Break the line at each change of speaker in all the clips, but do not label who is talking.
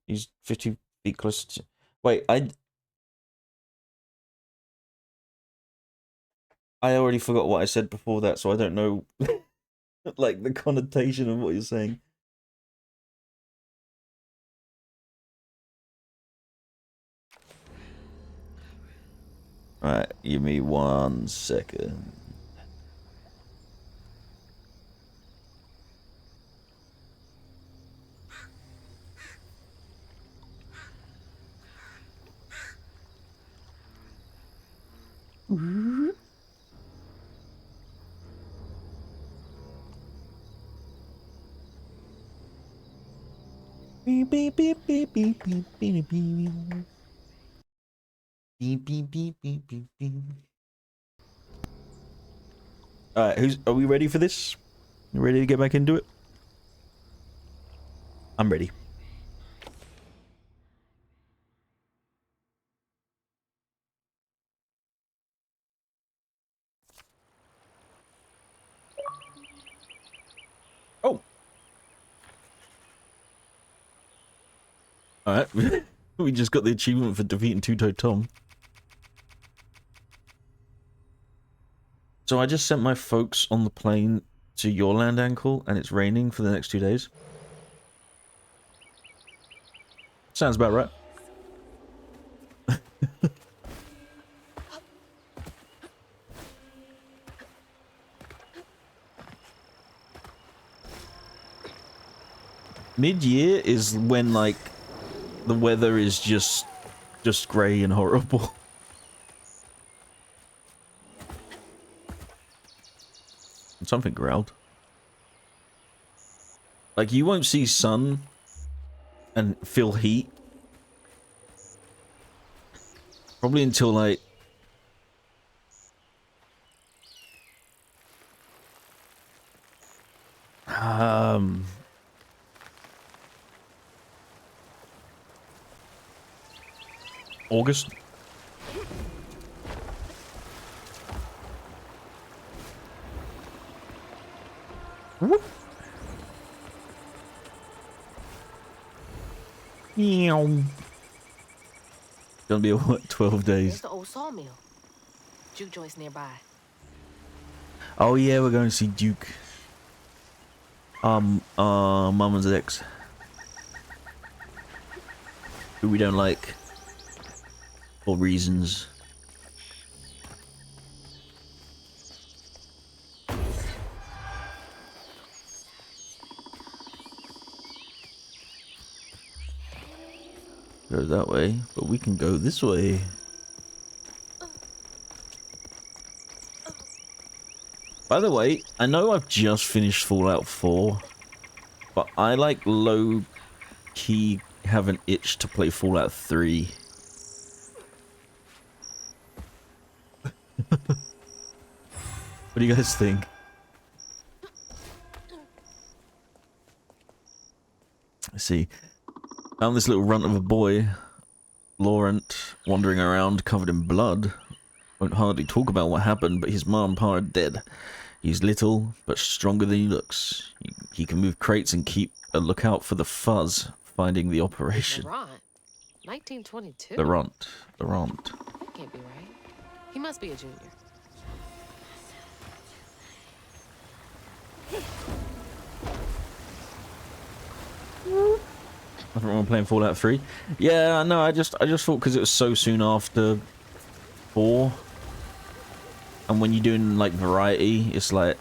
He's 50 feet close to... Wait, I already forgot what I said before that, so I don't know, like, the connotation of what you're saying. Alright, give me 1 second. Beep beep beep beep beep beep beep beep beep beep beep beep beep beep. Alright, are we ready for this? You ready to get back into it? I'm ready. Oh. Alright. We just got the achievement for defeating Two-Toed Tom. So I just sent my folks on the plane to your land, Ankle, and it's raining for the next 2 days. Sounds about right. Mid-year is when, like, the weather is just grey and horrible. Something growled. Like, you won't see sun and feel heat probably until, like, August. Whoop. Meow. Gonna be what, 12 days.
There's the old sawmill. Juke joint's nearby.
Oh yeah, we're going to see Duke. Mama's ex. Who we don't like. For reasons. Go that way, but we can go this way. By the way, I know I've just finished Fallout 4, but I like low-key have an itch to play Fallout 3. What do you guys think? Let's see. Found this little runt of a boy, Laurent, wandering around covered in blood. Won't hardly talk about what happened, but his ma and pa are dead. He's little, but stronger than he looks. He can move crates and keep a lookout for the fuzz, finding the operation.
Laurent? 1922?
Laurent.
That can't be right. He must be a junior.
Nothing wrong with playing Fallout 3. Yeah, no, I just thought because it was so soon after 4, and when you're doing like variety, it's like,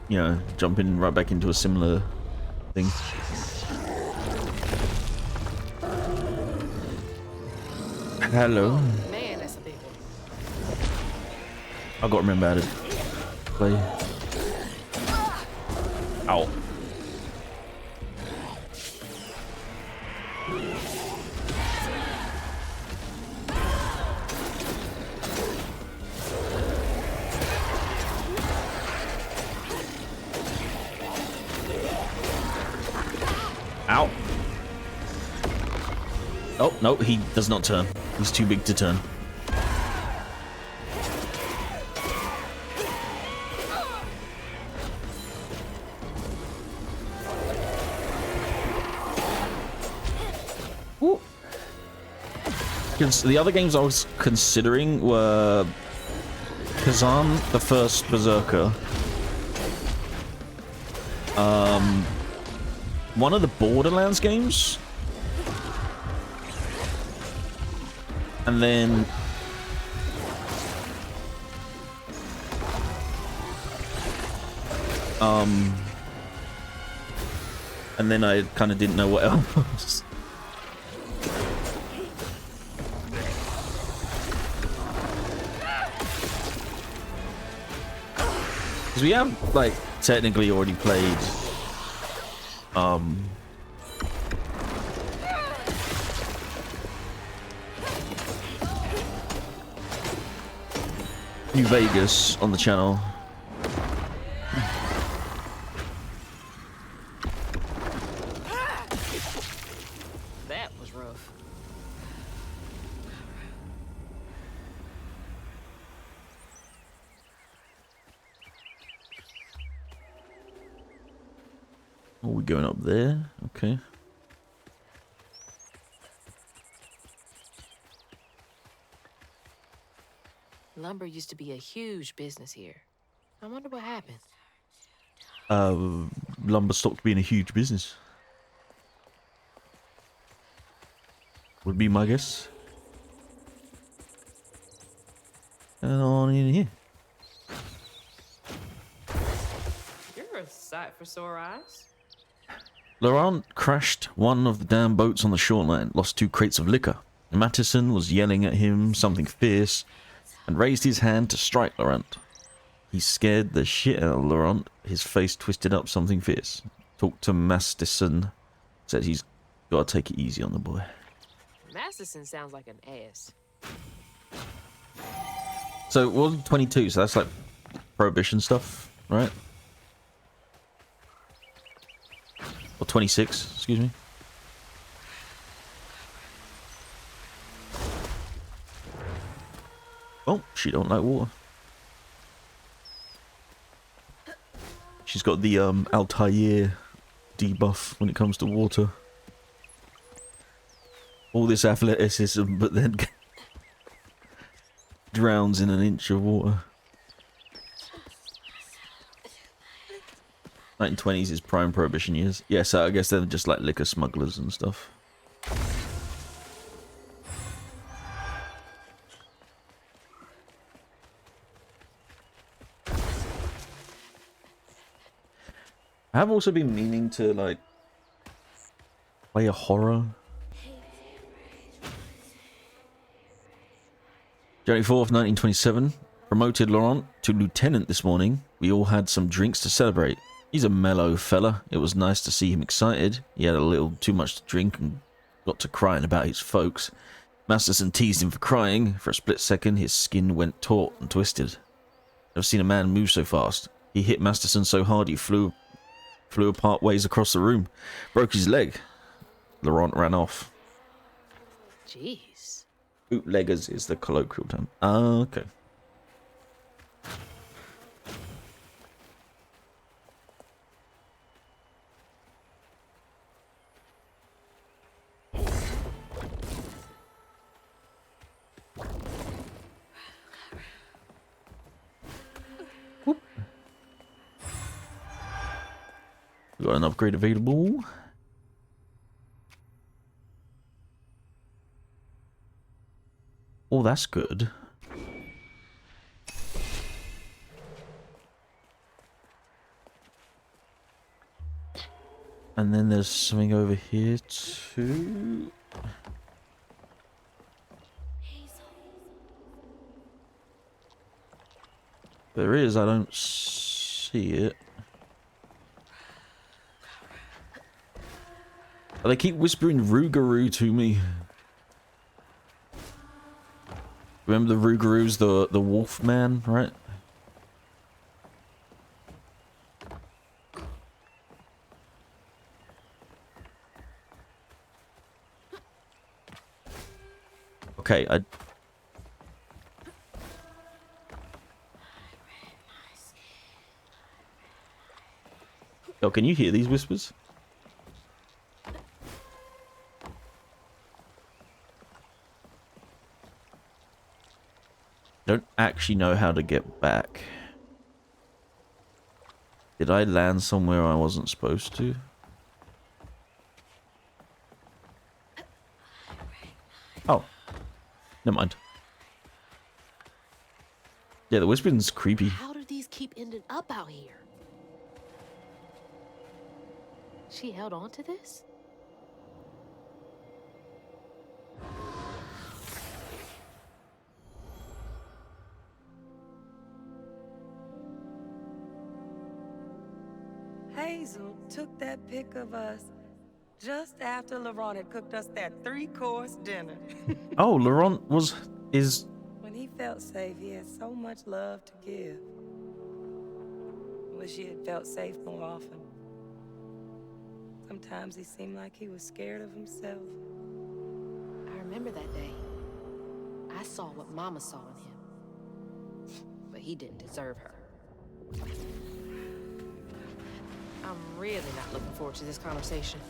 you know, jumping right back into a similar thing. Hello.
Oh, man, that's a big one.
I gotta remember how to play. Ow. Ow. Oh, no, he does not turn. He's too big to turn. the other games I was considering were Kazan, the first Berserker. One of the Borderlands games. And then I kind of didn't know what else. Because we have, like, technically already played, New Vegas on the channel.
That was rough.
Oh, we're going up there. Okay.
Lumber used to be a huge business here. I wonder what happened.
Lumber stopped being a huge business. Would be my guess. And on in here.
You're a sight for sore eyes.
Laurent crashed one of the damn boats on the shoreline, lost 2 crates of liquor. Mattison was yelling at him something fierce and raised his hand to strike Laurent. He scared the shit out of Laurent, his face twisted up something fierce. Talked to Masterson, said he's gotta take it easy on the boy.
Masterson sounds like an ass.
So, it was 22, so that's like Prohibition stuff, right? Or 26, excuse me. Oh, she don't like water. She's got the Altair debuff when it comes to water. All this athleticism, but then drowns in an inch of water. 1920s is prime Prohibition years. Yeah, so I guess they're just like liquor smugglers and stuff. I have also been meaning to, like, play a horror. January 4th, 1927. Promoted Laurent to lieutenant this morning. We all had some drinks to celebrate. He's a mellow fella. It was nice to see him excited. He had a little too much to drink and got to crying about his folks. Masterson teased him for crying. For a split second, his skin went taut and twisted. I've seen a man move so fast. He hit Masterson so hard he flew apart ways across the room. Broke his leg. Laurent ran off.
Jeez.
Bootleggers is the colloquial term. Ah, okay. Whoop. We got an upgrade available. Oh, that's good. And then there's something over here too. There is, I don't see it. Oh, they keep whispering Rougarou to me. Remember the Rougarou's the wolf man, right? Okay, Oh, can you hear these whispers? Don't actually know how to get back. Did I land somewhere I wasn't supposed to? Oh, never mind. Yeah, the whispering's creepy.
How do these keep ending up out here? She held on to this?
Hazel took that pic of us just after LaRon had cooked us that 3-course dinner.
Oh, Laurent is...
When he felt safe, he had so much love to give. Wish he had felt safe more often. Sometimes he seemed like he was scared of himself.
I remember that day. I saw what Mama saw in him. But he didn't deserve her. I'm really not looking forward to this conversation.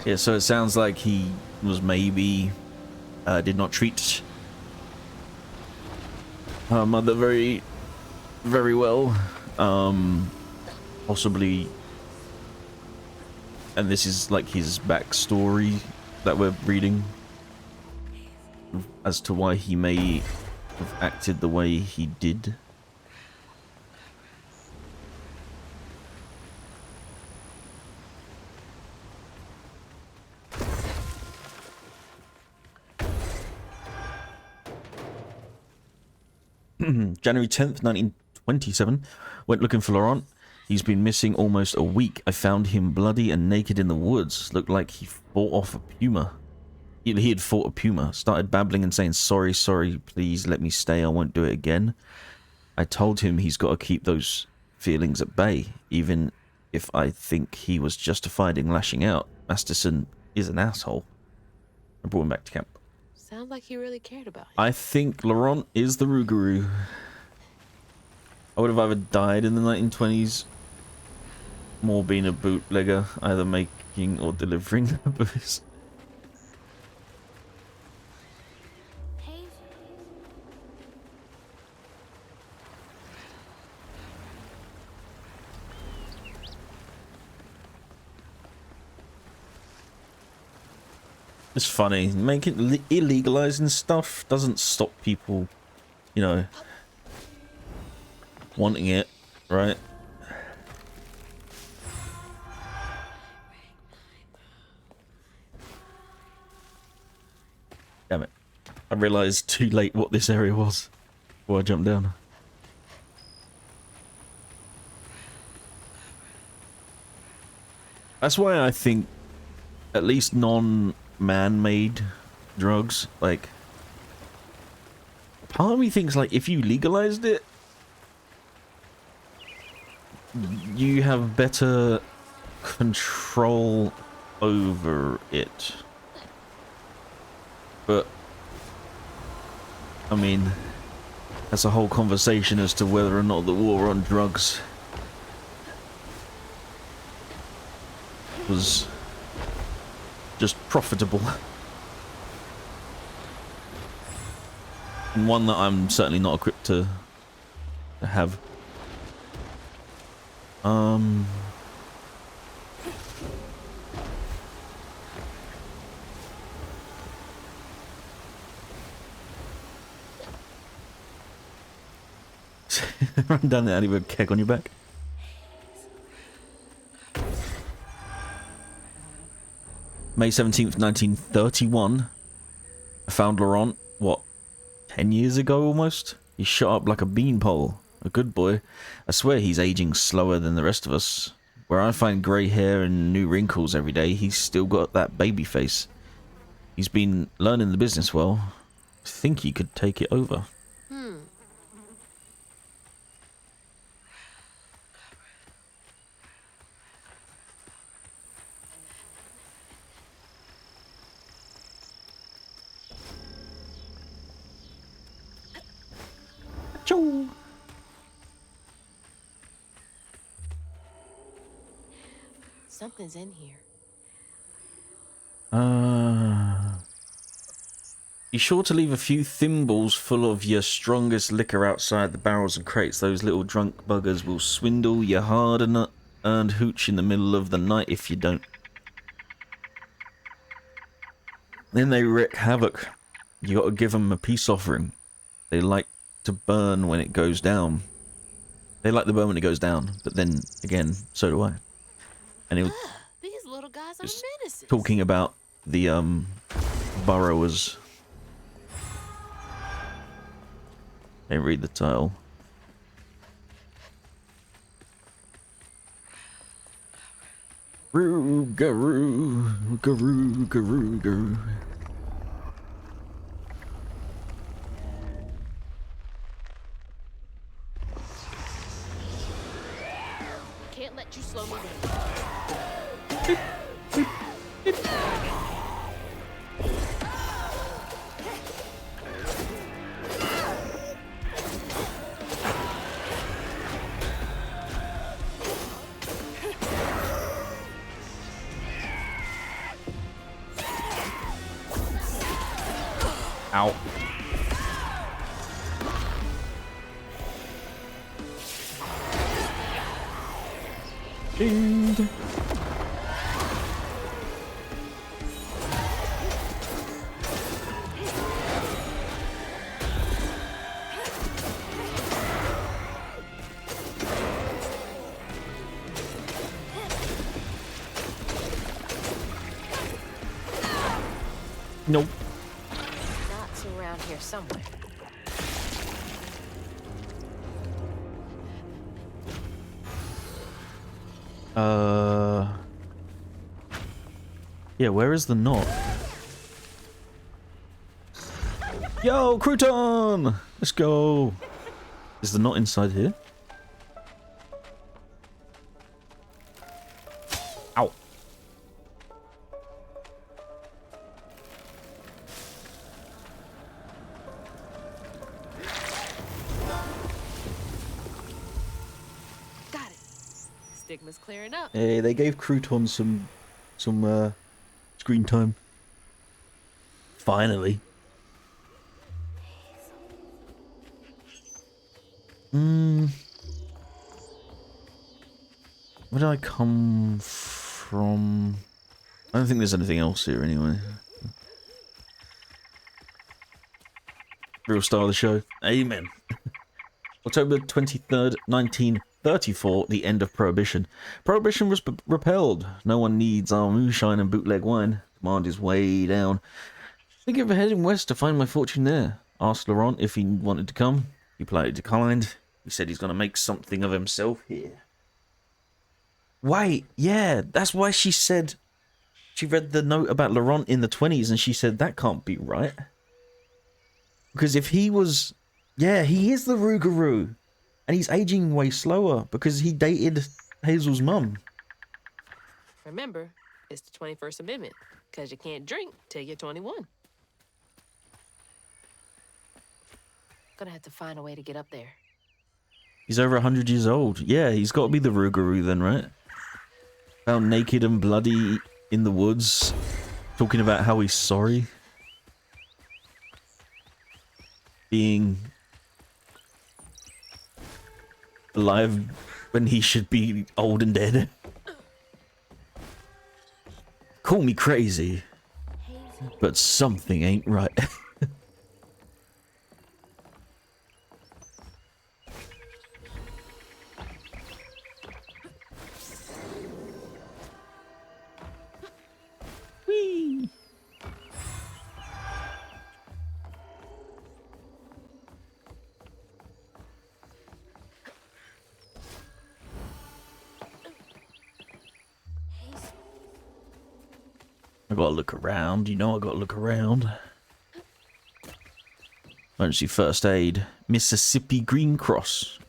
Yeah, so it sounds like he was maybe... did not treat her mother very well. Possibly... And this is like his backstory that we're reading. As to why he may have acted the way he did. January 10th, 1927. Went looking for Laurent. He's been missing almost a week. I found him bloody and naked in the woods. Looked like he fought off a puma. He had fought a puma. Started babbling and saying, sorry, please let me stay. I won't do it again. I told him he's got to keep those feelings at bay, even if I think he was justified in lashing out. Masterson is an asshole. I brought him back to camp.
Sounds like he really cared about you.
I think Laurent is the Rougarou. I would have either died in the 1920s, more being a bootlegger, either making or delivering booze. It's funny, making illegalizing stuff doesn't stop people, you know, wanting it, right? Damn it. I realized too late what this area was before I jumped down. That's why I think at least non-man-made drugs, like, part of me thinks like if you legalized it, you have better control over it. But I mean, that's a whole conversation as to whether or not the war on drugs was just profitable. And one that I'm certainly not equipped to have. Run down the alley with a keg on your back. May 17th, 1931. I found Laurent, what, 10 years ago almost? He's shot up like a beanpole. A good boy. I swear he's aging slower than the rest of us. Where I find grey hair and new wrinkles every day, he's still got that baby face. He's been learning the business well. I think he could take it over. Achoo.
Something's in here.
Be sure to leave a few thimbles full of your strongest liquor outside the barrels and crates. Those little drunk buggers will swindle your hard-earned hooch in the middle of the night if you don't. Then they wreak havoc. You gotta give them a peace offering. They like to burn when it goes down. They like the burn when it goes down, but then again, so do I. And it was
These little guys are menaces.
talking about the burrowers. Can't read the title. Garoo, garoo, garoo, garoo.
Can't let you slow me down.
Ow. Ding. Nope.
Knots around here somewhere.
Yeah, where is the knot? Yo, Crouton! Let's go. Is the knot inside here? Ow.
Got it. Stigma's clearing up.
Hey, they gave Crouton some screen time. Finally. Where did I come from? I don't think there's anything else here anyway. Real star of the show. Amen. October 23rd, 1934, the end of Prohibition. Prohibition was repelled. No one needs our moonshine and bootleg wine. Demand is way down. Think of heading west to find my fortune there. Asked Laurent if he wanted to come. He politely declined. He said he's going to make something of himself here. Wait, yeah, that's why she said... She read the note about Laurent in the 20s and she said that can't be right. Because if he was... Yeah, he is the Rougarou. And he's aging way slower because he dated Hazel's mum.
Remember, it's the 21st Amendment, because you can't drink till you're 21. Gonna have to find a way to get up there.
He's over 100 years old. Yeah, he's got to be the Rougarou then, right? Found naked and bloody in the woods, talking about how he's sorry. Being alive when he should be old and dead. Call me crazy, but something ain't right. Whee! I gotta look around, you know I gotta look around. Emergency first aid, Mississippi Green Cross.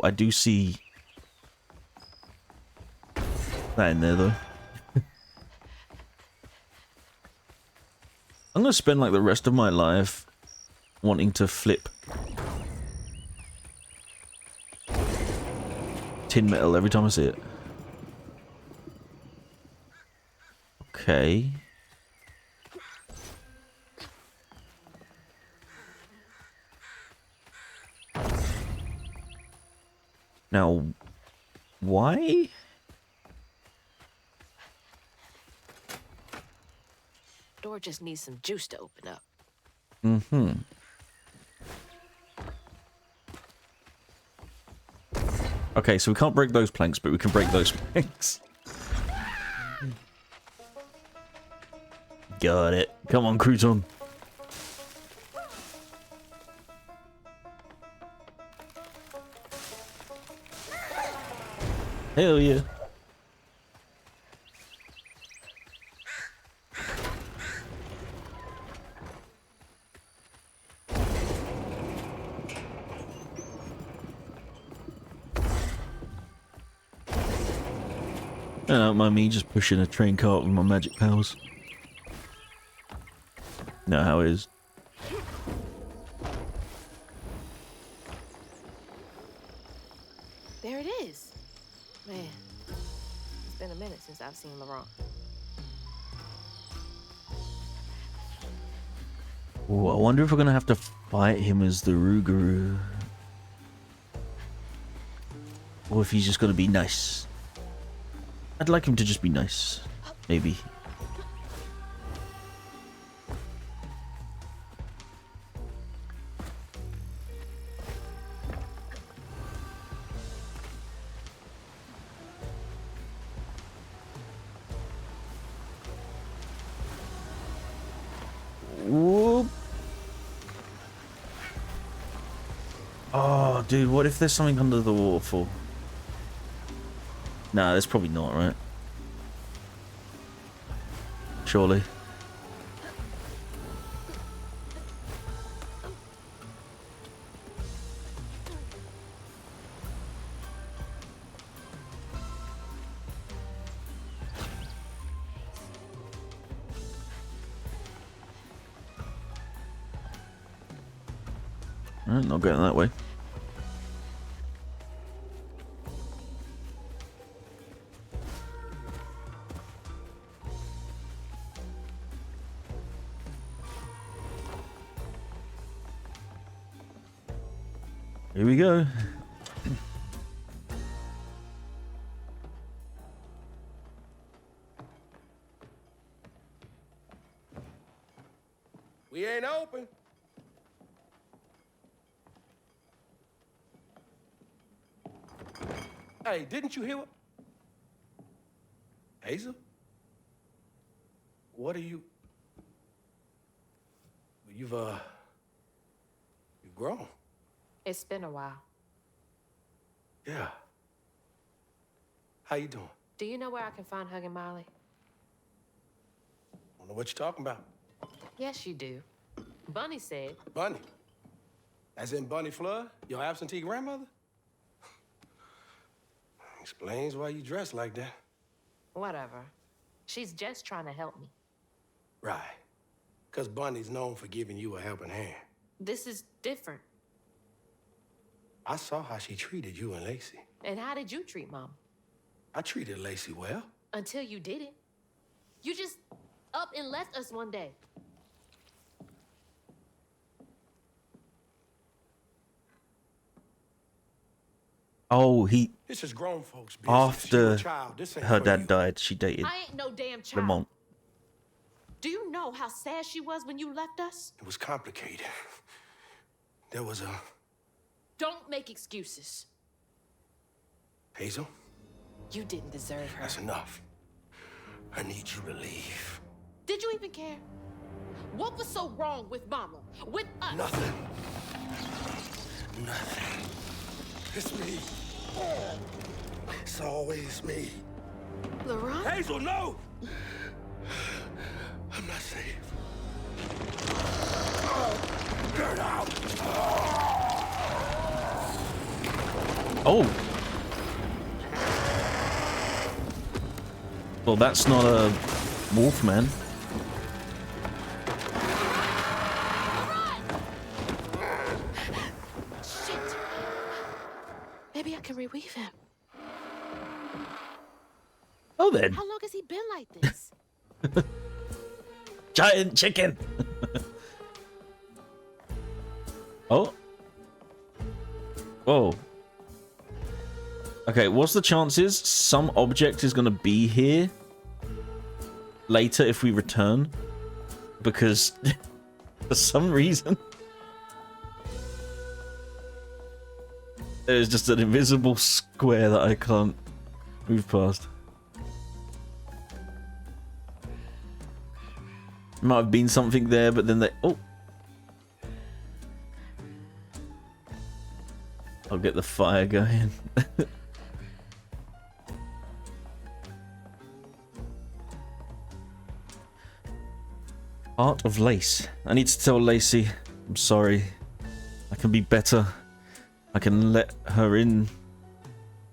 I do see that in there, though. I'm gonna spend like the rest of my life wanting to flip tin metal every time I see it. Okay. Now, why?
Door just needs some juice to open up.
Mm-hmm. Okay, so we can't break those planks, but we can break those planks. Got it. Come on, Crouton. Hell yeah. Don't mind me just pushing a train cart with my magic powers. Know how it is.
There it is. Man, it's been a minute since I've seen Laurent.
Ooh, I wonder if we're gonna have to fight him as the Rougarou. Or if he's just gonna be nice. I'd like him to just be nice. Maybe. Whoop. Oh, dude, what if there's something under the waterfall? Nah, there's probably not, right? Surely. Alright, not going that way. Here we go.
We ain't open. Hey, didn't you hear what? Hazel? What are you? You've grown.
It's been a while.
Yeah. How you doing?
Do you know where I can find Hug and Molly?
Don't know what you're talking about.
Yes, you do. Bunny said.
Bunny. As in Bunny Flood, your absentee grandmother? Explains why you dress like that.
Whatever. She's just trying to help me.
Right. Because Bunny's known for giving you a helping hand.
This is different.
I saw how she treated you and Lacey.
And how did you treat Mom?
I treated Lacey well.
Until you didn't. You just up and left us one day.
Oh,
This is grown folks' business.
after
You're a child. This ain't
her
for
dad
you.
died, she dated
I ain't no damn child.
Lamont.
Do you know how sad she was when you left us?
It was complicated. There was a...
Don't make excuses.
Hazel,
You didn't deserve her.
that's enough. I need you to leave.
Did you even care? What was so wrong with Mama? With us?
Nothing. Nothing. It's me. It's always me.
Laurent?
Hazel, no! I'm not safe. Get out!
Oh! Well, that's not a wolf, man.
Shit! Maybe I can reweave him.
Oh, then.
How long has he been like this?
Giant chicken! Oh. Whoa. Okay, what's the chances some object is going to be here later if we return? Because for some reason there's just an invisible square that I can't move past. Might have been something there, but then they... Oh! I'll get the fire going. Heart of Lace. I need to tell Lacey. I'm sorry. I can be better. I can let her in.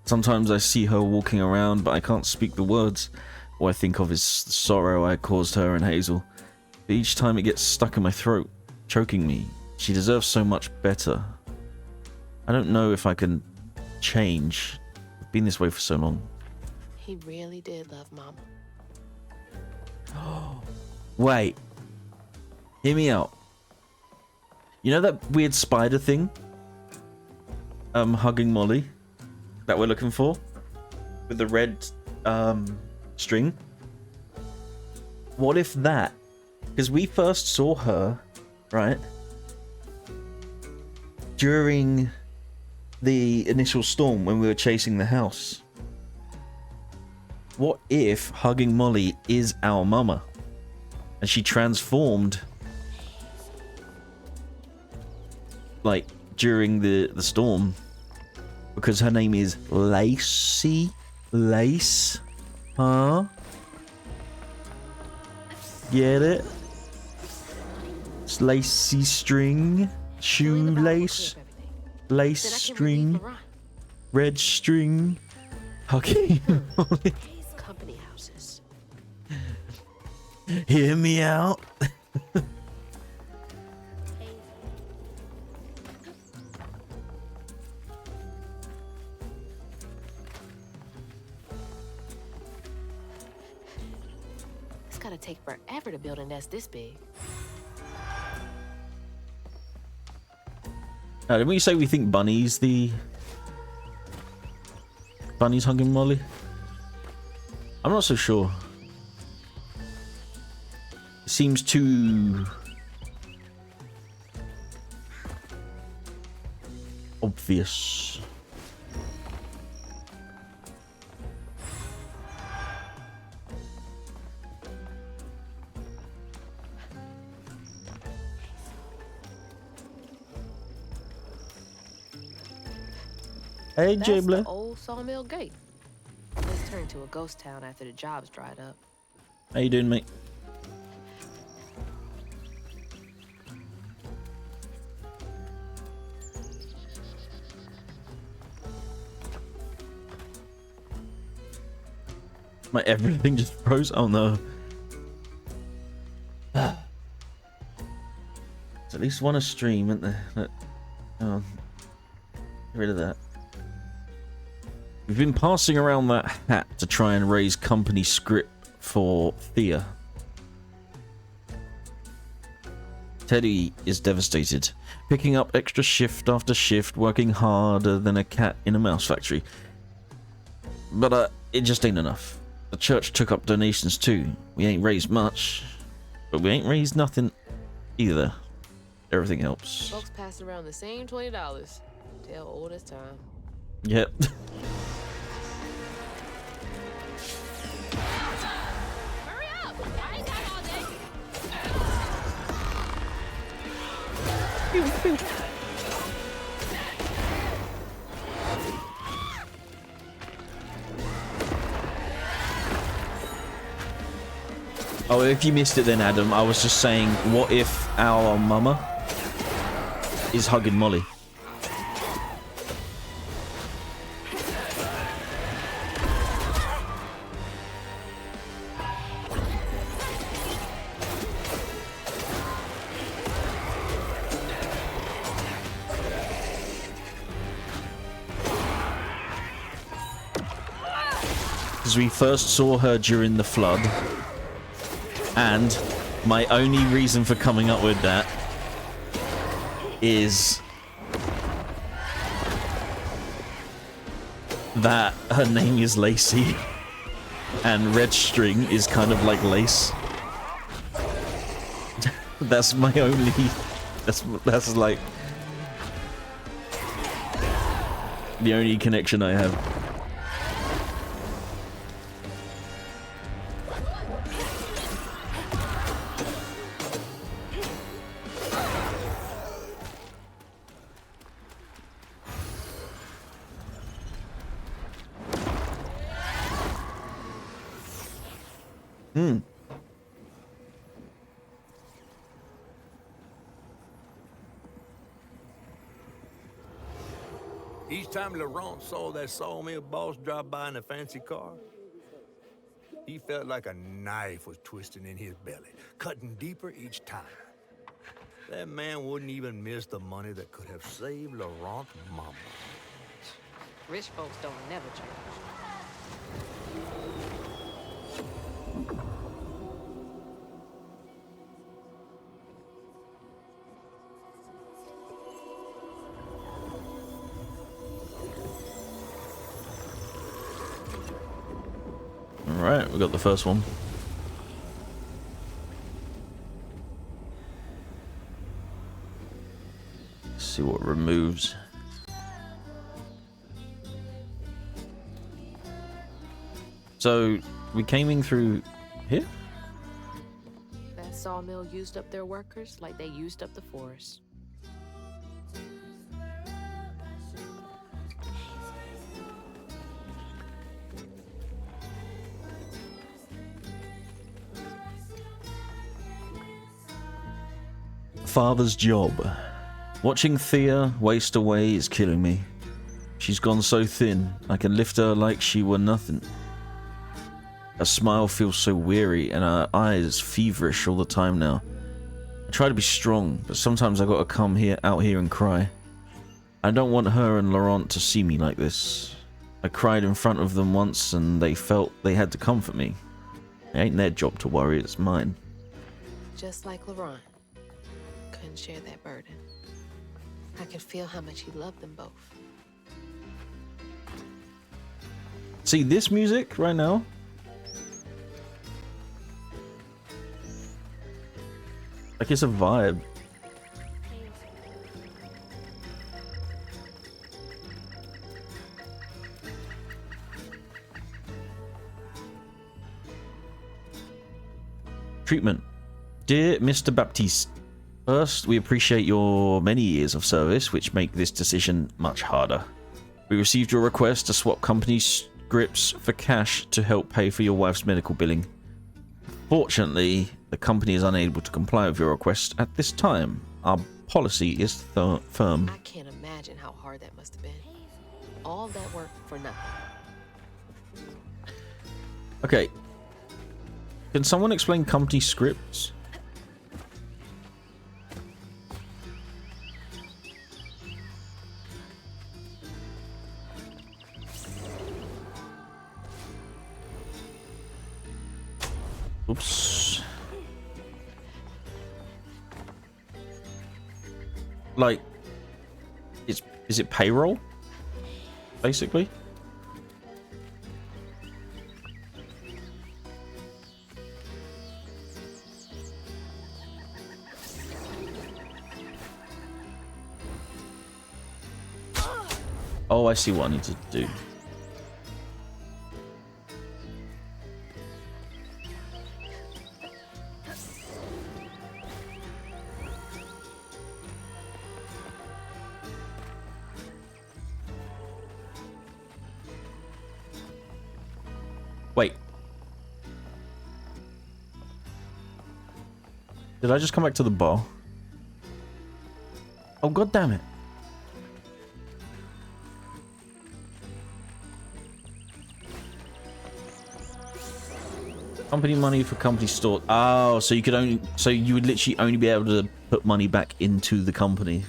Sometimes I see her walking around, but I can't speak the words. All I think of is the sorrow I caused her and Hazel. But each time it gets stuck in my throat, choking me. She deserves so much better. I don't know if I can change. I've been this way for so long.
He really did love Mama.
Wait. Hear me out. You know that weird spider thing? Hugging Molly? That we're looking for? With the red, string? What if that... Because we first saw her, right? During the initial storm when we were chasing the house. What if Hugging Molly is our mama? And she transformed like during the storm because her name is Lacey. Lace? Huh? Get it? It's lacy string, shoelace, lace string, red string, Hugging Molly.
These company houses.
Hear me out.
It's gotta take forever to build a nest this big.
Now, didn't we say we think Bunny's Hugging Molly? I'm not so sure. It seems too obvious. Hey,
That's
Jabler.
the old sawmill gate. This turned to a ghost town after the jobs dried up.
How you doing, mate? My everything just froze. Oh no. There's at least one a stream, isn't there? Oh, get rid of that. We've been passing around that hat to try and raise company script for Thea. Teddy is devastated, picking up extra shift after shift, working harder than a cat in a mouse factory. But it just ain't enough. The church took up donations too. We ain't raised much, but we ain't raised nothing either. Everything helps.
Folks passing around the same $20. Tale old as time.
Yep.
Hurry up! I ain't got all day.
Oh, if you missed it then, Adam, I was just saying, what if our mama is Hugging Molly? because we first saw her during the flood. And my only reason for coming up with that is that her name is Lacey. And red string is kind of like lace. That's my only... That's like... the only connection I have.
Each time Laurent saw that sawmill boss drive by in a fancy car, he felt like a knife was twisting in his belly, cutting deeper each time. That man wouldn't even miss the money that could have saved Laurent's mama.
Rich folks don't never change.
Alright, we got the first one. Let's see what removes. So, we came in through here?
That sawmill used up their workers like they used up the forest.
Father's job. Watching Thea waste away is killing me. She's gone so thin, I can lift her like she were nothing. Her smile feels so weary and her eyes feverish all the time now. I try to be strong, but sometimes I gotta come out here and cry. I don't want her and Laurent to see me like this. I cried in front of them once and they felt they had to comfort me. It ain't their job to worry, it's mine.
Just like Laurent. Couldn't share that burden. I could feel how much he loved them both.
See this music right now? Like it's a vibe. Treatment. Dear Mr. Baptiste, first, we appreciate your many years of service, which make this decision much harder. We received your request to swap company scripts for cash to help pay for your wife's medical billing. Fortunately, the company is unable to comply with your request at this time. Our policy is firm.
I can't imagine how hard that must have been. All that work for nothing.
Okay. Can someone explain company scripts? Oops. Like, is it payroll? Basically? Oh, I see what I need to do. Wait. Did I just come back to the bar? Oh, god damn it. Company money for company store. Oh, so you could only, so you would literally only be able to put money back into the company.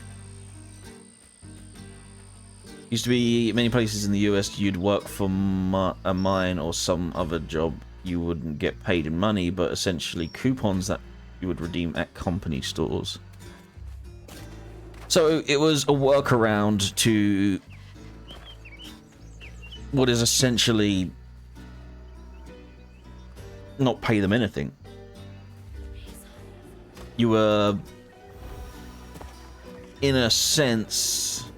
Used to be many places in the US you'd work for a mine or some other job. You wouldn't get paid in money, but essentially coupons that you would redeem at company stores. So it was a workaround to what is essentially not pay them anything. You were, in a sense,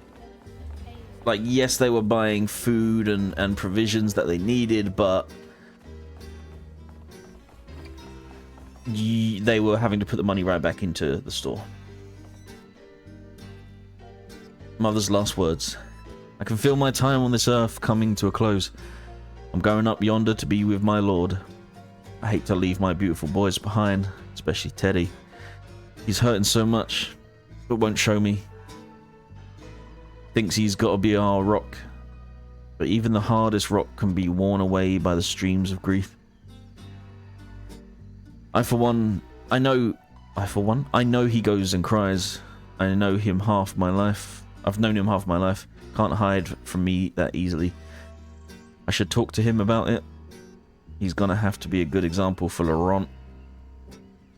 like, yes, they were buying food and provisions that they needed, but they were having to put the money right back into the store. Mother's last words. I can feel my time on this earth coming to a close. I'm going up yonder to be with my lord. I hate to leave my beautiful boys behind, especially Teddy. He's hurting so much, but won't show me. Thinks he's got to be our rock, but even the hardest rock can be worn away by the streams of grief. I know he goes and cries. I know him half my life. I've known him half my life. Can't hide from me that easily. I should talk to him about it. He's gonna have to be a good example for Laurent.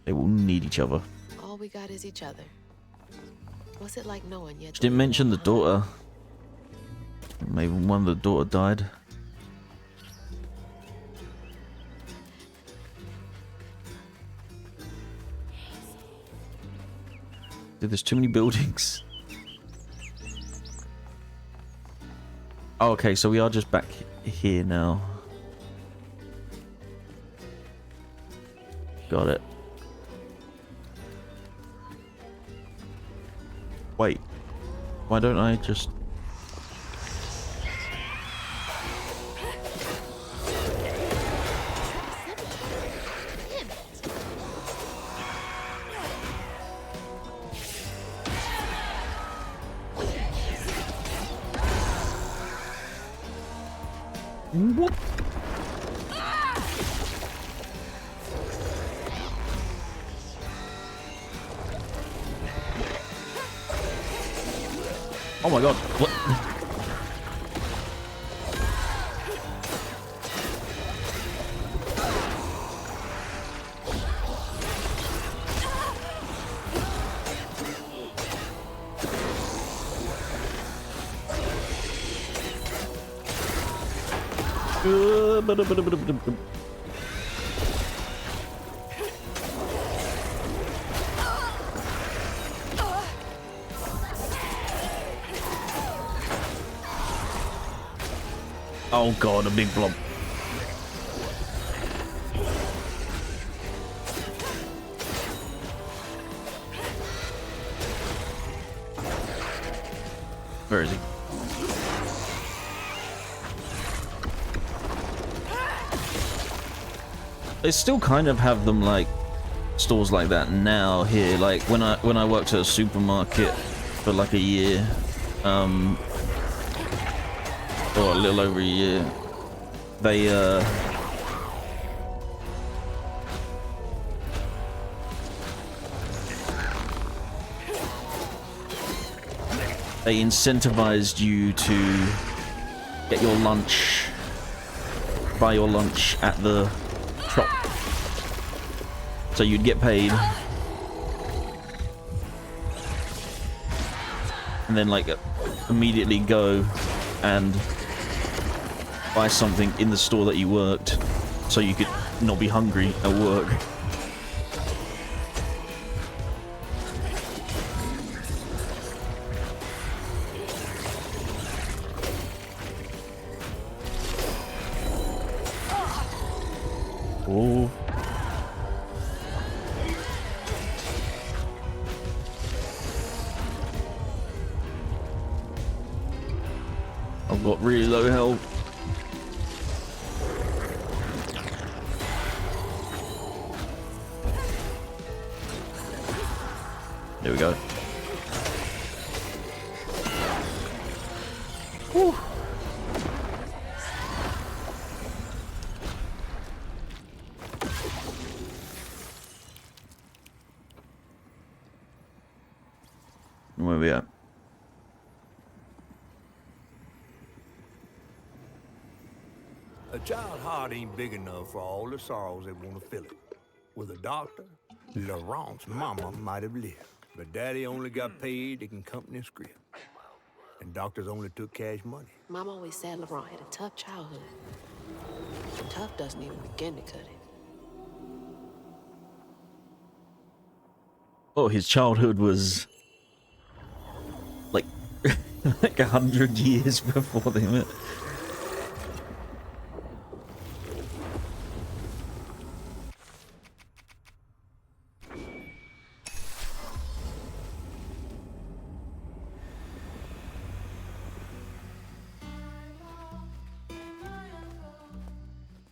They will need each other.
All we got is each other. What's it like knowing yet?
She didn't mention the daughter. Maybe one of the daughter died. Dude, there's too many buildings. Oh, okay, so we are just back here now. Got it. Wait. Why don't I just... Whoop. Oh my god, what? Oh god, a big blob. Where is he? They still kind of have them like stores like that now here. Like when I worked at a supermarket for like a year, or a little over a year, they incentivized you to get your lunch, buy your lunch at the shop, so you'd get paid, and then like immediately go and buy something in the store that you worked, so you could not be hungry at work. Oh. I've got really low health. There we go. Whew. Where are we at?
child's heart ain't big enough for all the sorrows that want to fill it. With a doctor, Laurent's mama might have lived. But Daddy only got paid to accompany a script. And doctors only took cash money.
Mom always said Laurent had a tough childhood. Tough doesn't even begin to cut it.
Oh, his childhood was like like 100 years before they met.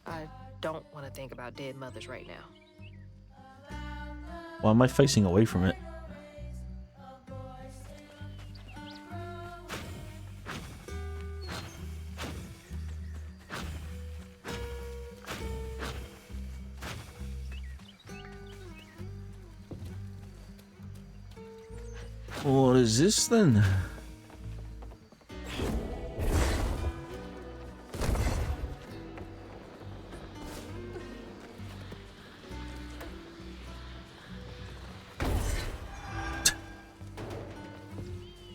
I don't want to think about dead mothers right now.
Why am I facing away from it? What is this then?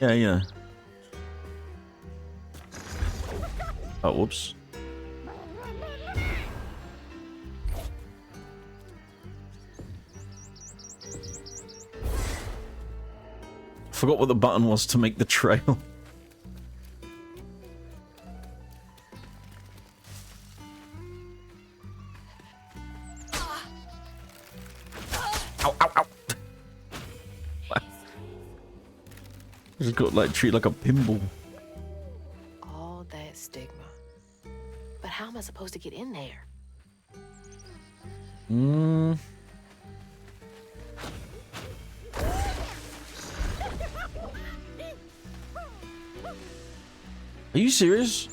Yeah. Oh, whoops. Forgot what the button was to make the trail. Ow, ow, ow. Just got like treated like a pinball.
All that stigma. But how am I supposed to get in there?
Are you serious?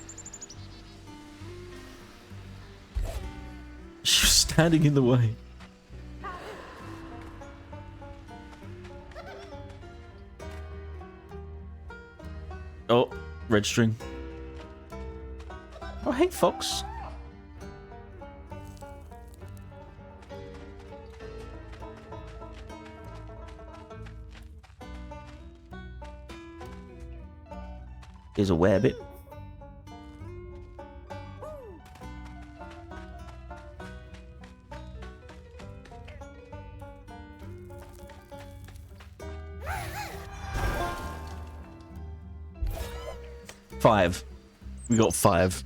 She's standing in the way. Oh, red string. Oh, hey, Fox. Here's a wabbit. Five. We got 5.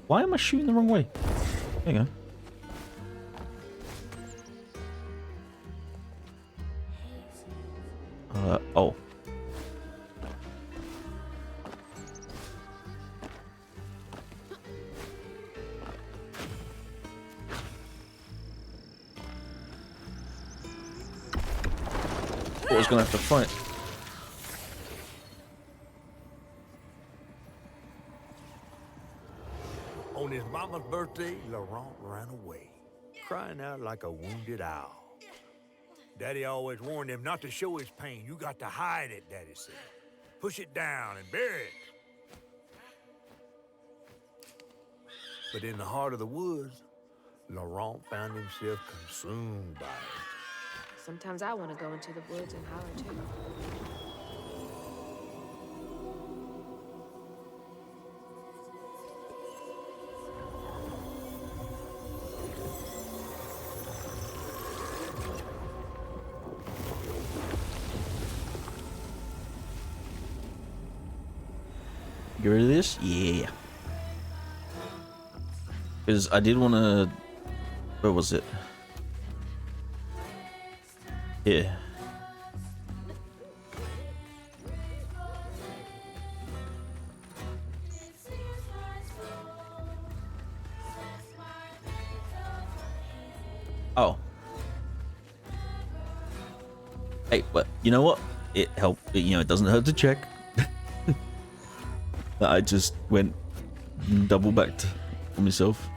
Why am I shooting the wrong way? There you go. Oh. I was gonna have to fight.
On his mama's birthday, Laurent ran away, crying out like a wounded owl. Daddy always warned him not to show his pain. You got to hide it, Daddy said. Push it down and bury it. But in the heart of the woods, Laurent found himself consumed by it.
Sometimes I want to go into the woods and holler too.
Get rid of this? Yeah. Because I did want to... Where was it? Yeah. Oh. Hey, well, you know what? It helped. You know, it doesn't hurt to check. I just went double backed on myself.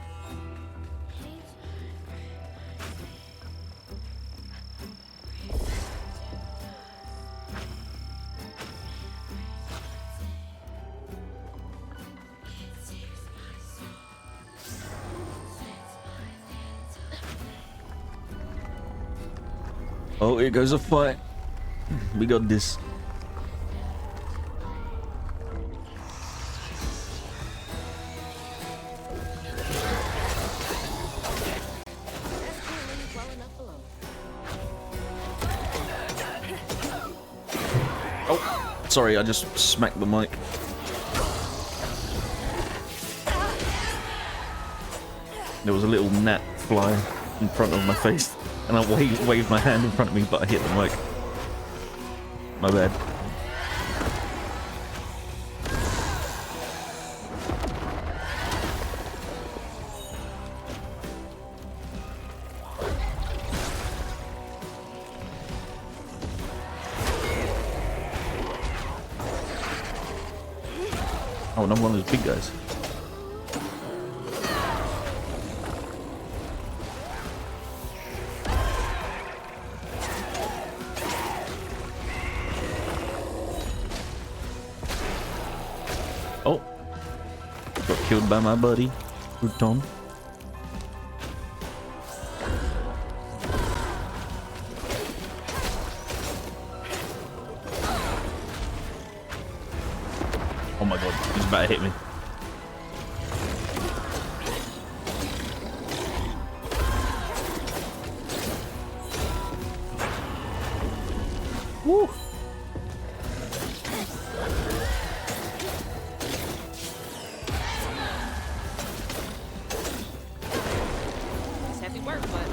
Oh, here goes a fight. We got this. Oh, sorry, I just smacked the mic. There was a little gnat fly in front of my face, and I waved my hand in front of me, but I hit the mic. My bad. Oh, another one of those big guys. Oh, got killed by my buddy, Crouton. Oh my god, he's about to hit me. Woo!
It's heavy work, but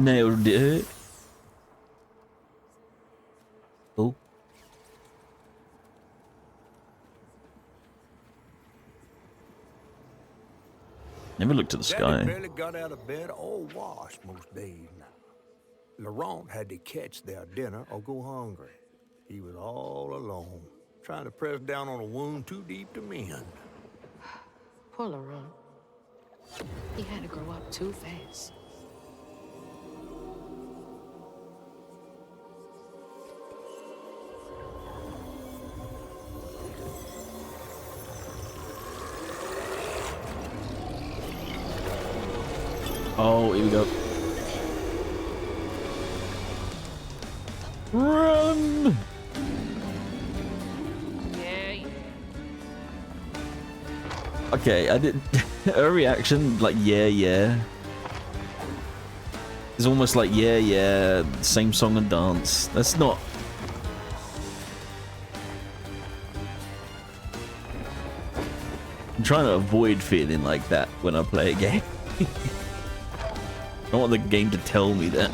Nailed it. Oh. Never looked at the
Daddy
sky.
barely got out of bed or washed most days now. Laurent had to catch their dinner or go hungry. He was all alone, trying to press down on a wound too deep to mend.
poor Laurent. He had to grow up too fast.
Oh, here we go. Run!
Yeah.
Okay, I did her reaction, like yeah. It's almost like yeah, same song and dance. That's not. I'm trying to avoid feeling like that when I play a game. I want the game to tell me that.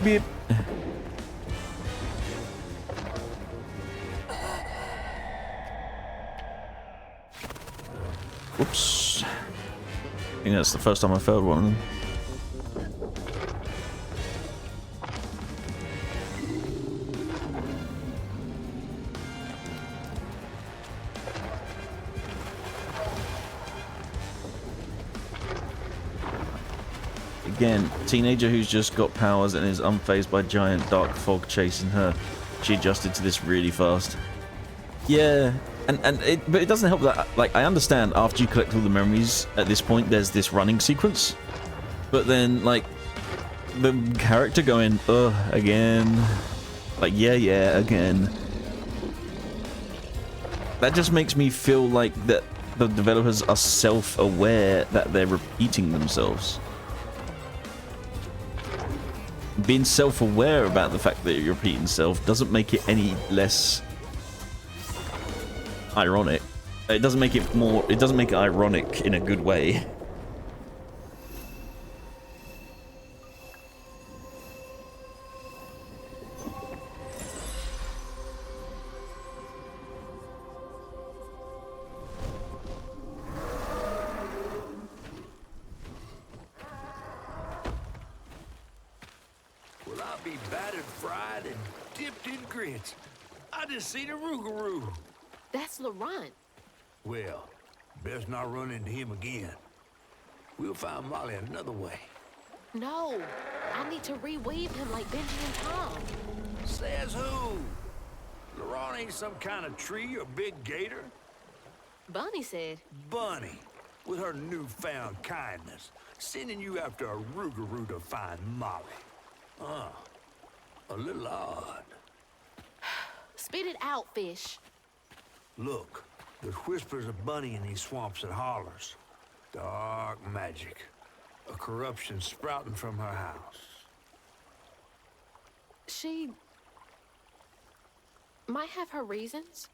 Beep. Whoops. I think that's the first time I failed one of them. Again, teenager who's just got powers and is unfazed by giant dark fog chasing her. She adjusted to this really fast. Yeah, but it doesn't help that, like, I understand after you collect all the memories at this point there's this running sequence, but then, like, the character going, ugh, again, like, yeah, again. That just makes me feel like that the developers are self-aware that they're repeating themselves. Being self-aware about the fact that you're repeating self doesn't make it any less ironic. It doesn't make it more, it doesn't make it ironic in a good way.
be battered, fried, and dipped in grits. I just seen a Rougarou.
That's Laurent.
Well, best not run into him again. We'll find Molly another way.
No, I need to reweave him like Benji and Tom.
Says who? Laurent ain't some kind of tree or big gator.
Bunny said.
Bunny, with her newfound kindness, sending you after a Rougarou to find Molly. A little odd.
Spit it out, fish.
Look, there's whispers of Bunny in these swamps and hollers. Dark magic. A corruption sprouting from her house.
She might have her reasons.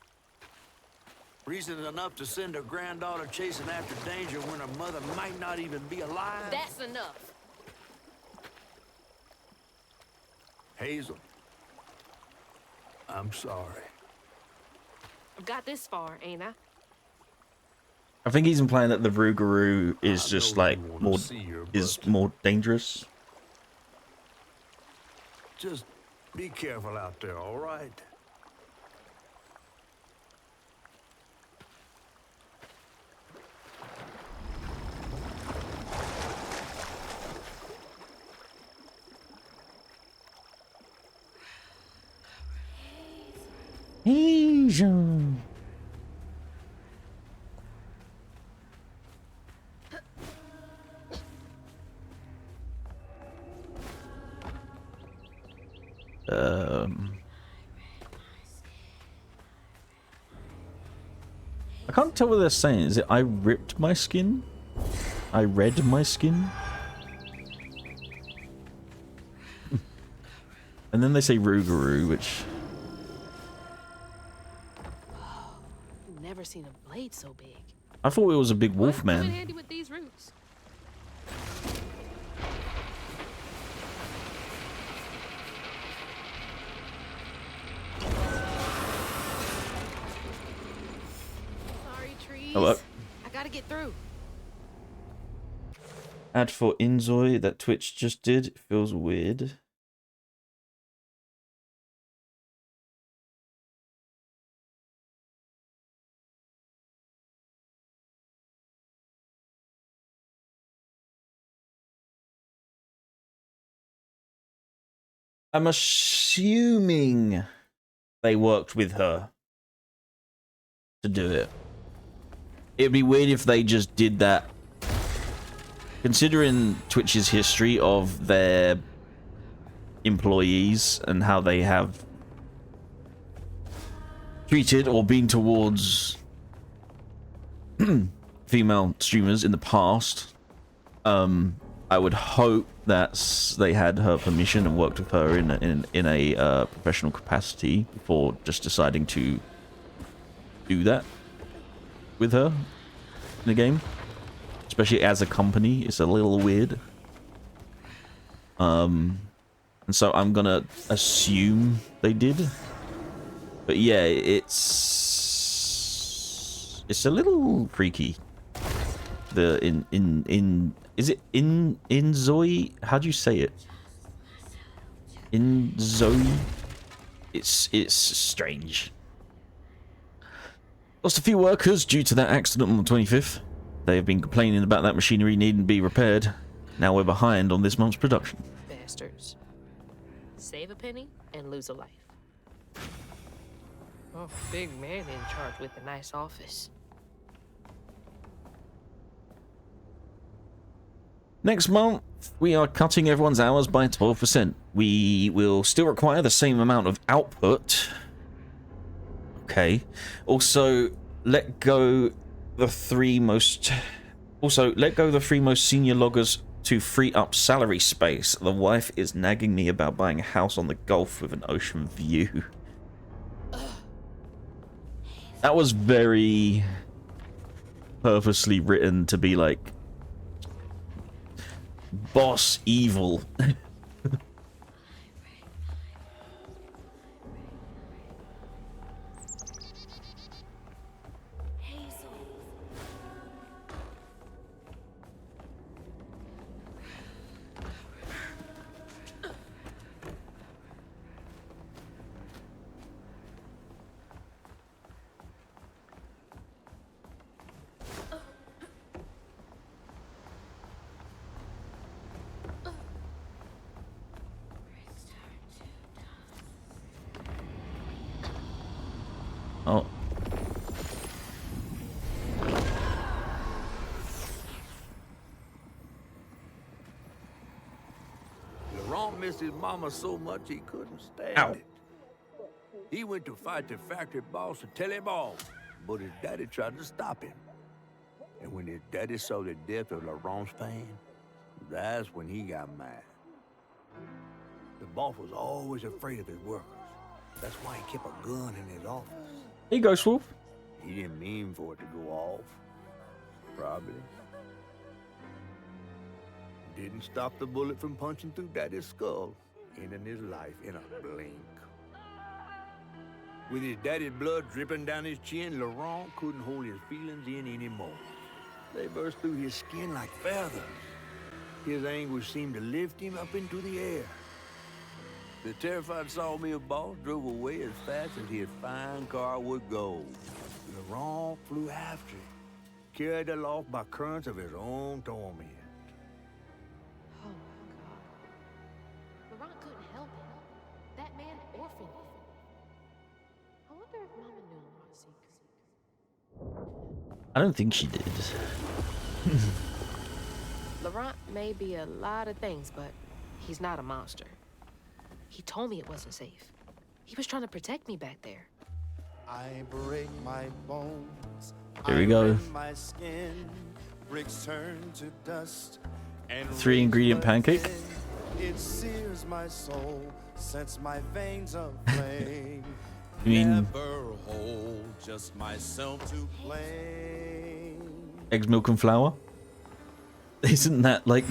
Reason enough to send her granddaughter chasing after danger when her mother might not even be alive?
That's enough.
Hazel, I'm sorry.
I've got this far, ain't I?
I think he's implying that the Rougarou is just like more dangerous.
Just be careful out there, all right?
Asian. I can't tell what they're saying. Is it I ripped my skin? I read my skin? And then they say Rougarou, which...
Never seen a blade so big.
I thought it was a big wolf
Come in
man.
handy with these roots. Sorry, trees.
Hello.
I gotta get through.
Ad for Inzoi that Twitch just did. It feels weird. I'm assuming they worked with her to do it. It'd be weird if they just did that. Considering Twitch's history of their employees and how they have treated or been towards female streamers in the past, I would hope that they had her permission and worked with her in a professional capacity before just deciding to do that with her in the game. Especially as a company, it's a little weird. And so I'm gonna assume they did. But yeah, it's a little freaky. Is it in Zoe? How do you say it? In Zoe? It's strange. Lost a few workers due to that accident on the 25th. They have been complaining about that machinery needing to be repaired. Now we're behind on this month's production.
Bastards. Save a penny and lose a life. Oh, big man in charge with a nice office.
Next month, we are cutting everyone's hours by 12%. We will still require the same amount of output. Okay. Also, let go the three most senior loggers to free up salary space. The wife is nagging me about buying a house on the Gulf with an ocean view. That was very purposely written to be like boss evil.
missed his mama so much he couldn't stand
Ow.
it. He went to fight the factory boss to tell him off, but his daddy tried to stop him. And when his daddy saw the death of Laurent's pain, that's when he got mad. The boss was always afraid of his workers. That's why he kept a gun in his office.
Here you go, Swoop.
He didn't mean for it to go off. Probably. Didn't stop the bullet from punching through Daddy's skull, ending his life in a blink. With his daddy's blood dripping down his chin, Laurent couldn't hold his feelings in anymore. They burst through his skin like feathers. His anguish seemed to lift him up into the air. The terrified sawmill boss drove away as fast as his fine car would go. Laurent flew after it, carried aloft by currents of his own torment.
Oh my God. Laurent couldn't help it. That man orphaned him. I wonder if Mama knew Laurent's secret.
I don't think she did.
Laurent may be a lot of things, but he's not a monster. He told me it wasn't safe. He was trying to protect me back there.
I break my bones.
Here we go.
My skin, bricks turn to dust, and
3-ingredient pancake.
It sears my soul, sets my veins aflame.
You mean
Never hold just myself to blame.
eggs, milk, and flour? Isn't that like...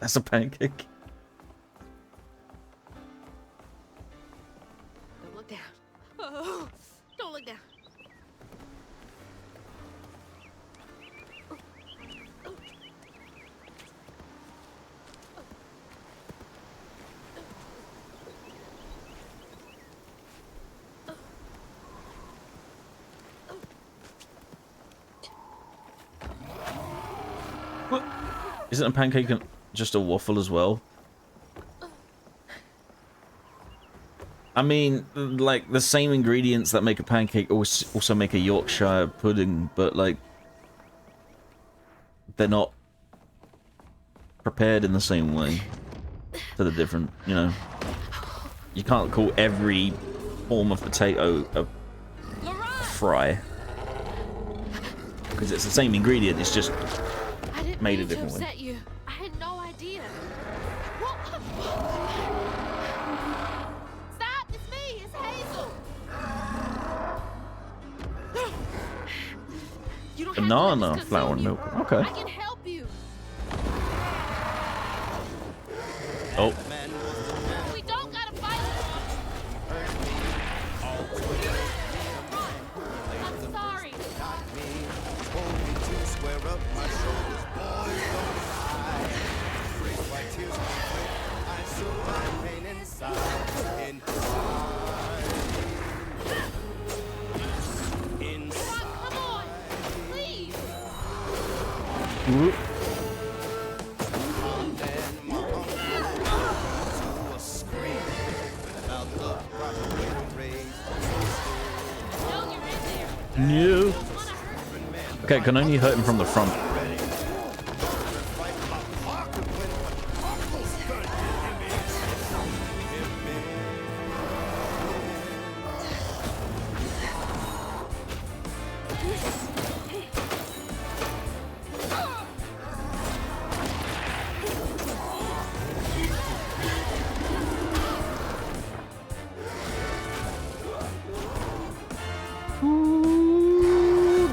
That's a pancake?
Don't look down. Oh, don't look down.
Isn't a pancake just a waffle as well? I mean, like, the same ingredients that make a pancake also make a Yorkshire pudding, but, like, they're not prepared in the same way. So they're different, you know. You can't call every form of potato a fry. Because it's the same ingredient, it's just made a different way.
You. I had no idea. Stop! It's me! It's Hazel! You don't
Banana,
have to
flour, and milk. Okay.
I can help you.
Oh.
We don't gotta fight. I'm sorry.
Square up my shoulders, boys, don't cry. Break my tears, I show my pain inside. Inside.
Come on, please.
Whoop.
And then my uncle to a scream about the proper way to raise
No, you're in there.
No.
Wanna hurt me?
Okay, can only hurt him from the front.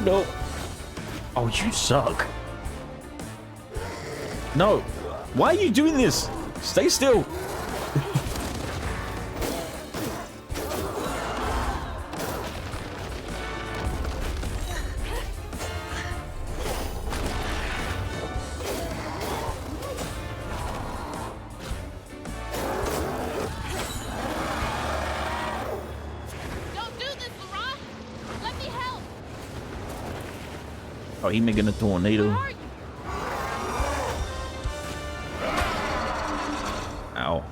No. Oh, you suck. No. Why are you doing this? Stay still.
Don't do this, Laurent. Let me help.
Oh, he making a tornado.
Where are you?
Ow.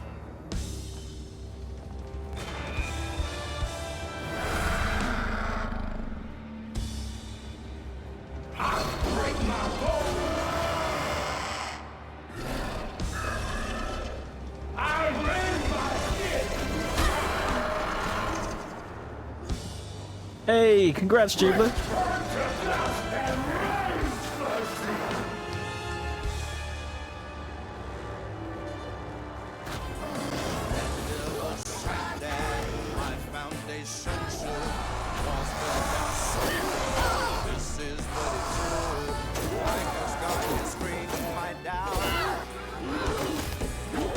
Hey, congrats, Jubler.
That my foundation should was built on solid. This is what it took. Like a scarlet scream my doubt.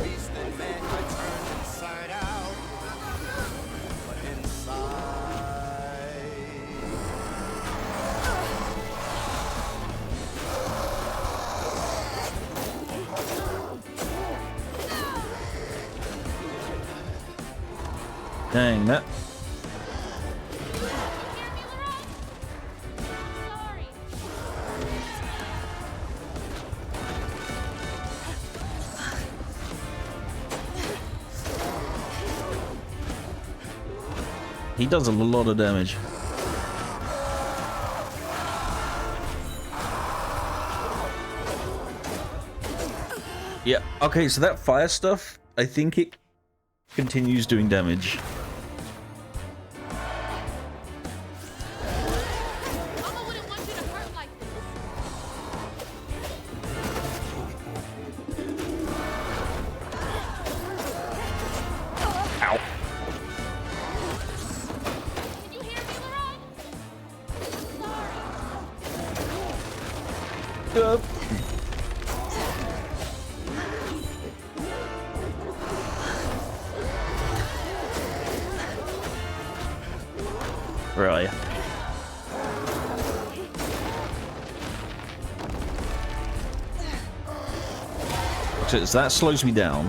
Beast and man, I turned inside out. But inside,
Dang, that.
Sorry.
He does a lot of damage. Yeah, okay, so that fire stuff, I think it continues doing damage.
Mama wouldn't want you to hurt like this.
Ow.
Can you hear me, Leroy? Sorry.
Where are you? So that slows me down.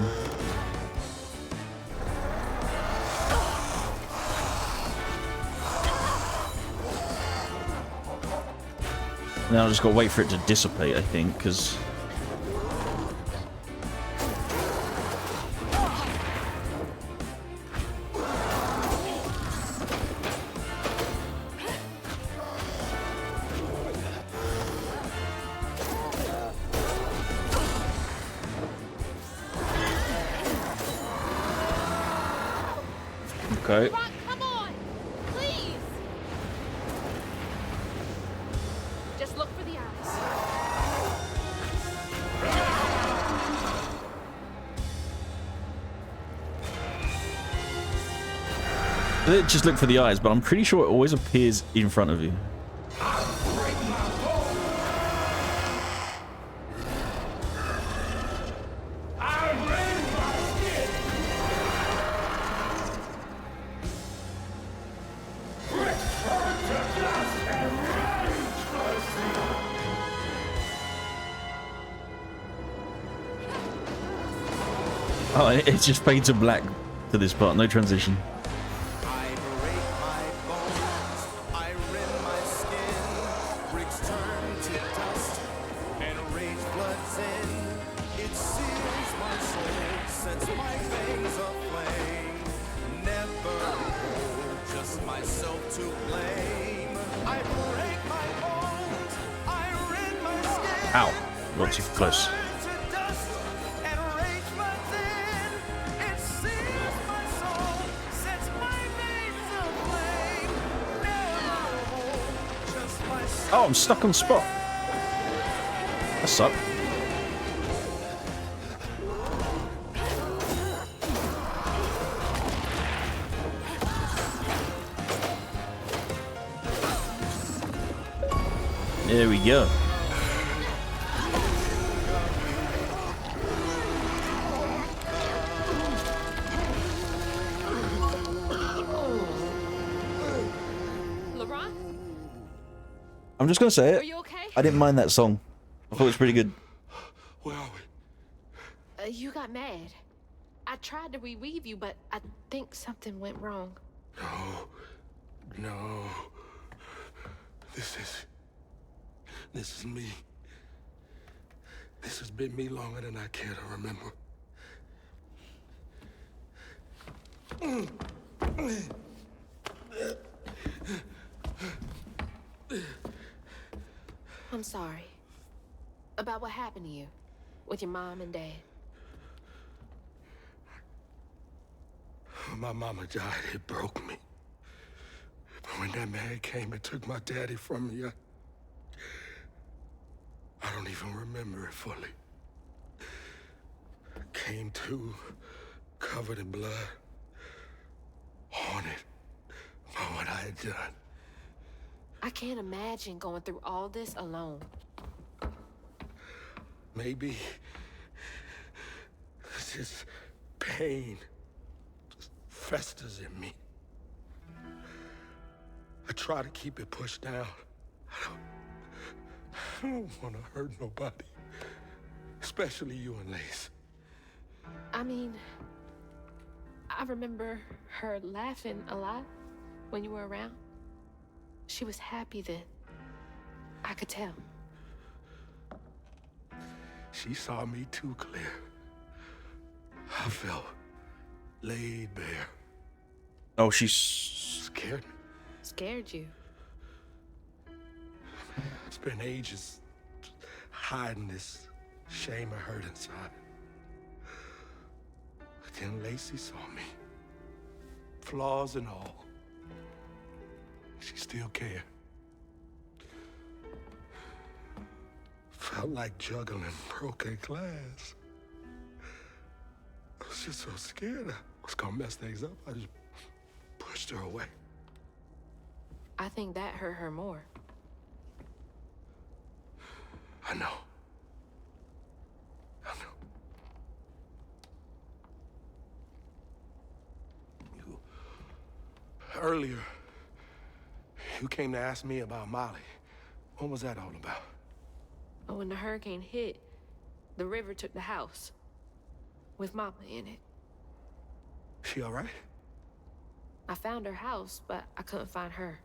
Now I just gotta wait for it to dissipate, I think, because... Okay.
Rock, come on! Please! Just look for the eyes.
Just look for the eyes, but I'm pretty sure it always appears in front of you. Oh, it just fades to black to this part, no transition.
I break my bones, I rend my skin, bricks turn to dust, and rage floods in. It seals my soul, sets my veins aflame. Never hold just myself to blame. I break my bones, I rend my skin.
Ow, got too close. Oh, I'm stuck on spot. That sucked. There we go.
LeBron,
I'm just gonna say
are
it.
you okay?
I didn't mind that song. I thought it was pretty good.
Where are we?
You got mad. I tried to reweave you, but I think something went wrong.
No. This is me. This has been me longer than I care to remember.
I'm sorry. About what happened to you with your mom and dad.
My mama died. It broke me. But When that man came and took my daddy from me, I don't even remember it fully. Came to, covered in blood, haunted by what I had done.
I can't imagine going through all this alone.
Maybe this pain just festers in me. I try to keep it pushed down. I don't want to hurt nobody, especially you and Lace.
I mean, I remember her laughing a lot when you were around. She was happy then. I could tell.
She saw me too clear. I felt laid bare.
Oh, she's...
Scared me.
Scared you.
It's been ages hiding this shame I hurt inside. But then Lacey saw me. Flaws and all. She still cared. Felt like juggling broken glass. I was just so scared I was gonna mess things up. I just pushed her away.
I think that hurt her more.
I know. Earlier, you came to ask me about Molly. What was that all about?
But when the hurricane hit, the river took the house. With Mama in it.
She all right?
I found her house, but I couldn't find her.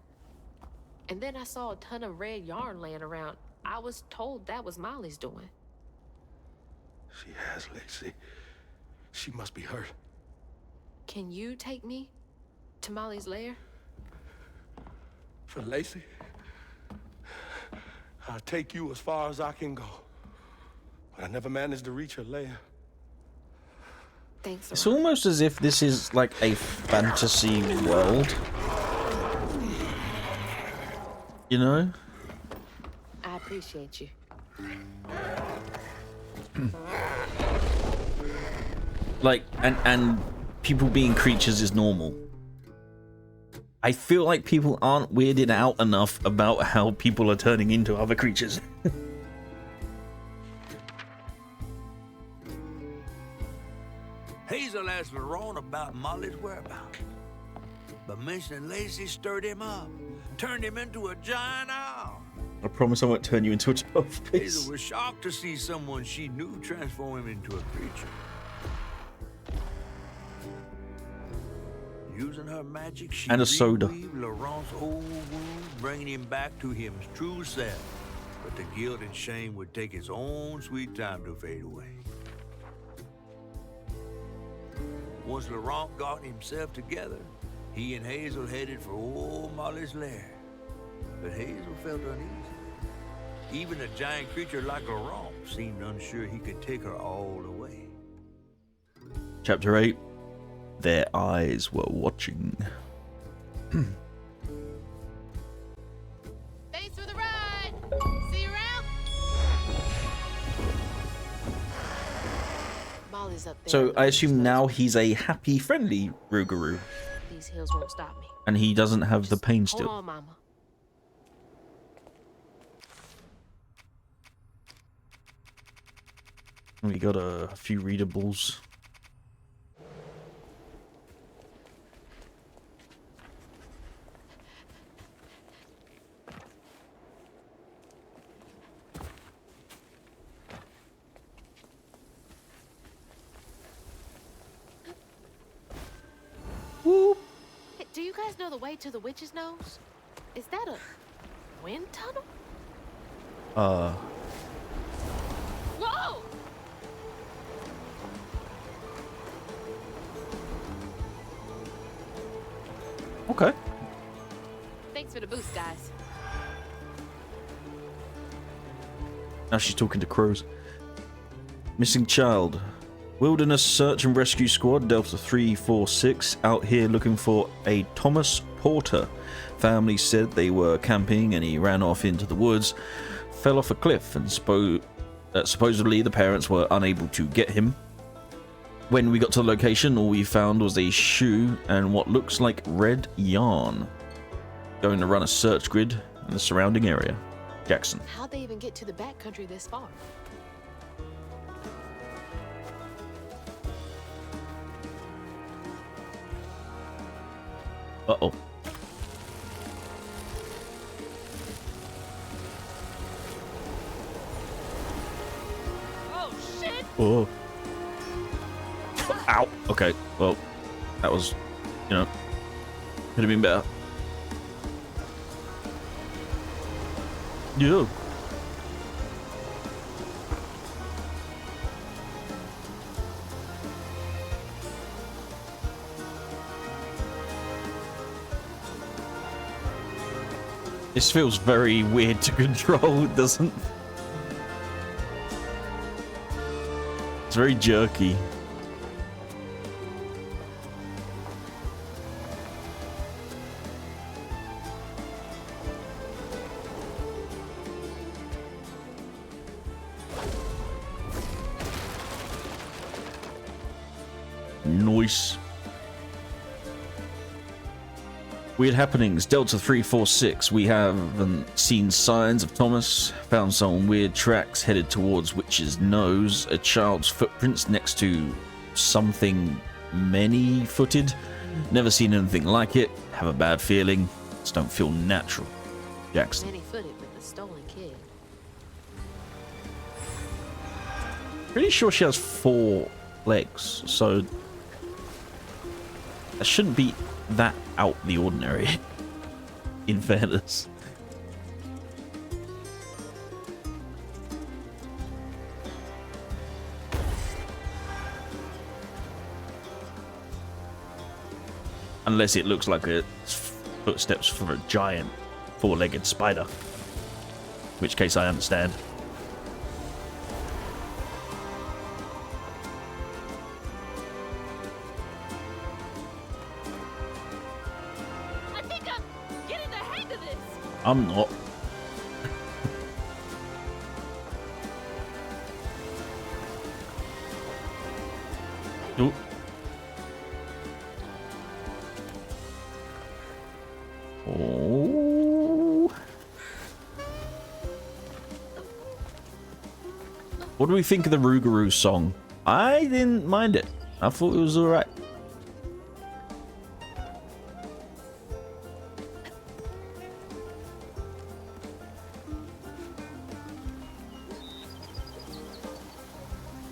And then I saw a ton of red yarn laying around. I was told that was Molly's doing.
She has, Lacey. She must be hurt.
Can you take me to Molly's lair?
For Lacey, I'll take you as far as I can go. But I never managed to reach her lair.
Thanks.
It's almost as if this is like a fantasy world. You know?
I appreciate you.
Like, and people being creatures is normal. I feel like people aren't weirded out enough about how people are turning into other creatures.
Hazel asked Laurent about Molly's whereabouts. But mentioning Lacey stirred him up, turned him into a giant owl.
I promise I won't turn you into a 12 piece.
Hazel was shocked to see someone she knew transform him into a creature. Using her magic, she
And a soda.
reweaved Laurent's old wounds, bringing him back to his true self. But the guilt and shame would take its own sweet time to fade away. Once Laurent got himself together, he and Hazel headed for old Molly's lair. But Hazel felt uneasy. Even a giant creature like Laurent seemed unsure he could take her all the way.
Chapter 8. Their eyes were watching.
Thanks for the ride! See you around! Molly's up there.
So I assume now he's a happy, friendly Rougarou.
These hills won't stop me.
And he doesn't have the pain
Hold
still.
on, Mama.
We got a few readables.
Hey, do you guys know the way to the witch's nose? Is that a wind tunnel? Whoa!
Okay.
Thanks for the boost, guys.
Now she's talking to crows. Missing child. Wilderness Search and Rescue Squad, Delta 346, out here looking for a Thomas Porter. Family said they were camping and he ran off into the woods, fell off a cliff, and supposedly the parents were unable to get him. When we got to the location, all we found was a shoe and what looks like red yarn. Going to run a search grid in the surrounding area. Jackson.
How'd they even get to the backcountry this far?
Uh-oh.
Oh, shit!
Oh. Ow. Okay, well, that was, you know, could have been better. Yeah. This feels very weird to control, doesn't it? It's very jerky. Nice. Weird happenings. Delta 346. We haven't seen signs of Thomas. Found some weird tracks headed towards Witch's Nose. A child's footprints next to something many-footed. Never seen anything like it. Have a bad feeling. Just don't feel natural. Jackson.
Many-footed with the stolen kid.
Pretty sure she has 4 legs, so that shouldn't be that out the ordinary, in fairness. Unless it looks like it's footsteps for a giant 4-legged spider, in which case I understand. I'm not. Ooh. Oh. What do we think of the Rougarou song? I didn't mind it. I thought it was alright.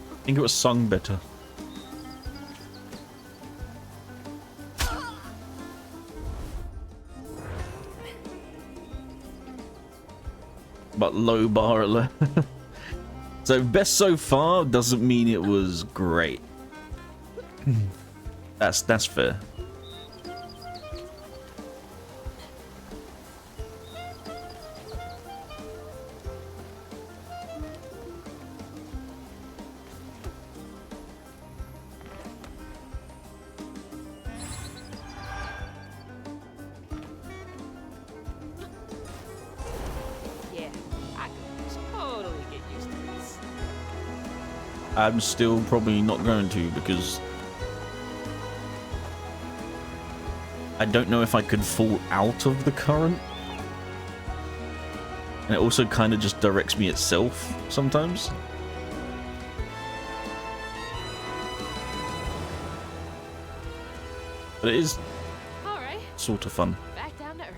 I think it was sung better. But low bar alert. So best so far doesn't mean it was great. That's fair. I'm still probably not going to, because I don't know if I could fall out of the current. And it also kind of just directs me itself sometimes. But it is sort of fun.
Back down to earth.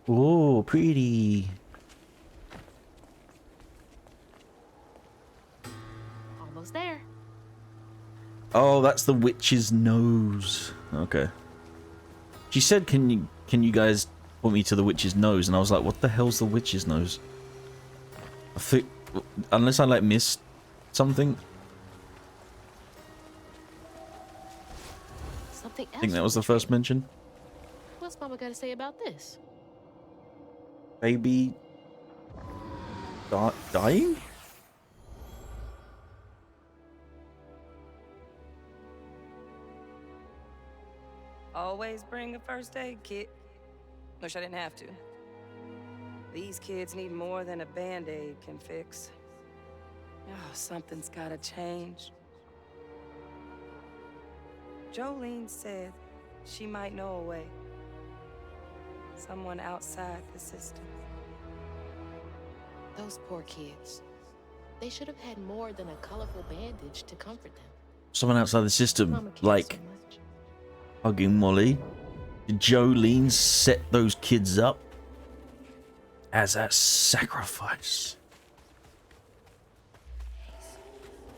Oh, pretty.
Almost there.
Oh, that's the witch's nose. Okay. She said, can you guys point me to the witch's nose? And I was like, what the hell's the witch's nose? I think, unless I like missed something.
Something else.
I think that was the first mention.
We'll What's Mama got to say about this?
Baby dying?
Always bring a first aid kit. Wish I didn't have to. These kids need more than a Band-Aid can fix. Oh, something's gotta change. Jolene said she might know a way. Someone outside the system.
Those poor kids. They should have had more than a colorful bandage to comfort them.
Someone outside the system,
Mama cares
like
so much.
hugging Molly. Did Jolene set those kids up as a sacrifice?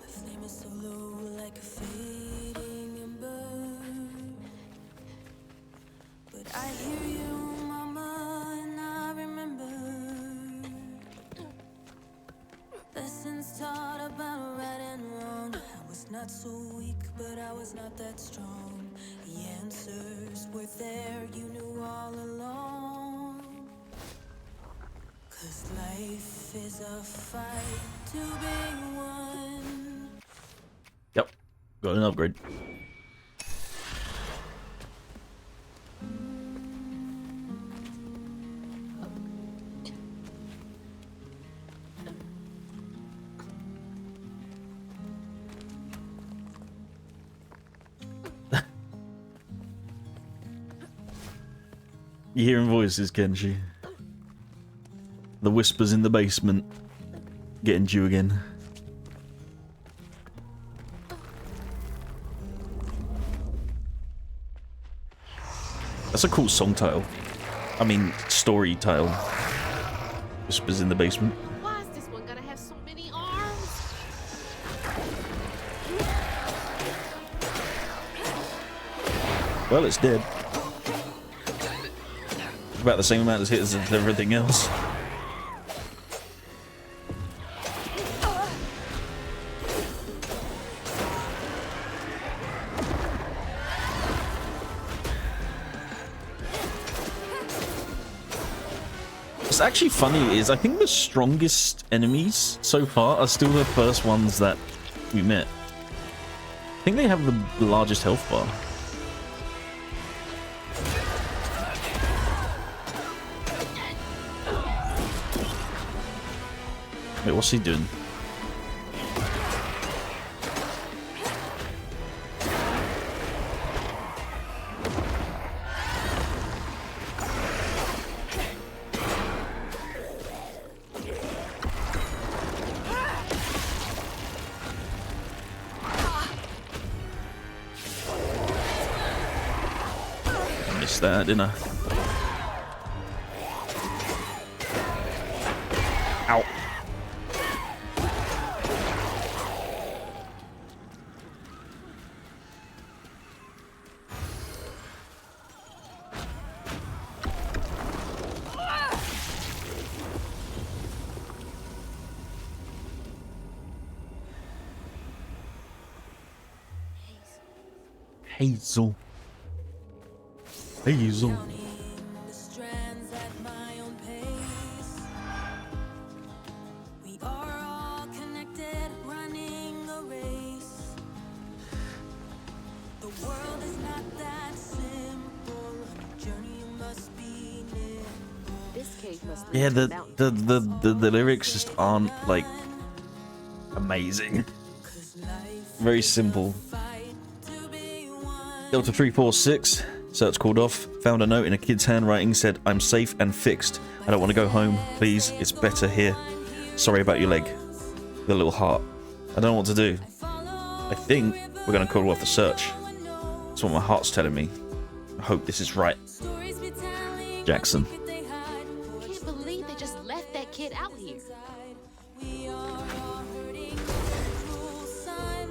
The flame is so low, like a fading ember. But I hear you, Mama, and I remember lessons taught about right and wrong. I was not so weak, but I was not that strong. The answers were there, you knew all along. 'Cause life is a fight to be won.
Yep, got an upgrade. You hearing voices, Kenshi? The whispers in the basement getting you again. That's a cool song title. I mean, story title. Whispers in the basement.
Why is this one gonna have so many arms?
Well, it's dead. About the same amount of hits as everything else. What's actually funny is I think the strongest enemies so far are still the first ones that we met. I think they have the largest health bar. Wait, what's he doing? I missed that, didn't I? Ow. Hazel. Hazel.
The strands at my own pace. We are all connected, running a race. The world is not that simple. Journey must be nimble.
This cave must lead
Yeah,
to
the
mountain.
the lyrics just aren't like amazing.
'Cause life
Very simple.
fight to be won.
Delta 346, search called off. Found a note in a kid's handwriting, said, "I'm safe and fixed. I don't want to go home. Please, it's better here. Sorry about your leg." The little heart. I don't know what to do. I think we're going to call off the search. That's what my heart's telling me. I hope this is right.
Stories we telling,
Jackson.
they hide.
I can't believe they just left that kid out here.
We are all hurting the cruel sun.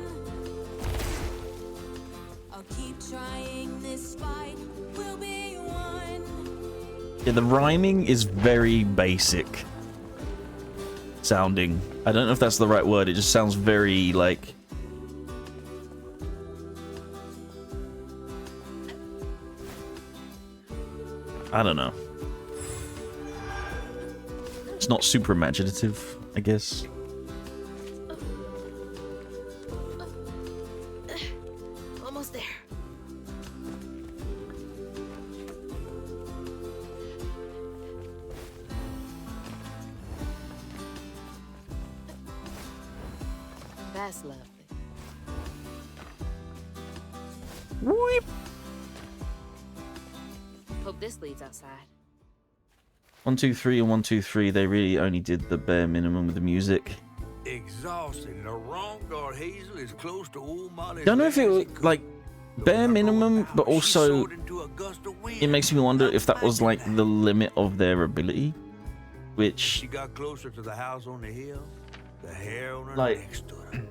I'll keep trying this fight. We'll be one.
Yeah, the rhyming is very basic sounding. I don't know if that's the right word. It just sounds very like... I don't know. It's not super imaginative, I guess.
Almost there. That's lovely.
Weep.
Hope this leads outside.
1, 2, 3, and 1, 2, 3. They really only did the bare minimum with the music.
Exhausted. The wrong guard Hazel is close to old Molly's.
Don't know if it was like bare minimum, but also it makes me wonder if that was like the limit of their ability, which
She got closer to the house on the hill. The hair on her
Like-
neck stood up.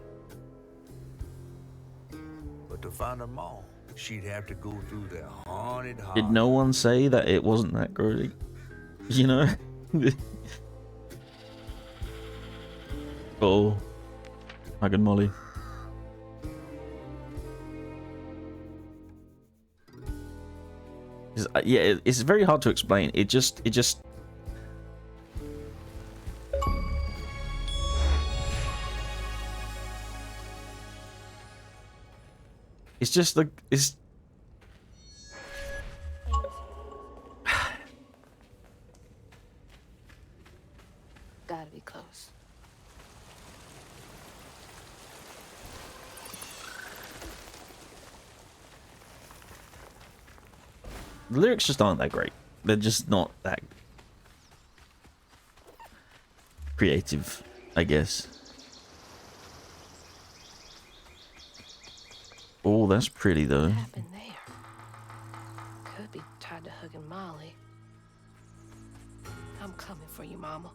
But to find her mom, she'd have to go through the haunted house.
did no one say that it wasn't that great? You know? Oh, Meg and Molly. Yeah, it's very hard to explain. It just. It's just like it's.
Gotta be close.
The lyrics just aren't that great. They're just not that creative, I guess. Oh, that's pretty though.
What happened there? Could be tied to hugging Molly. I'm coming for you, Mama.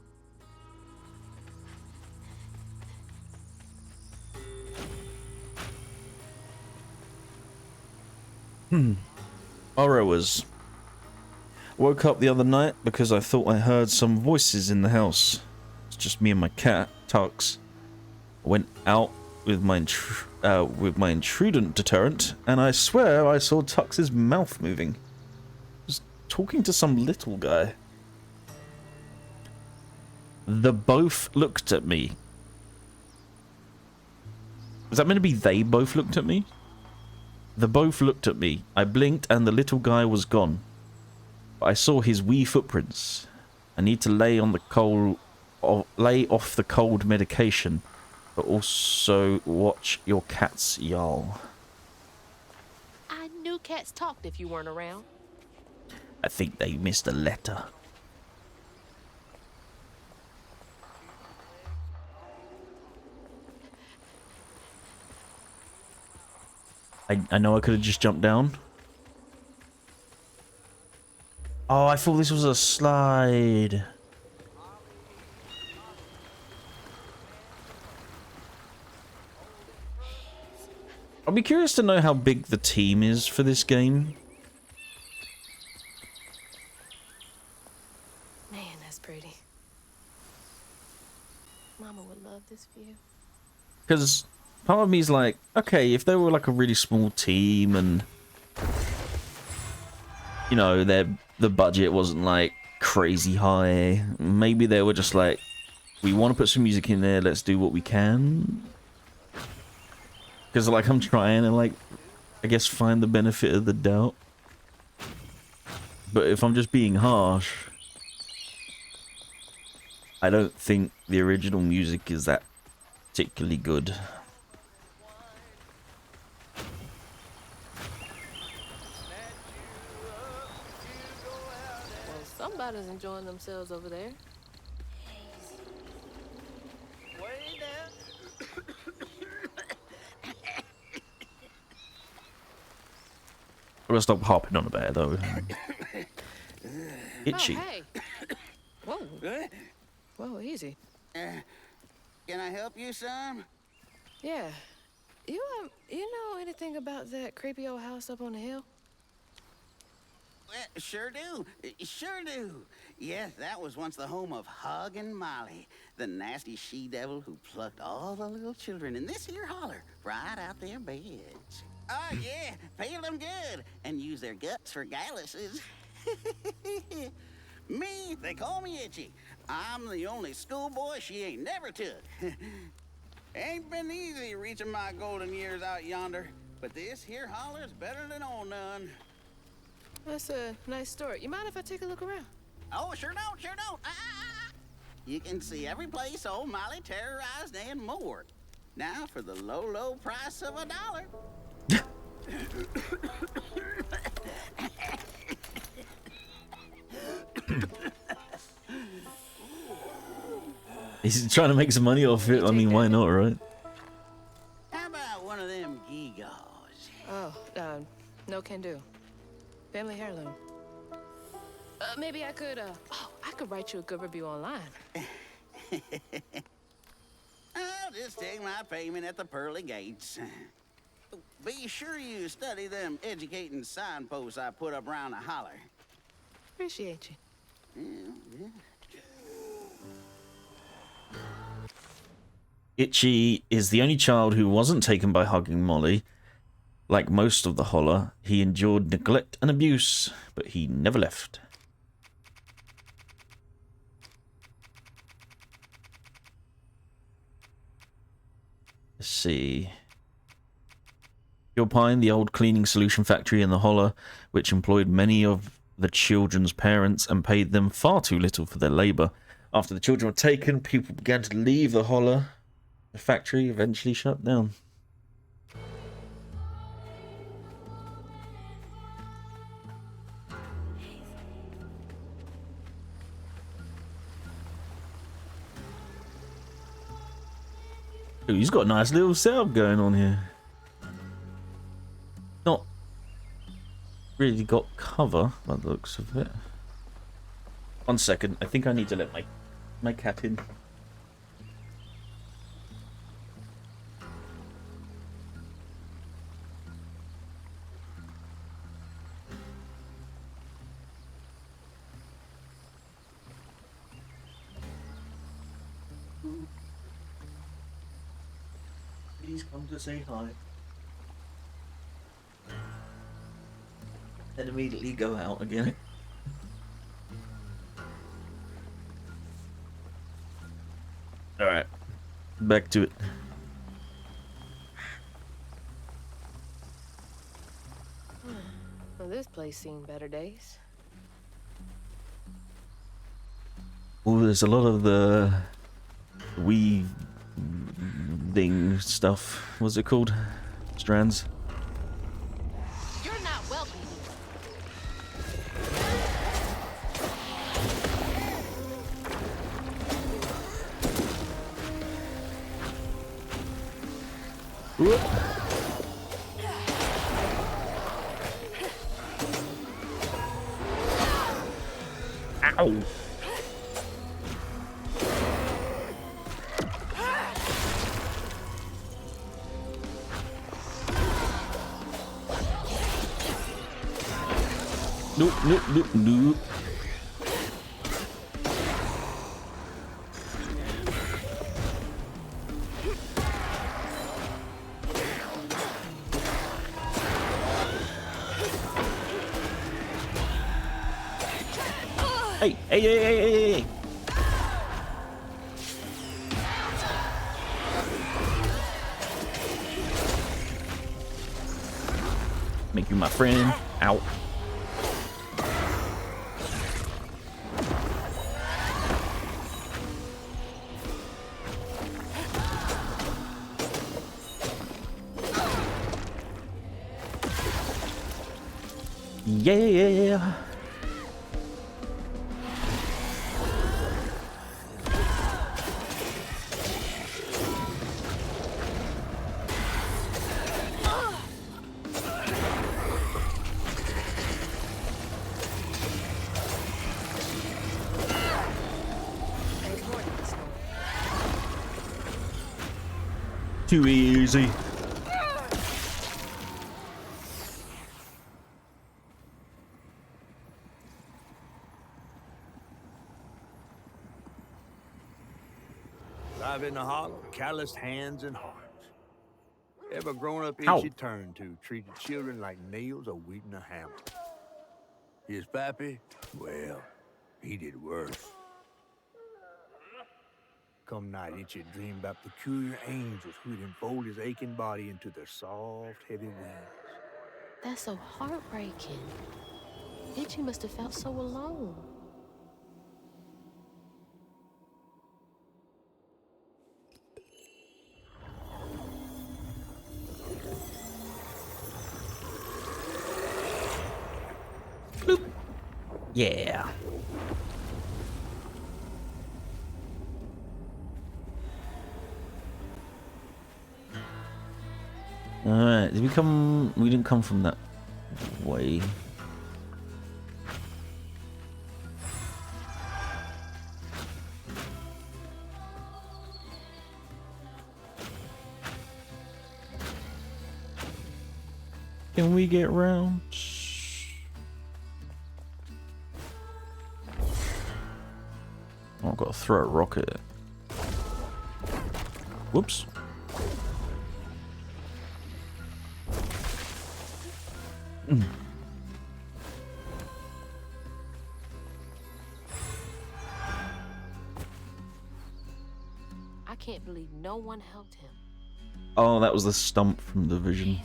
Borrowers. Woke up the other night because I thought I heard some voices in the house. It's just me and my cat, Tux. I went out with my intrudent deterrent, and I swear I saw Tux's mouth moving. He was talking to some little guy. The both looked at me. Was that meant to be they both looked at me? The both looked at me. I blinked and the little guy was gone. But I saw his wee footprints. I need to lay on the lay off the cold medication, but also watch your cats, y'all.
I knew cats talked if you weren't around.
I think they missed a letter. I know I could have just jumped down. Oh, I thought this was a slide. I'll be curious to know how big the team is for this game.
Man, that's pretty. Mama would love this view.
Because part of me is like, okay, if they were like a really small team and, you know, the budget wasn't like crazy high, maybe they were just like, we want to put some music in there, let's do what we can. Because like I'm trying to like, I guess, find the benefit of the doubt. But if I'm just being harsh, I don't think the original music is that particularly good.
Well, somebody's enjoying themselves over there.
I'm gonna stop hopping on the bear though. Itchy.
Oh, hey. Whoa. Whoa, easy.
Can I help you, son?
Yeah. You know anything about that creepy old house up on the hill?
Sure do. Sure do. Yes, that was once the home of Hug and Molly, the nasty she-devil who plucked all the little children in this here holler right out their beds. Oh, yeah, peel them good and use their guts for galluses. Me, they call me Itchy. I'm the only schoolboy she ain't never took. Ain't been easy reaching my golden years out yonder, but this here holler's better than old none.
That's a nice story. You mind if I take a look around?
Oh, sure don't, sure don't. You can see every place old Molly terrorized and more. Now for the low, low price of $1.
He's trying to make some money off it. I mean, why not, right?
How about one of them gewgaws?
Oh, no can do. Family heirloom. Maybe I could, I could write you a good review online.
I'll just take my payment at the pearly gates. Be sure you study them educating signposts I put up around the holler.
Appreciate you.
Yeah.
Itchy is the only child who wasn't taken by hugging Molly. Like most of the holler, he endured neglect and abuse, but he never left. Let's see. Pine, the old cleaning solution factory in the holler, which employed many of the children's parents and paid them far too little for their labour. After the children were taken, people began to leave the holler. The factory eventually shut down. Ooh, he's got a nice little setup going on here. Not really got cover by the looks of it. 1 second, I think I need to let my cat in. Please come to say hi. Then immediately go out again. Alright. Back to it.
Well, this place seen better days.
Oh, there's a lot of the weaving stuff. What's it called? Strands.
You're not welcome.
Ow! Nope, nope, nope, nope. Hey, hey, hey, hey, hey, hey. Make you my friend. Ow. Yeah. Too easy.
Live in the hollow, calloused hands and hearts. Ever grown up
Ow.
itchy turn to treated children like nails or wheating a hammer. His pappy? Well, he did worse. Come night, Itchy dream about peculiar angels who'd enfold his aching body into their soft, heavy wings.
That's so heartbreaking. Itchy must have felt so alone.
Yeah. Alright, did we come... We didn't come from that way. Can we get round? Oh, I've got to throw a rocket. Whoops.
I can't believe no one helped him.
Oh, that was the stump from the vision.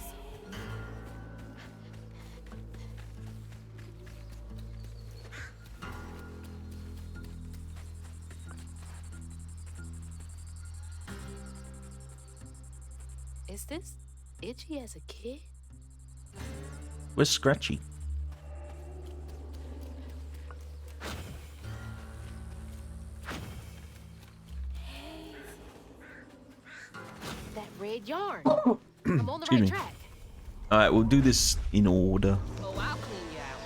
Is this Itchy as a kid?
Where's Scratchy?
That red yarn. I'm on the
Excuse
right
me.
track.
Alright, we'll do this in order.
Oh, I'll clean you out.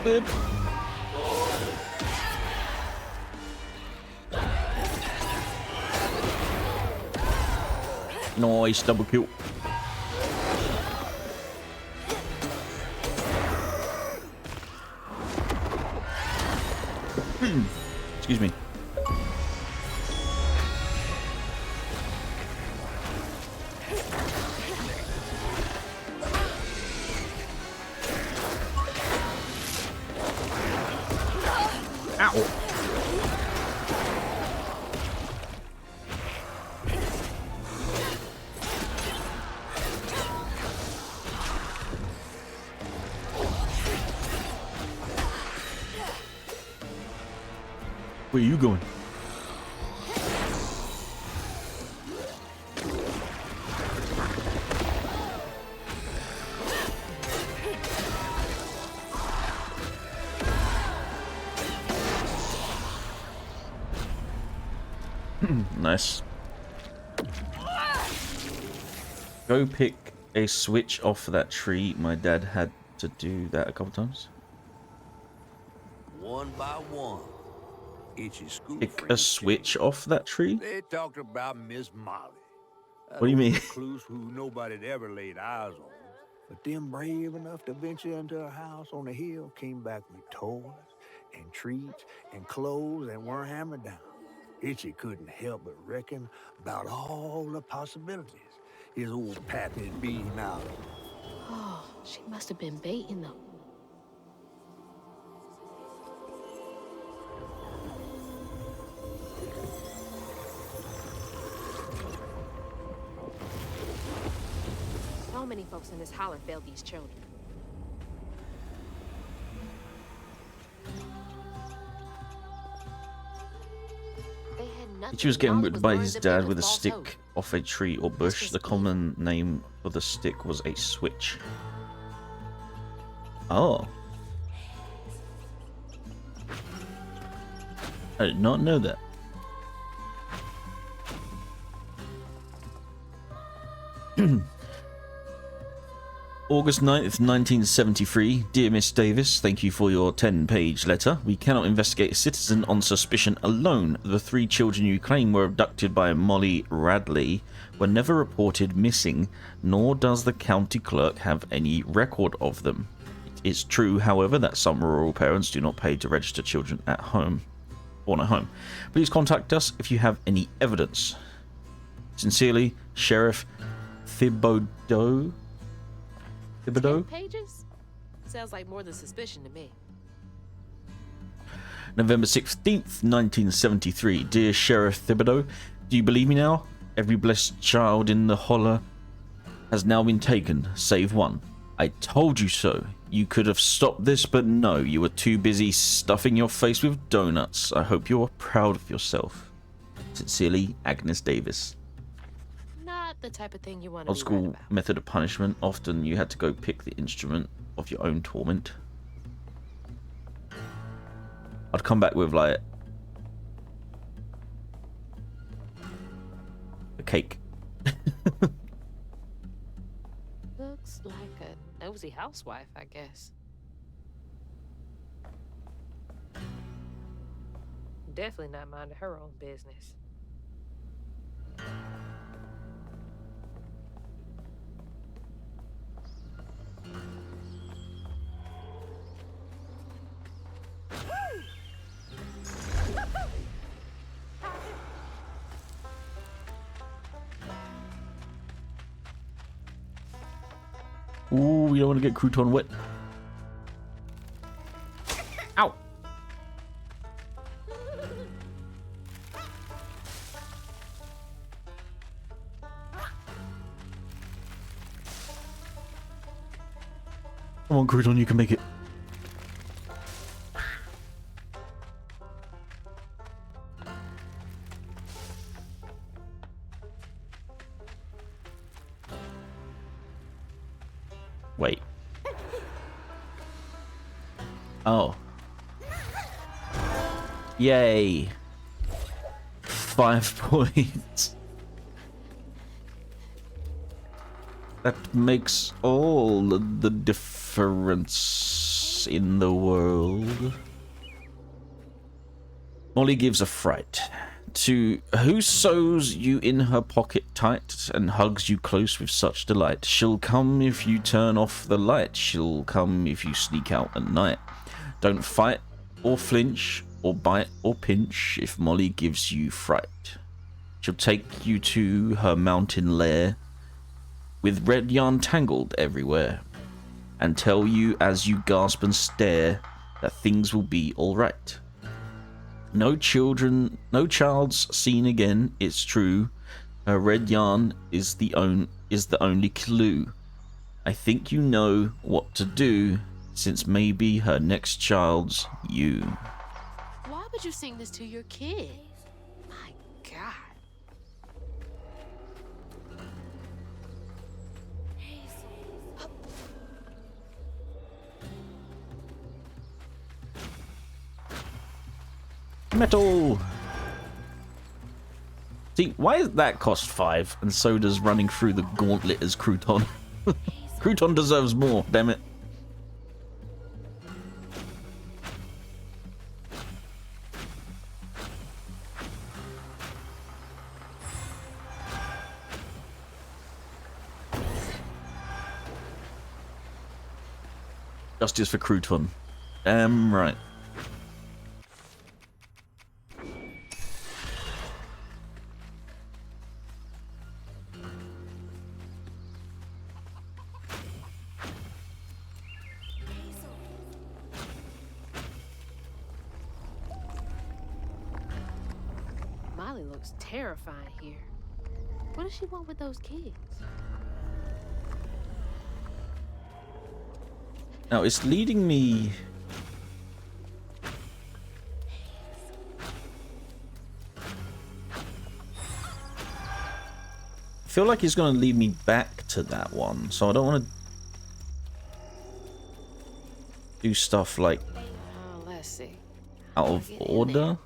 Boop. Nice double kill. Excuse me. Ow. Where are you going? Nice. Go pick a switch off that tree. My dad had to do that a couple times.
One by one. Itchy's school
Pick a
friends
switch
came.
off that tree?
They talked about Miss Molly.
What do you mean?
Recluse who nobody'd ever laid eyes on. But them brave enough to venture into a house on the hill came back with toys and treats and clothes that weren't hammered down. Itchy couldn't help but reckon about all the possibilities his old pappy's beating out.
Oh, she must have been baiting them. So many folks in this holler failed these children. They had nothing.
She was getting
Molly
whipped
was
by
lured
his
to
dad
bed
with a
false
stick
hope.
off a tree or bush.
just
The common name for the stick was a switch. Oh. I did not know that. August 9th, 1973. Dear Miss Davis, thank you for your 10-page letter. We cannot investigate a citizen on suspicion alone. The 3 children you claim were abducted by Molly Radley were never reported missing, nor does the county clerk have any record of them. It is true, however, that some rural parents do not pay to register children at home. Born at home. Please contact us if you have any evidence. Sincerely, Sheriff Thibodeau.
10 pages? Sounds like more than suspicion to me.
November 16th, 1973. Dear Sheriff Thibodeau, do you believe me now? Every blessed child in the holler has now been taken, save one. I told you so. You could have stopped this, but no, you were too busy stuffing your face with donuts. I hope you are proud of yourself. Sincerely, Agnes Davis.
Not the type of thing you want to
Old
be
school
right about.
method of punishment. Often you had to go pick the instrument of your own torment. I'd come back with like a cake.
Looks like a nosy housewife, I guess. Definitely not minding her own business.
Ooh, we don't want to get Crouton wet. Ow! Come on, Crouton, you can make it. Wait. Oh. Yay. 5 points. That makes all the difference in the world. Molly gives a fright. To who sews you in her pocket tight and hugs you close with such delight. She'll come if you turn off the light. She'll come if you sneak out at night. Don't fight or flinch or bite or pinch if Molly gives you fright. She'll take you to her mountain lair with red yarn tangled everywhere and tell you as you gasp and stare that things will be alright. No child's seen again, it's true. Her red yarn is the only clue. I think you know what to do, since maybe her next child's you.
Why would you sing this to your kid? My God.
Metal! See, why does that cost 5 and so does running through the gauntlet as Crouton? Crouton deserves more, damn it. Justice for Crouton. Damn right.
Molly looks terrifying here. What does she want with those kids?
Now, it's leading me... I feel like it's going to lead me back to that one, so I don't want to do stuff like
Oh, let's see.
out of
Get in
order.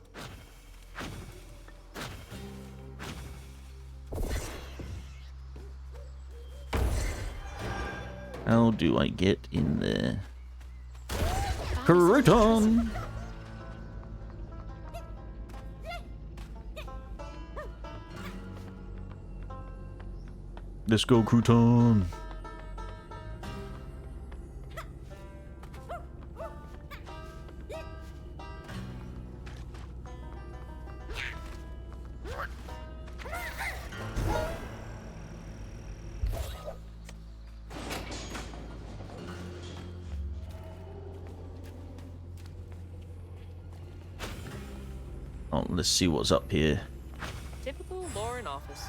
How do I get in there? Crouton! Let's go, Crouton! Oh, let's see what's up here.
Typical Lauren office.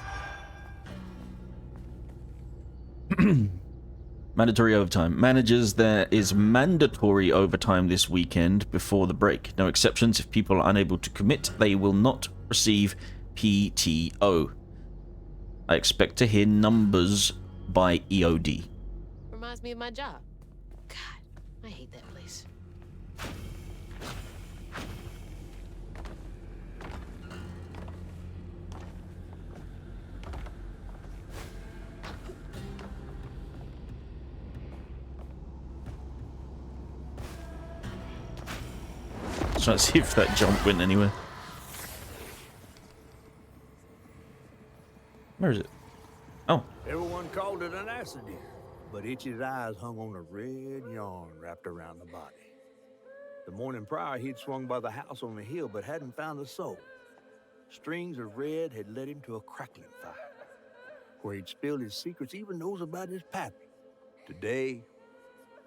Mandatory overtime. Managers, there is mandatory overtime this weekend before the break. No exceptions. If people are unable to commit, they will not receive PTO. I expect to hear numbers by EOD.
Reminds me of my job. God, I hate that place.
Trying to see if that jump went anywhere. Where is it? Oh.
Everyone called it an accident, but Itchy's eyes hung on a red yarn wrapped around the body. The morning prior, he'd swung by the house on the hill, but hadn't found a soul. Strings of red had led him to a crackling fire, where he'd spilled his secrets, even those about his pappy. Today,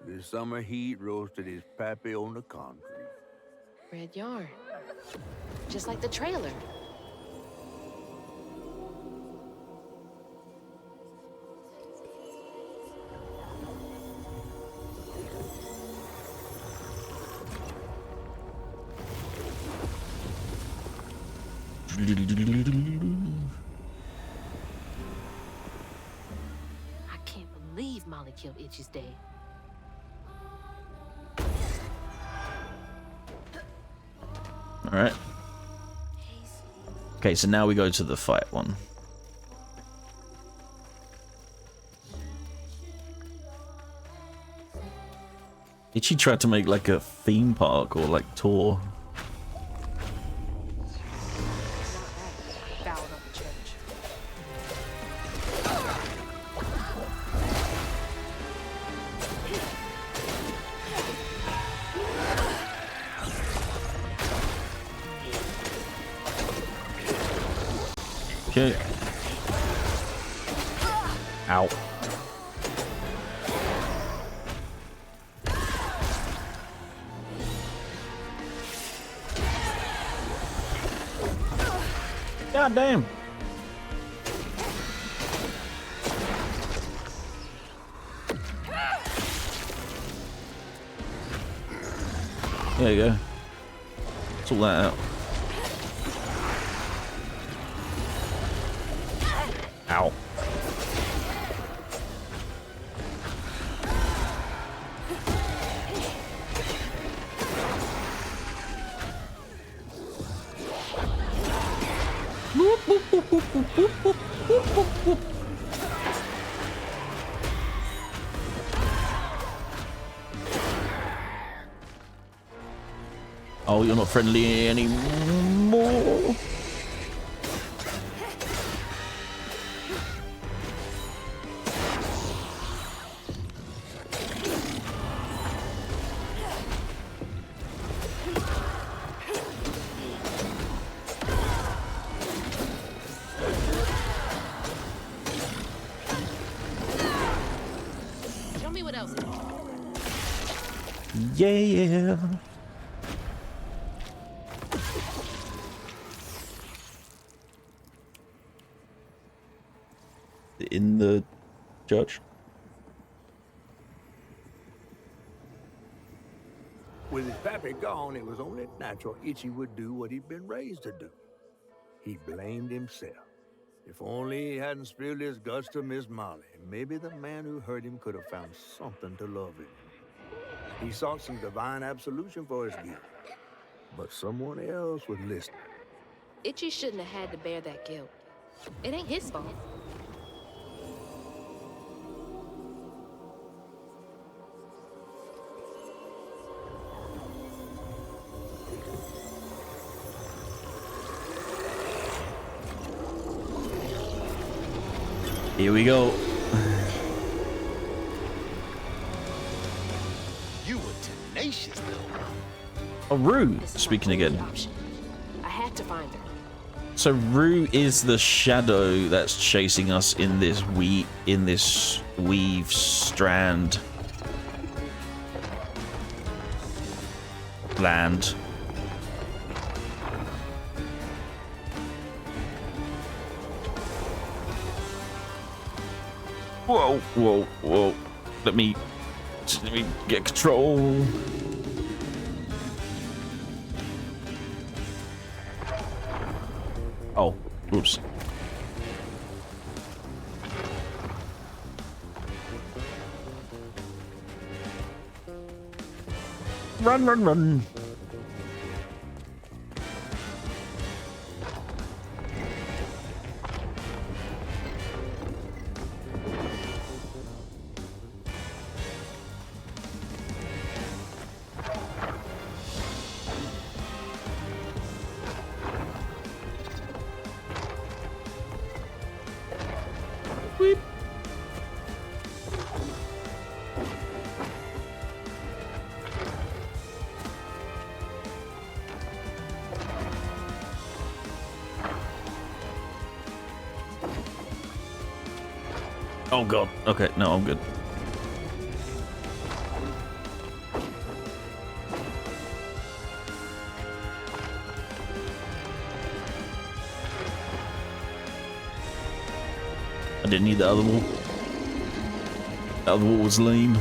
the summer heat roasted his pappy on the concrete.
Red yarn. Just like the trailer. I can't believe Molly killed Itchy's dad.
Alright. Okay, so now we go to the fight one. Itchy tried to make like a theme park or like tour. Okay. Ow. God damn. There you go. Sort that out. Ow. Oh, you're not friendly anymore.
Show me what else.
Yeah. In the church.
With his pappy gone, it was only natural Itchy would do what he'd been raised to do. He blamed himself. If only he hadn't spilled his guts to Miss Molly, maybe the man who hurt him could have found something to love him. He sought some divine absolution for his guilt, but someone else was listening.
Itchy shouldn't have had to bear that guilt. It ain't his fault.
Here we go.
You were tenacious, though.
Oh, Rue,
This is my
speaking
only
again.
option. I had to find her.
So Rue is the shadow that's chasing us in this weave strand land. Whoa, whoa, whoa. Let me get control. Oh, oops. Run, run, run. Weep. Oh god. Okay, no, I'm good. I didn't need the other wall. The other wall was lame.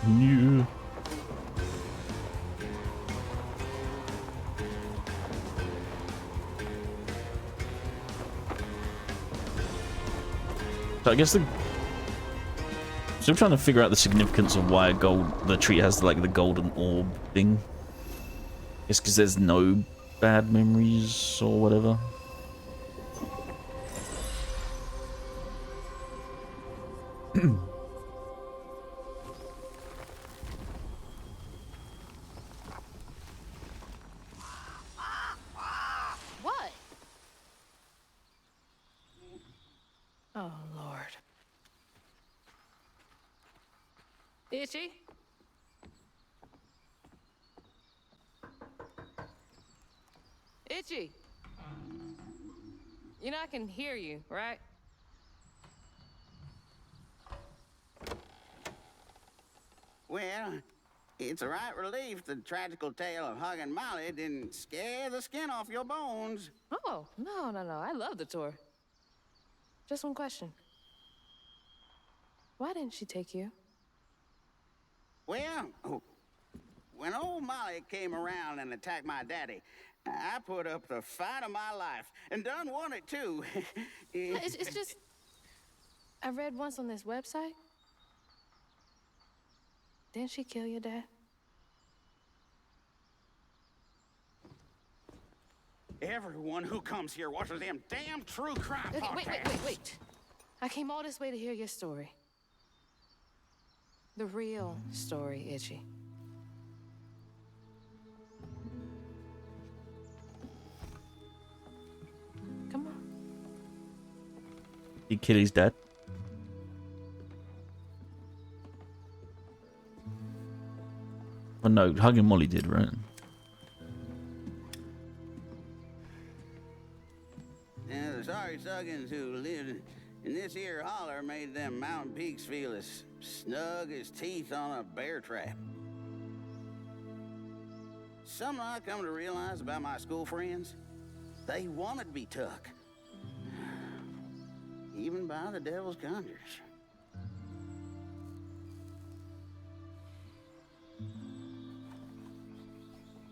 New. So I guess still trying to figure out the significance of why the tree has like the golden orb thing. It's because there's no bad memories or whatever.
What? Oh, Lord. Itchy? Itchy? You know I can hear you, right?
Well, it's a right relief the tragical tale of Hug and Molly didn't scare the skin off your bones.
Oh, no. I love the tour. Just one question. Why didn't she take you?
Well, when old Molly came around and attacked my daddy, I put up the fight of my life and done won it too.
It's just... I read once on this website. Didn't she kill your dad?
Everyone who comes here watches them damn true crime
Okay,
podcasts.
wait. I came all this way to hear your story. The real story, Itchy. Come on.
He killed his dad. Well, no, Hug and Molly did, right?
And the sorry suggins who lived in this here holler made them mountain peaks feel as snug as teeth on a bear trap. Something I come to realize about my school friends, they wanted to be took. Even by the devil's conjures.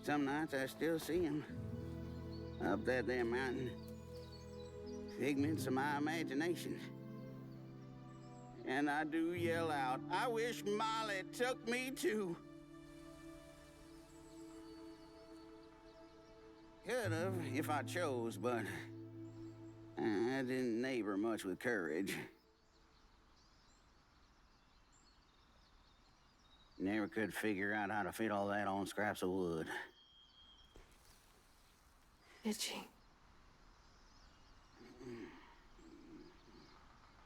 Some nights I still see them up that there mountain. Figments of my imagination. And I do yell out, I wish Molly took me too. Could have if I chose, but I didn't neighbor much with courage. Never could figure out how to fit all that on scraps of wood.
Itchy.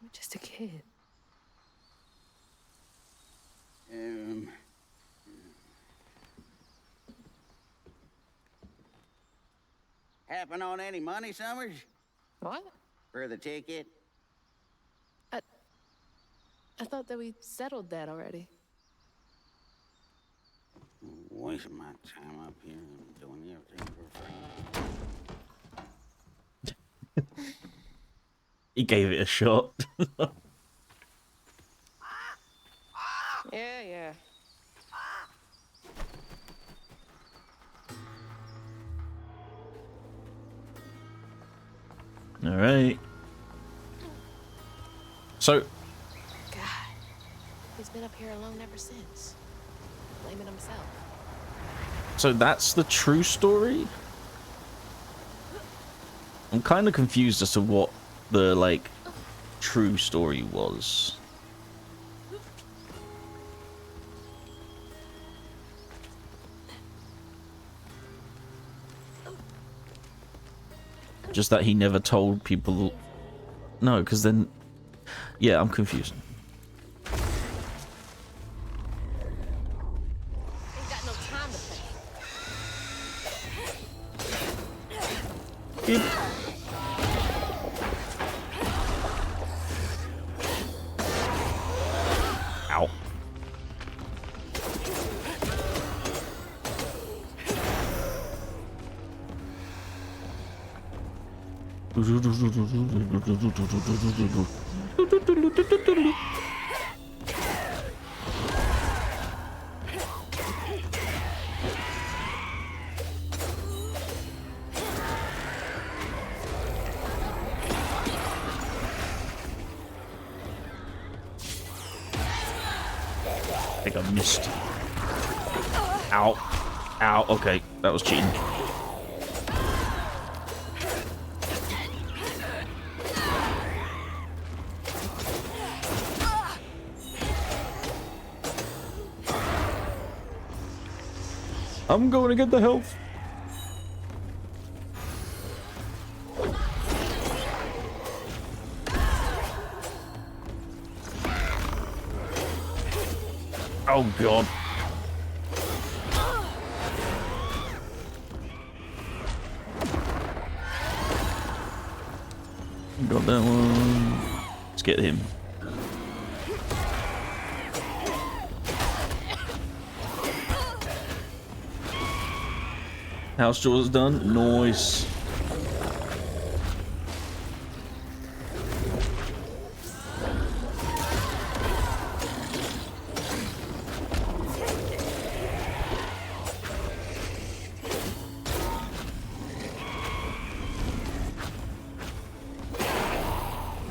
I'm just a kid.
Happen on any money, Summers?
What?
For the ticket?
I thought that we settled that already.
Wasting my time up here doing everything for free.
He gave it a shot.
Yeah.
All right. So,
God, he's been up here alone ever since. Blaming himself.
so that's the true story? I'm kind of confused as to what the, like, true story was. Just that he never told people. No, because then, yeah, I'm confused.
Ain't got no time to play.
Ow. I think I missed. Ow. Ow. Okay, that was cheating. I'm going to get the health. Oh god. Got that one. Let's get him. House chores done. Nice.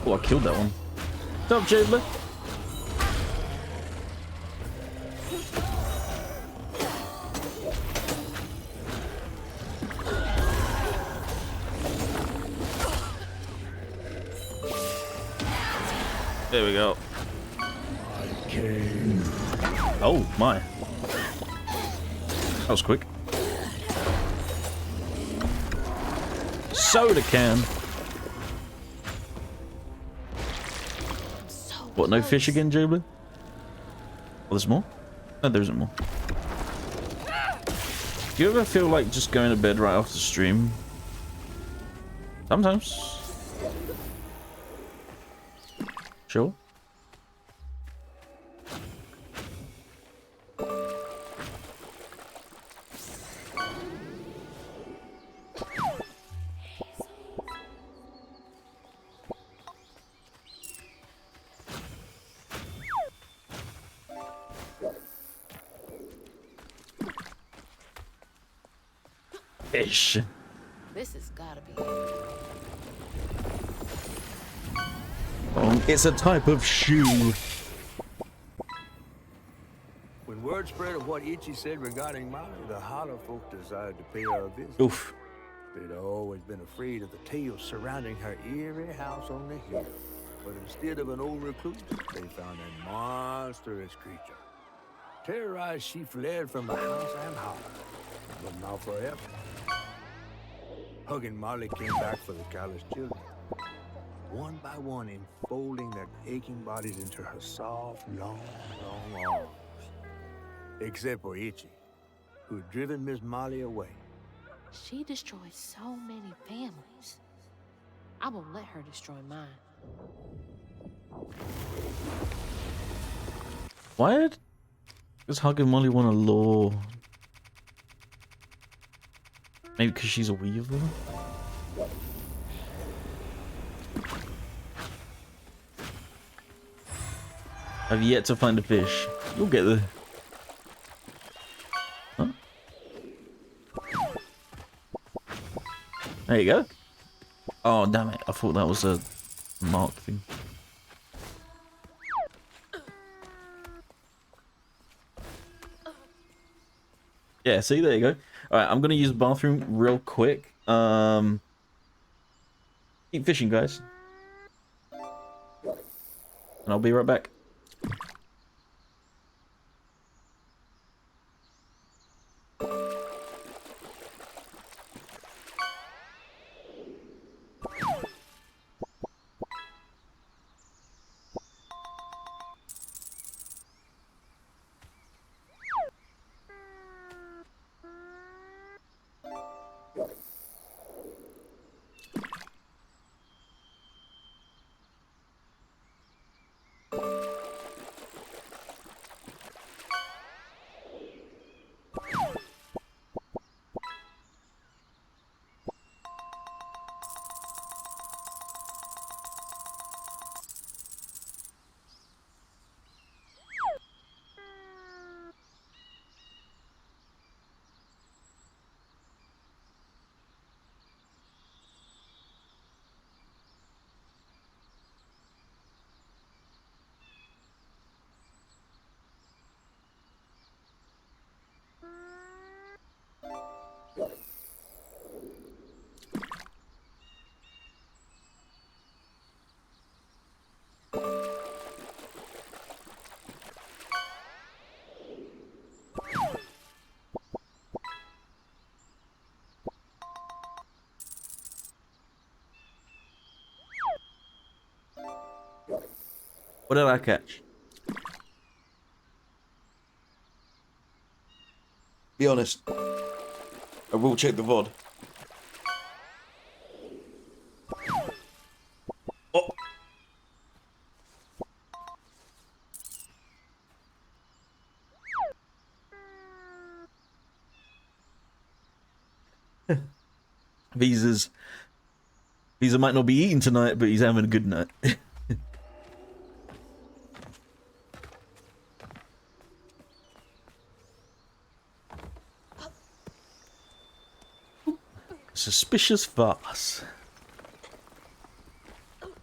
Oh, I killed that one. What's up, Jabler? There we go. Oh my. That was quick. Soda can. What, no fish again, Jubler? Oh, there's more? No, there isn't more. Do you ever feel like just going to bed right after the stream? Sometimes. Sure. Fish.
This has gotta be.
It's a type of shoe.
When word spread of what Itchy said regarding Molly, the Holler folk desired to pay her a visit.
Oof.
They'd always been afraid of the tales surrounding her eerie house on the hill. But instead of an old recluse, they found a monstrous creature. Terrorized, she fled from the house and holler, but not forever. Hugging Molly came back for the callous children, one by one enfolding their aching bodies into her soft, long arms. Except for Itchy, who had driven Miss Molly away.
She destroyed so many families. I won't let her destroy mine.
Why does Hugging Molly want to lure? Maybe because she's a weaver? I've yet to find a fish. You'll get there. Huh? There you go. Oh, damn it. I thought that was a mark thing. Yeah, see, there you go. Alright, I'm gonna use the bathroom real quick. Keep fishing, guys. And I'll be right back. What did I catch? Be honest. I will check the VOD. Oh! Visa might not be eating tonight, but he's having a good night. Suspicious farce.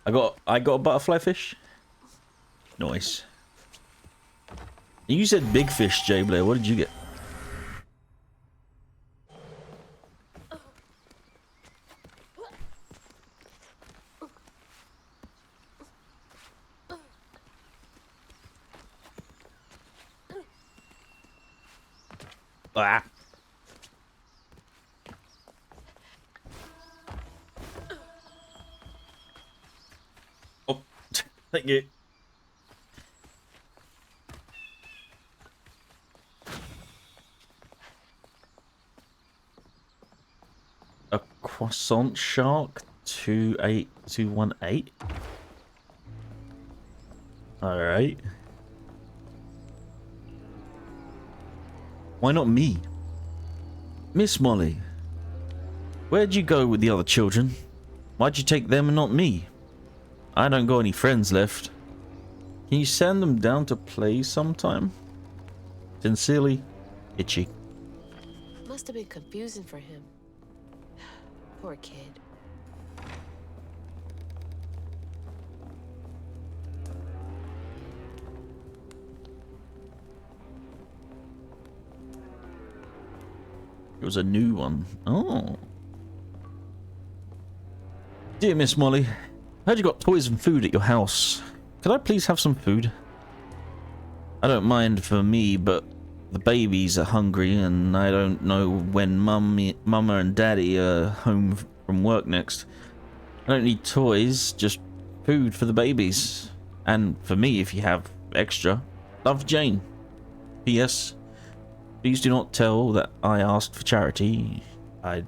I got a butterfly fish. Nice. You said big fish, Jay Blair. What did you get? Ah. Oh, thank you. A croissant shark 28218. All right. Why not me? Miss Molly, where'd you go with the other children? Why'd you take them and not me? I don't got any friends left. Can you send them down to play sometime? Sincerely, Itchy.
Must have been confusing for him. Poor kid.
It was a new one. Oh. Dear Miss Molly, heard you got toys and food at your house. Could I please have some food? I don't mind for me, but the babies are hungry, and I don't know when Mama and Daddy are home from work next. I don't need toys, just food for the babies. And for me, if you have extra. Love, Jane. P.S. Please do not tell that I asked for charity. I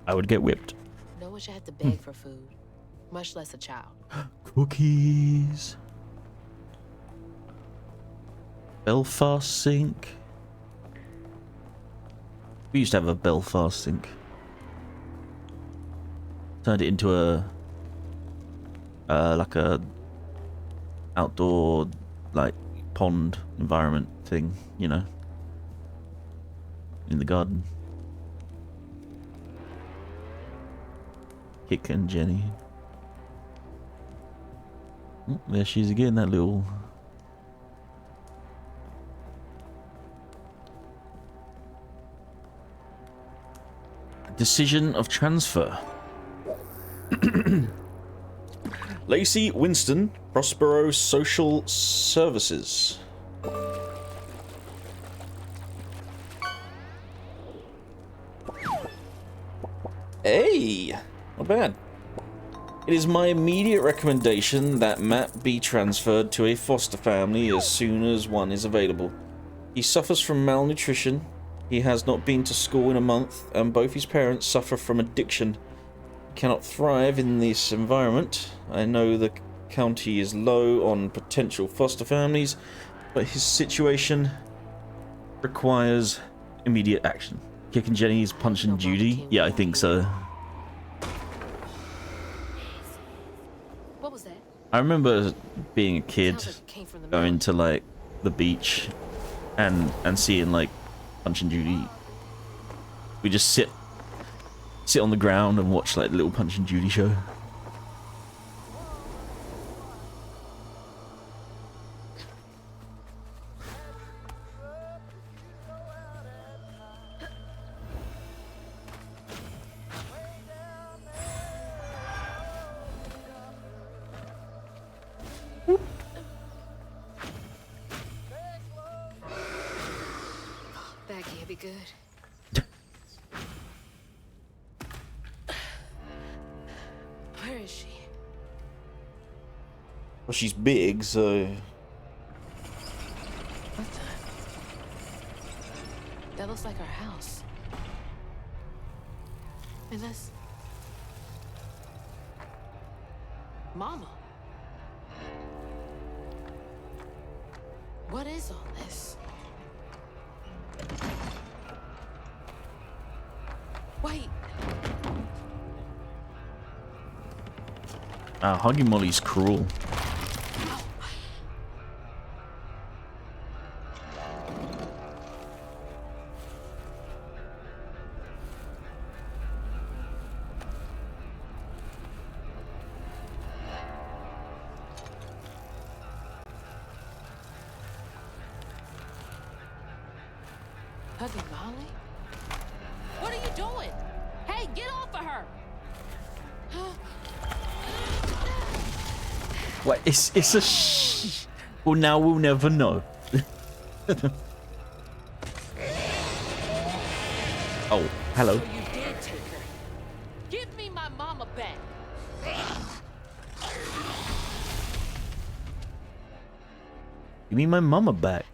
would get whipped.
No one should have to beg for food, much less a child.
Cookies. Belfast sink. We used to have a Belfast sink. Turned it into a like a outdoor like pond environment thing, you know, in the garden. Kick and Jenny. Oh, there she is again, that little... Decision of transfer. Lacey Winston, Prospero Social Services. Hey, not bad. It is my immediate recommendation that Matt be transferred to a foster family as soon as one is available. He suffers from malnutrition, he has not been to school in a month, and both his parents suffer from addiction. He cannot thrive in this environment. I know the county is low on potential foster families, but his situation requires immediate action. Kicking Jenny's punching Judy? Yeah, I think so.
What was that?
I remember being a kid,
Sounds like it came from the
going
mountain.
to like the beach and seeing like Punch and Judy. We just sit on the ground and watch like the little Punch and Judy show.
That can't be good. Where is she?
Well, she's big, so
What the? That looks like our house. And that's... Mama. What is all this? Wait.
Huggy Molly's cruel.
Hugging Molly? What are you doing? Hey, get off of her!
What? It's a well, now we'll never know. Oh, hello.
So you did take her. Give me my mama back.
Give me my mama back.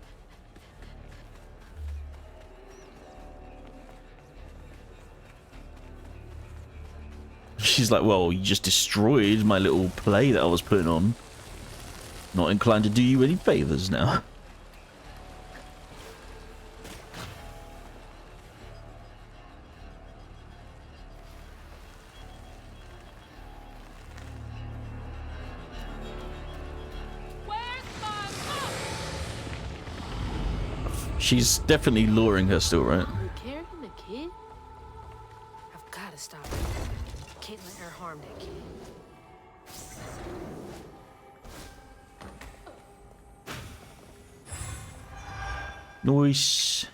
She's like, well, you just destroyed my little play that I was putting on. Not inclined to do you any favors now.
Where's my mom?
She's definitely luring her still, right?
You carrying the kid? I've got to stop her. Can't let her harm that kid.
Nice.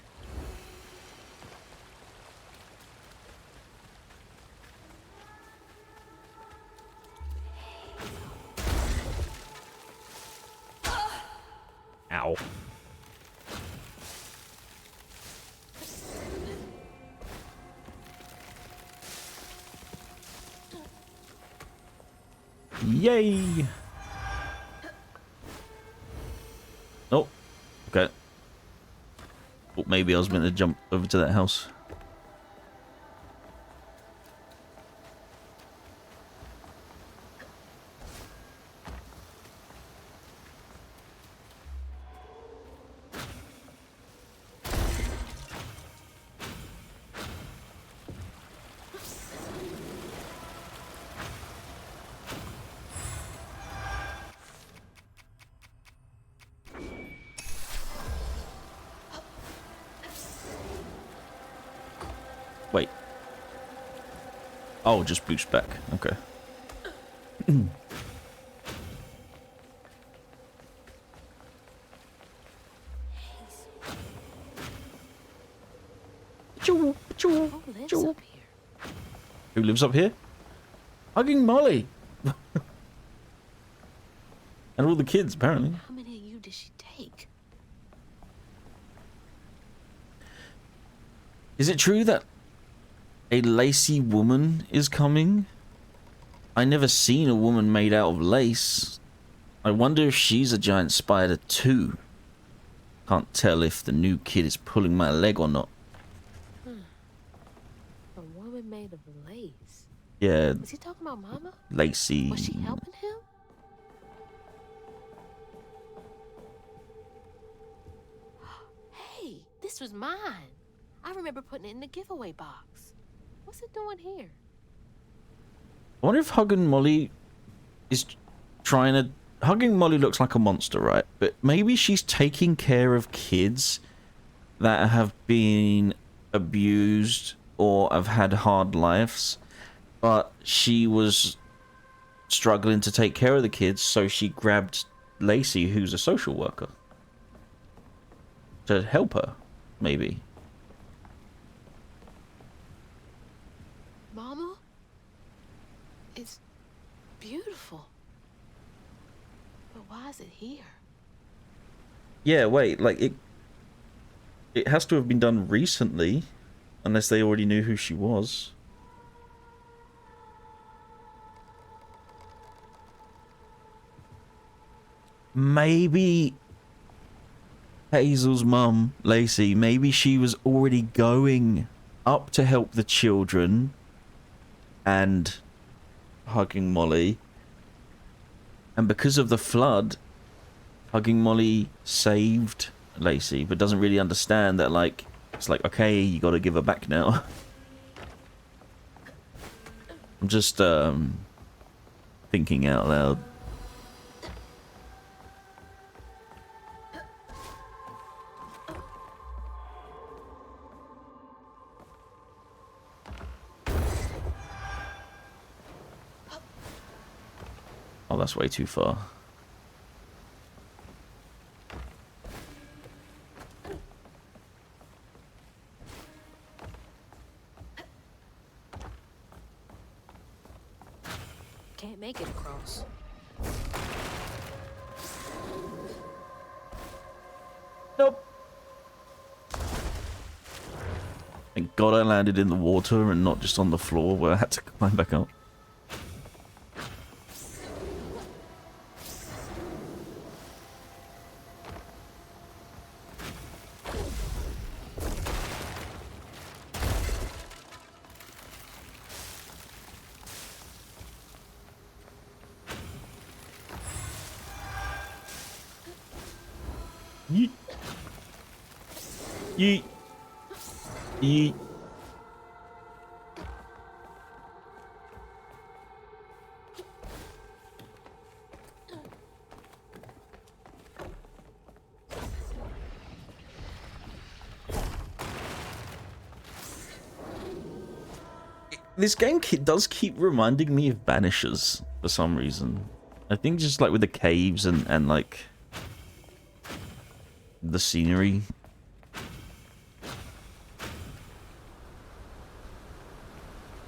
Ow. Yay! Oh, okay. Thought maybe I was meant to jump over to that house. Wait. Oh, just boost back. Okay.
Who lives up here?
Who lives up here? Hugging Molly. And all the kids, apparently.
How many of you did she take?
Is it true that a lacy woman is coming? I never seen a woman made out of lace. I wonder if she's a giant spider too. Can't tell if the new kid is pulling my leg or not.
A woman made of lace.
Yeah,
Was he talking about Mama?
lacy.
Was she helping him? Hey, this was mine. I remember putting it in the giveaway box. What's it doing here?
I wonder if Hugging Molly is trying to... Hugging Molly looks like a monster, right? But maybe she's taking care of kids that have been abused or have had hard lives. But she was struggling to take care of the kids, so she grabbed Lacey, who's a social worker, to help her, maybe.
Mama? It's beautiful. But why is it here?
Yeah, wait, like it has to have been done recently, unless they already knew who she was. Maybe Hazel's mum, Lacey, maybe she was already going up to help the children and Hugging Molly. And because of the flood, Hugging Molly saved Lacey, but doesn't really understand that, like, it's like, okay, you gotta give her back now. I'm just, thinking out loud. Oh, that's way too far.
Can't make it across.
Nope. Thank God I landed in the water and not just on the floor where I had to climb back up. Yeet. Yeet. Yeet. This game does keep reminding me of Banishers for some reason. I think just like with the caves and like the scenery.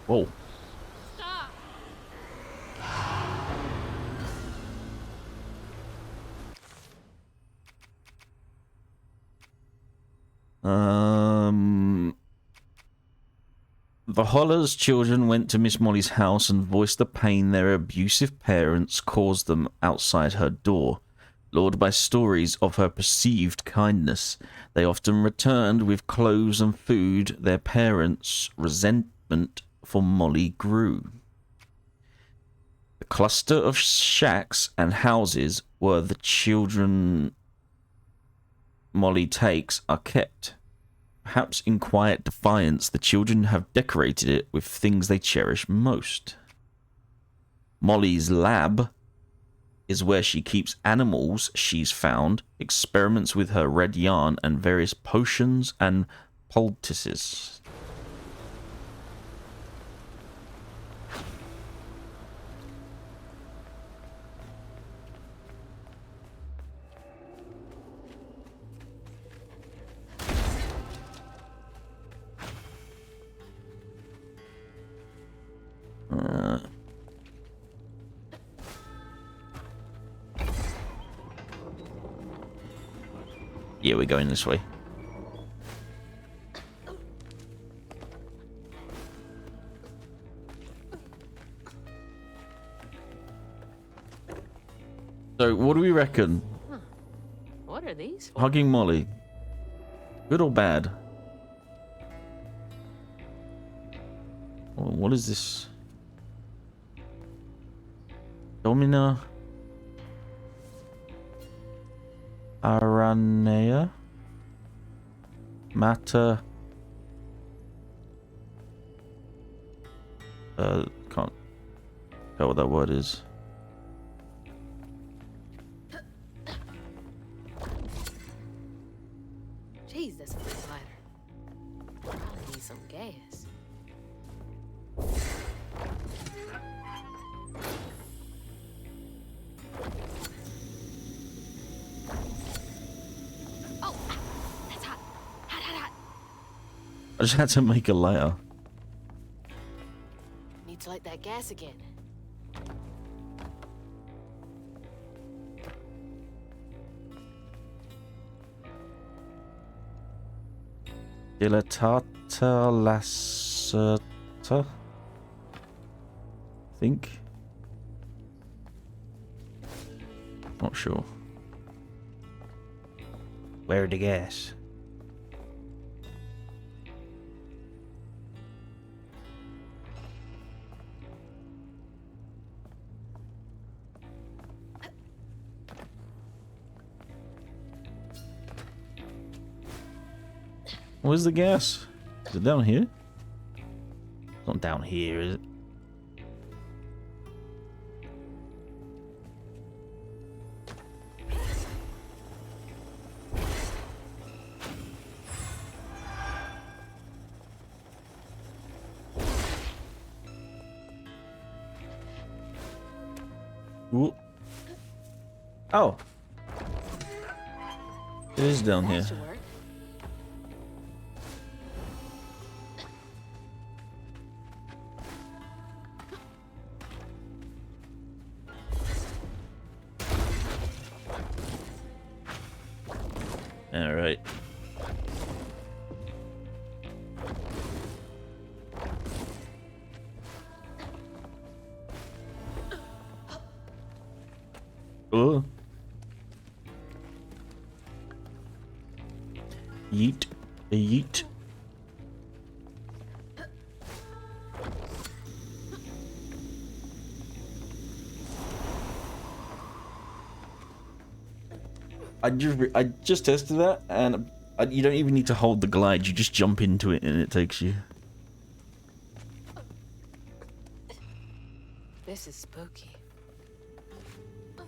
Whoa.
Stop!
The Holler's children went to Miss Molly's house and voiced the pain their abusive parents caused them outside her door. Lured by stories of her perceived kindness, they often returned with clothes and food. Their parents' resentment for Molly grew. The cluster of shacks and houses where the children Molly takes are kept. Perhaps in quiet defiance, the children have decorated it with things they cherish most. Molly's lab is where she keeps animals she's found, experiments with her red yarn, and various potions and poultices. Yeah, we're going this way. So, what do we reckon?
Huh. What are these for?
Hugging Molly. Good or bad? What is this? Domina Aranea Matter. Can't tell what that word is.
Jeez, that's a big ladder. Probably need some gas. Oh, that's hot. Hot, hot, hot.
I just had to make a layer.
Need to light that gas again.
Dilatata lacerta. Think. Not sure. Where the gas? Where's the gas? Is it down here? It's not down here, is it? Ooh. Oh. It is down here.
That should work.
All right. Oh. Yeet. Yeet. I just tested that, and you don't even need to hold the glide. You just jump into it, and it takes you.
This is spooky.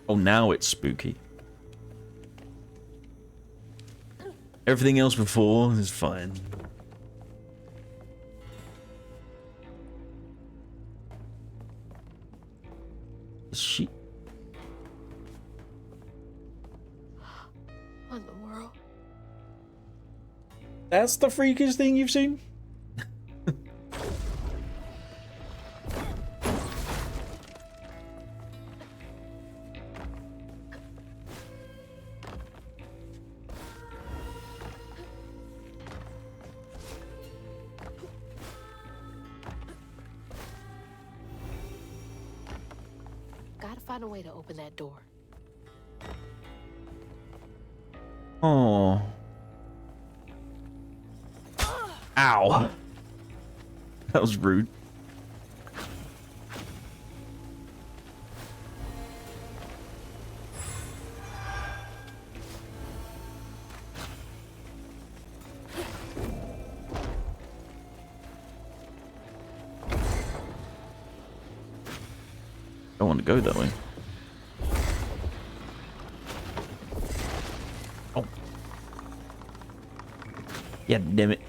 Oh, now it's spooky. Everything else before is fine. Is she?
What in the world?
That's the freakiest thing you've seen?
find a way to open that door.
Oh. Ow. That was rude. I want to go that way. Oh. Yeah, damn it.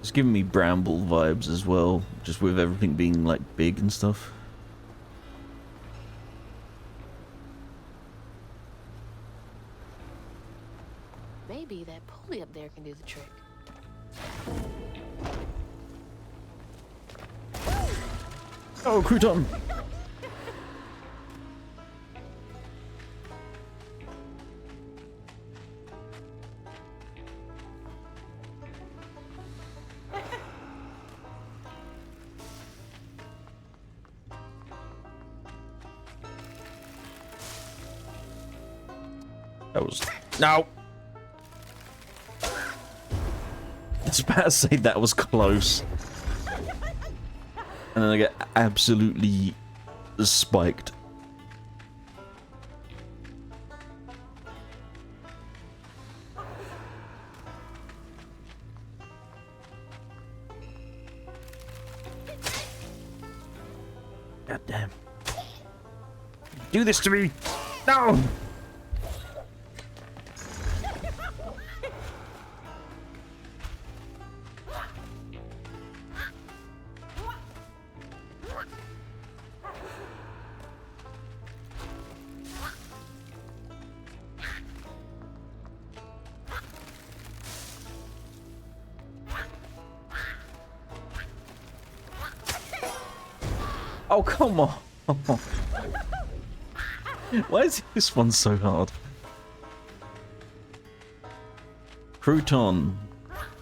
It's giving me Bramble vibes as well, just with everything being like big and stuff.
Maybe that pulley up there can do the trick.
Oh, Crouton! That was... No! I was about to say that was close. And then I get absolutely spiked. God damn. Do this to me! No! Oh, come on. Why is this one so hard? Crouton.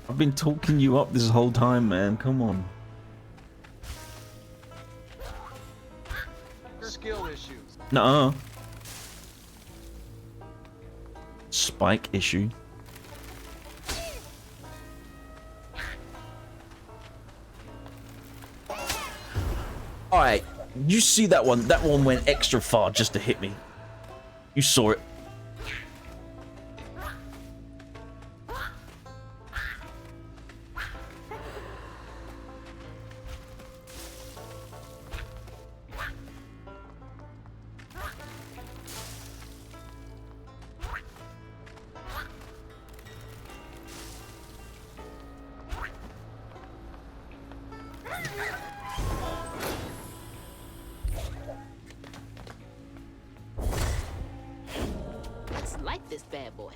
I've been talking you up this whole time, man. Come on.
Skill issues.
Nuh-uh. Spike issue. Alright, you see that one? That one went extra far just to hit me. You saw it.
Let's light this bad boy.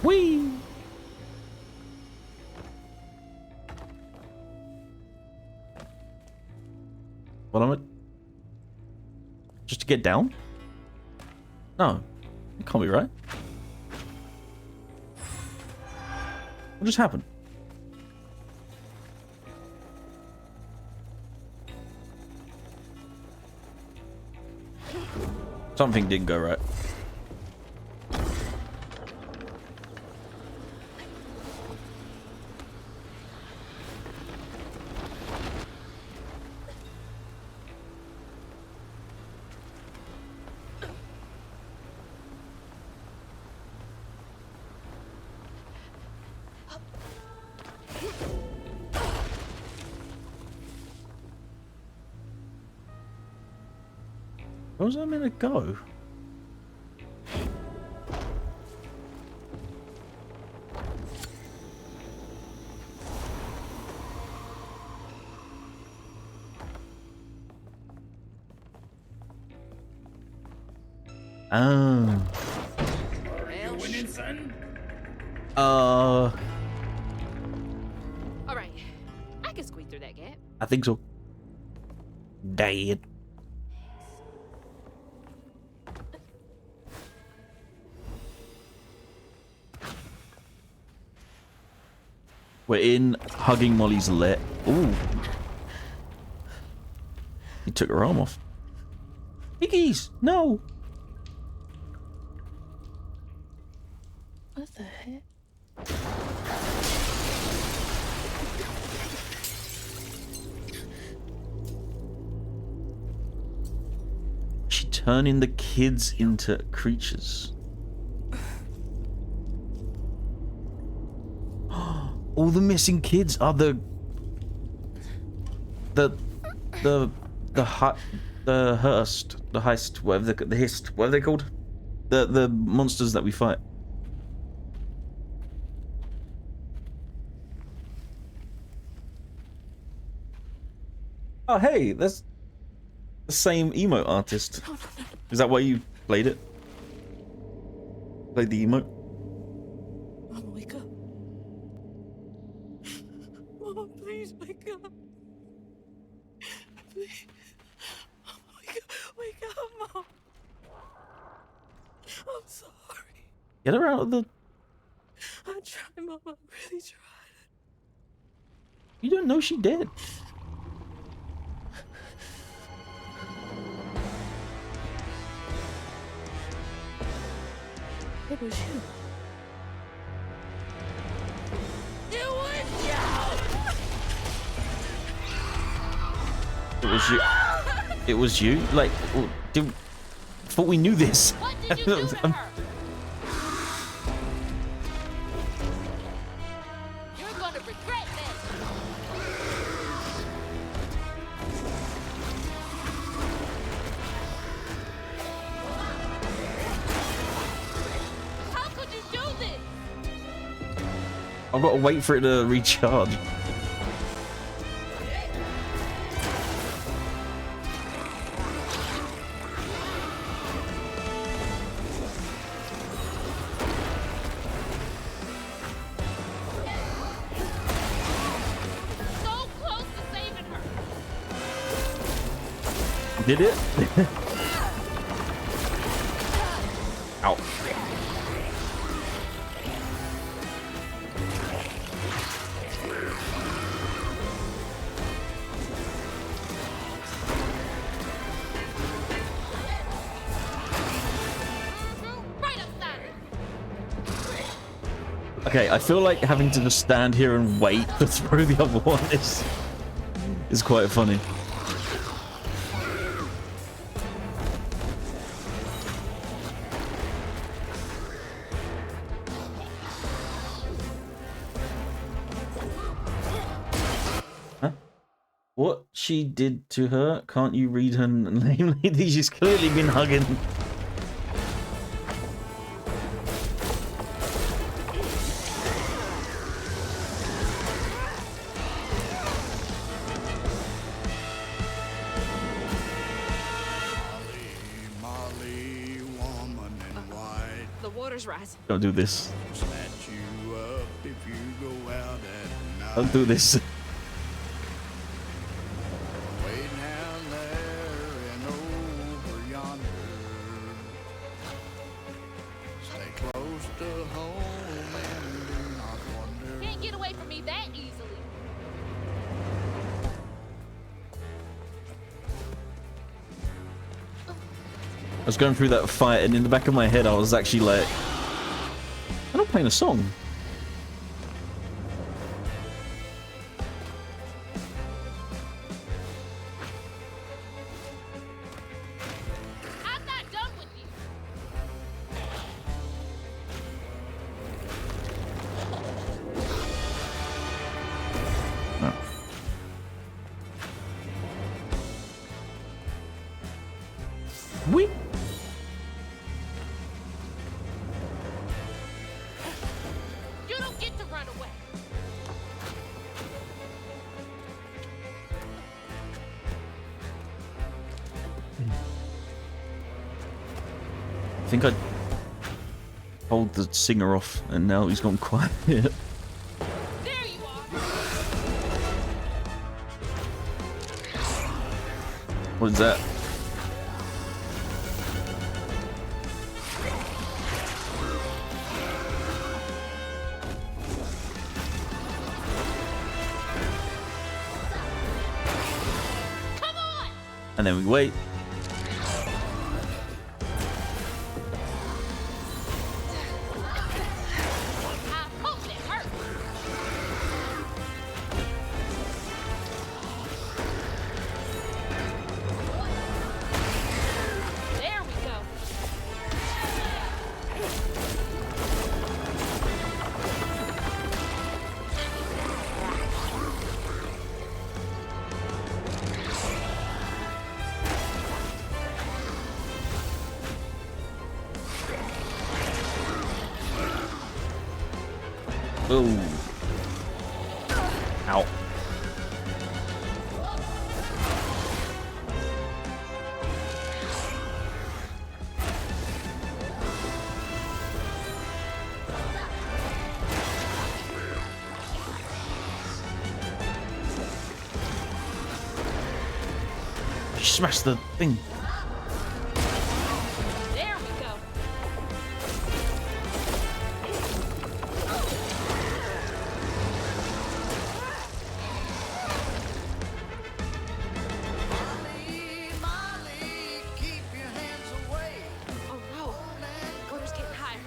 Whee! What am I? Just to get down? No. It can't be right. What just happened? Something didn't go right. Where was I meant to go? Oh.
through that gap.
I think so. Dad. We're in hugging Molly's leg. Ooh. He took her arm off. Piggies! No!
What the heck?
She turning the kids into creatures. All the missing kids are the heist, whatever the hist, what are they called? The monsters that we fight. Oh hey, that's the same emote artist. Is that why you played it? Played the emote?
Mama, wake up. Mama, please wake up. Please. Mama, wake up, Mom. I'm sorry.
Get her out of the...
I tried, Mama. I really tried.
You don't know she dead.
It was you.
It was you. It was you? Like, I thought we knew this.
What did you do to her? You're gonna regret this. How could you do this?
I've got to wait for it to recharge.
So close to saving her.
Did it? Ow.
Right upside her.
Okay, I feel like having to just stand here and wait to throw the other one is quite funny. Huh? What she did to her? Can't you read her name, lady? She's clearly been hugging.
Molly, woman in white,
The water's rising.
Don't do this.
snatch you up if you go out at night.
Don't do this.
Way down there and over yonder. Stay close to home and do not wonder.
Can't get away from me that easily.
I was going through that fight, and in the back of my head, I was actually like, I'm not playing a song.
I'm not done with you.
No. We.
You don't get to run away.
I think I told the singer off, and now he's gone quiet.
There you are.
What is that?
Come on!
And then we wait.
I hope it hurts. There we go.
Ooh. Ow. She smashed the thing.
There we go. Oh no. Water's getting higher.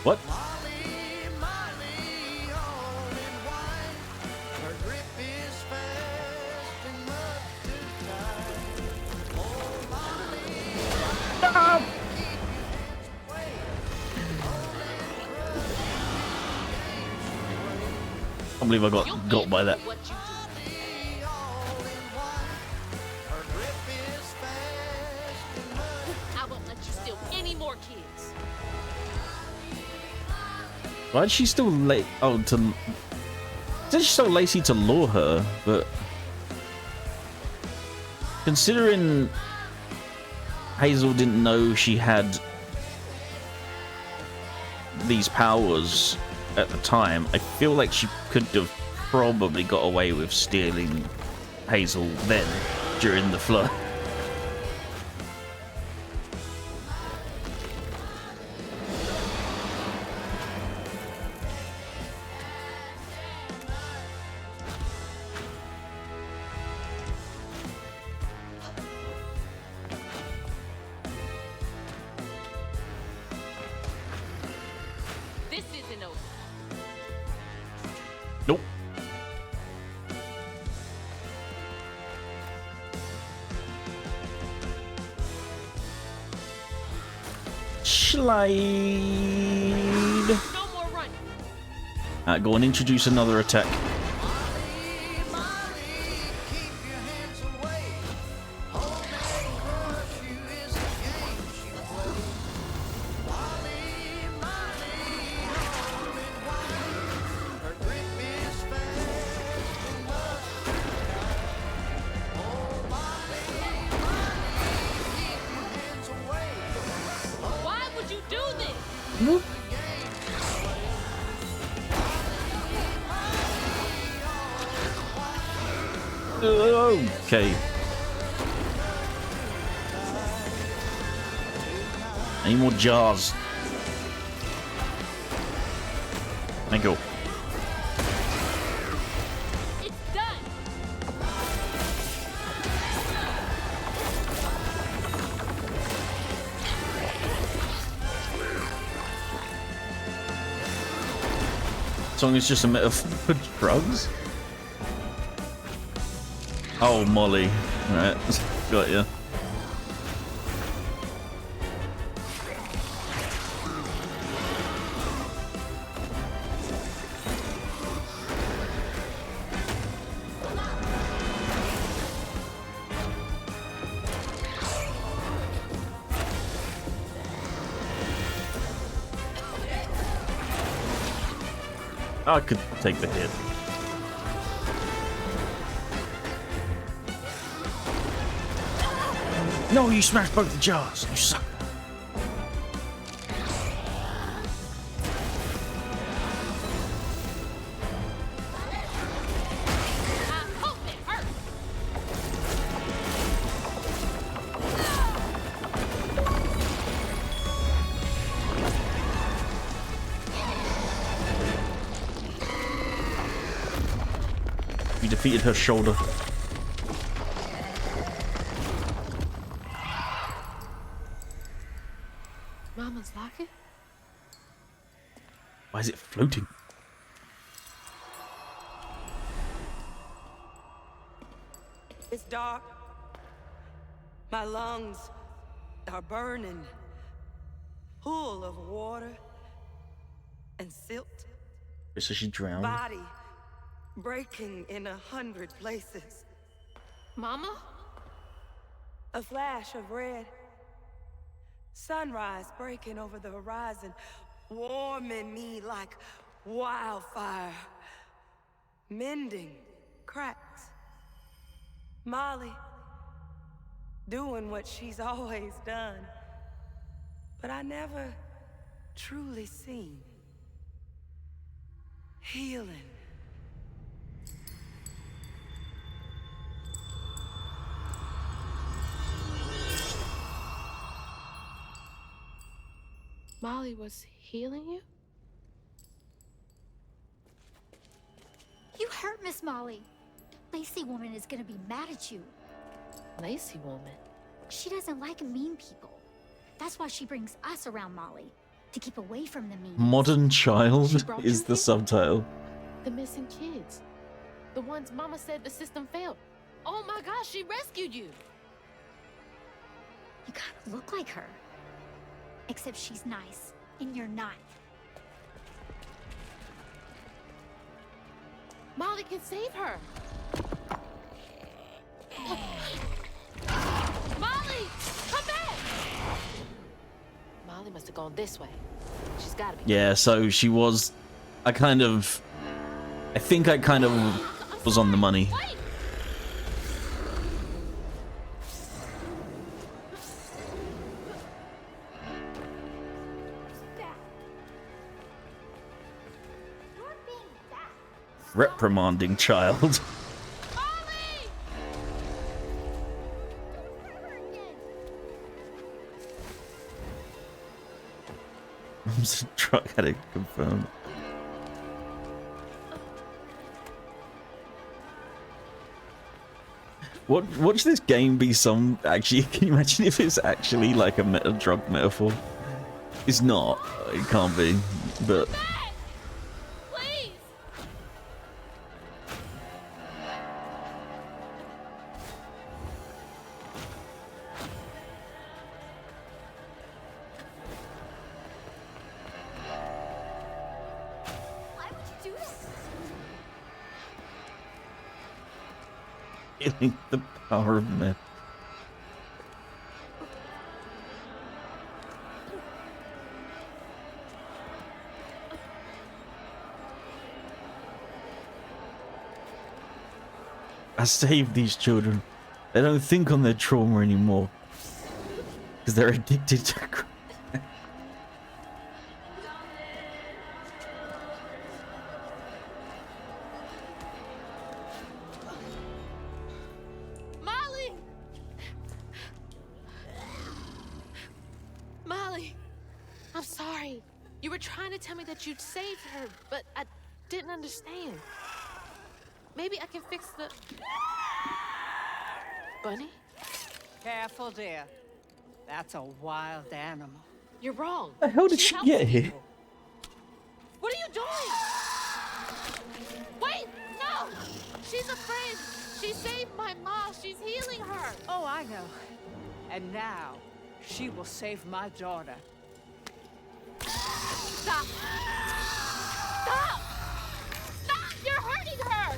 What? I can't believe I got by that.
What you do. I won't let you steal any more kids.
Why is she still late? Oh, she's so lazy to lure her, but considering Hazel didn't know she had these powers at the time, I feel like she could have probably got away with stealing Hazel then during the flood.
This isn't over.
Nope. Slide.
No more running.
Go and introduce another attack.
Why would you do this?
Okay. Any more jars? Thank you.
It's done.
Song is just a metaphor for drugs. Oh, Molly. Right, got you. I could take the hit. No, you smashed both the jars. You suck.
I hope it hurts.
You defeated her shoulder.
Mama's locket?
Why is it floating?
It's dark. My lungs are burning, full of water and silt.
So she drowned.
Body breaking in 100 places.
Mama?
A flash of red. Sunrise breaking over the horizon, warming me like wildfire. Mending cracks. Molly doing what she's always done, but I never truly seen. Healing.
Molly was healing you?
You hurt Miss Molly. Lacey woman is gonna be mad at you.
Lacey woman?
She doesn't like mean people. That's why she brings us around Molly, to keep away from the mean.
Modern Child
She brought
is
you
the
here?
subtitle.
The missing kids. The ones Mama said the system failed. Oh my gosh, she rescued you!
You kind of look like her. Except she's nice, and you're not.
Molly can save her! Molly! Come back! Molly must have gone this way. She's gotta be.
Yeah, so she was... I think I kind of was on the money.
Wait!
Reprimanding child.
Molly!
Mom's drug addict confirmed. Watch this game be some... Actually, can you imagine if it's actually like a drug metaphor? It's not. It can't be. But...
Back! Please!
Why would you do this?
Feeling the power of meth. I saved these children. They don't think on their trauma anymore. Because they're addicted to crap.
Molly! Molly! I'm sorry. You were trying to tell me that you'd saved her, but I didn't understand. Maybe I can fix the... Bunny?
Careful, dear. That's a wild animal.
You're wrong.
The hell did she
helps
get here?
people. What are you doing? Wait! No! She's a friend. She saved my mom. She's healing her.
Oh, I know. And now, she will save my daughter.
Stop! Stop! Stop! You're hurting her!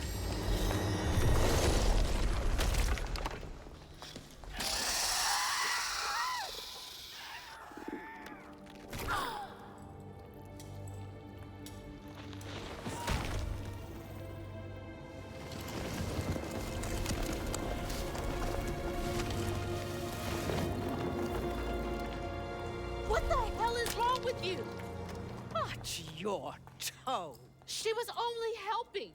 What the hell is wrong with you?
Watch your toe.
She was only helping.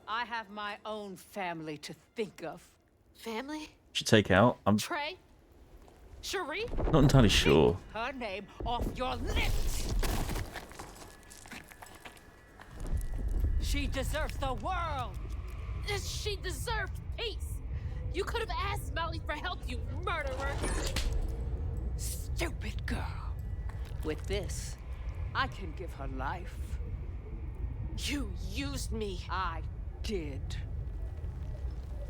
I have my own family to think of.
Family?
Should take out. I'm
Trey? Cherie?
not entirely sure.
Her name off your lips. She deserves the world.
She deserved peace. You could have asked Molly for help, you murderer.
Stupid girl. With this, I can give her life.
You used me.
I did.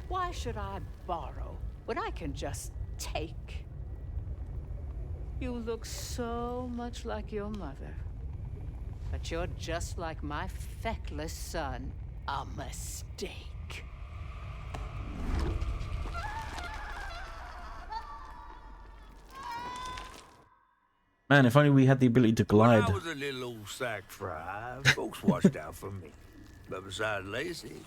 Why should I borrow when I can just take? You look so much like your mother. But you're just like my feckless son. A mistake.
Man, if only we had the ability to glide.
When I was a little old sack fry, folks watched out for me. But besides Lacey,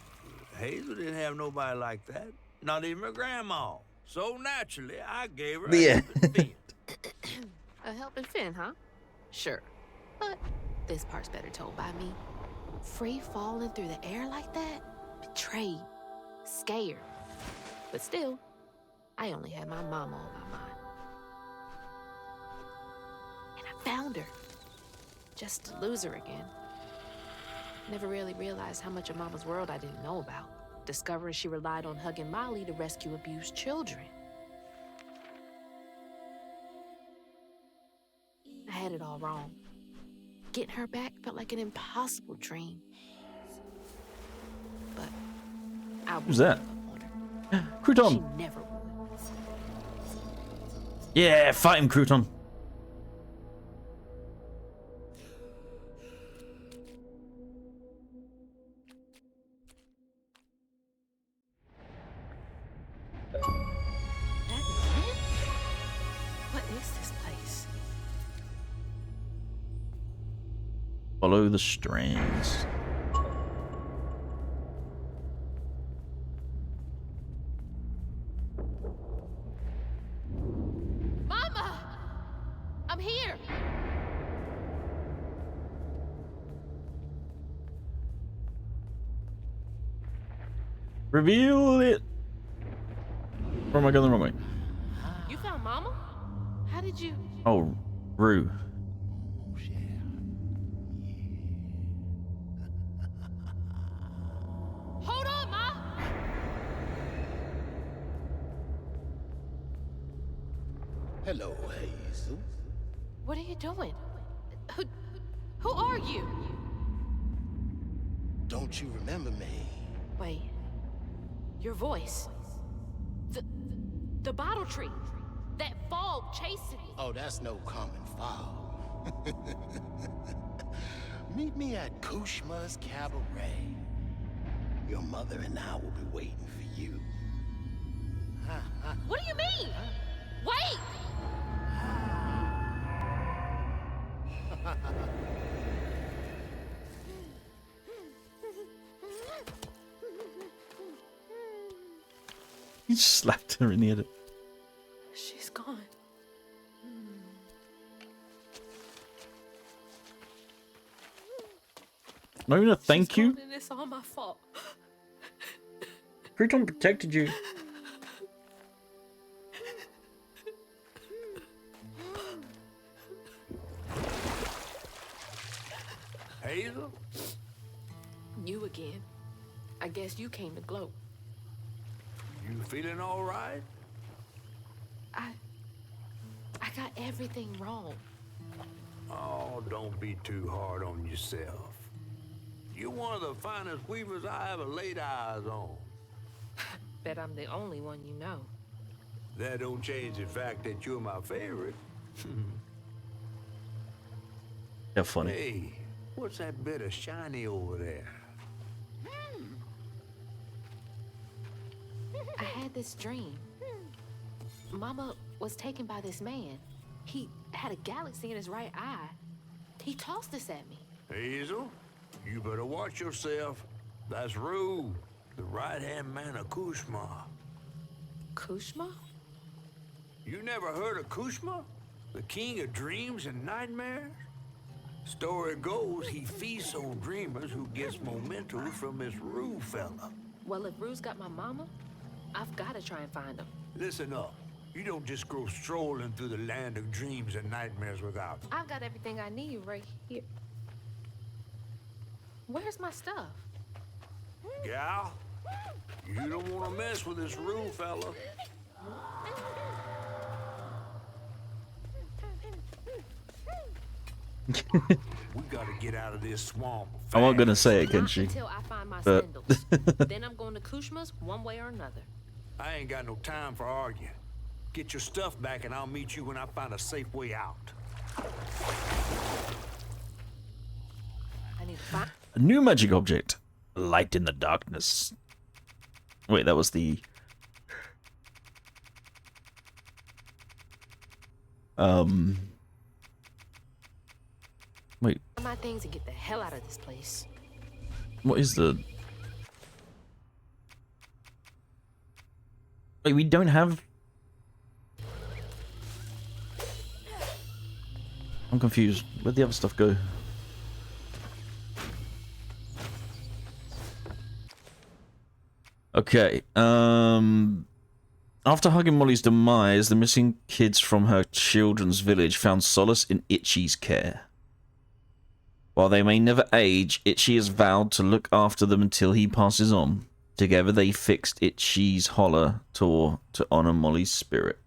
Hazel didn't have nobody like that. Not even her grandma. So naturally, I gave her
Yeah.
a fin.
A helping fin, huh? Sure. But this part's better told by me. Free falling through the air like that? Betrayed. Scared. But still, I only had my mama on my mind. And I found her. Just to lose her again. Never really realized how much of Mama's world I didn't know about. Discovering she relied on hugging Molly to rescue abused children. I had it all wrong. Getting her back felt like an impossible dream. But I
Who's that?
She
Crouton.
never would.
Yeah, fight him, Crouton.
What is this place?
Follow the strands.
Mama! I'm here!
Reveal it. Or am I going the wrong way?
You found Mama? How did you...
Oh, Rue.
Hold on, Ma!
Hello, Hazel.
What are you doing? Who are you?
Don't you remember me?
Wait. Your voice. The bottle tree. That fog chasing me.
Oh, that's no common foul. Meet me at Kushma's Cabaret. Your mother and I will be waiting for you.
What do you mean? Wait!
He slapped her in the head.
She's gone.
Not even a thank you.
Gone and it's all my fault.
Crouton protected you.
Hazel?
You again. I guess you came to gloat.
You feeling all right?
I got everything wrong.
Oh, don't be too hard on yourself. You're one of the finest weavers I ever laid eyes on.
Bet I'm the only one you know.
That don't change the fact that you're my favorite.
They're funny.
Hey, what's that bit of shiny over there?
I had this dream. Mama was taken by this man. He had a galaxy in his right eye. He tossed this at me.
Hazel, you better watch yourself. That's Rue, the right-hand man of Kushma.
Kushma?
You never heard of Kushma? The king of dreams and nightmares? Story goes he feasts on dreamers who gets momentum from this Rue fella.
Well, if Rue's got my mama, I've got to try and find him.
Listen up. You don't just go strolling through the land of dreams and nightmares without me.
I've got everything I need right here. Where's my stuff?
Gal, You don't want to mess with this room, fella. We gotta get out of this swamp.
I'm not gonna say it,
Not
Kenshi.
until I find my
But
spindles. Then I'm going to Kushma's one way or another.
I ain't got no time for arguing. Get your stuff back and I'll meet you when I find a safe way out.
I need to find.
a new magic object. Light in the darkness. Wait, that was the... Wait,
my things and get the hell out of this place.
what is the... Wait, we don't have... I'm confused. Where'd the other stuff go? Okay, after hugging Molly's demise, the missing kids from her children's village found solace in Itchy's care. While they may never age, Itchy has vowed to look after them until he passes on. Together they fixed Itchy's Holler tour to honor Molly's spirit.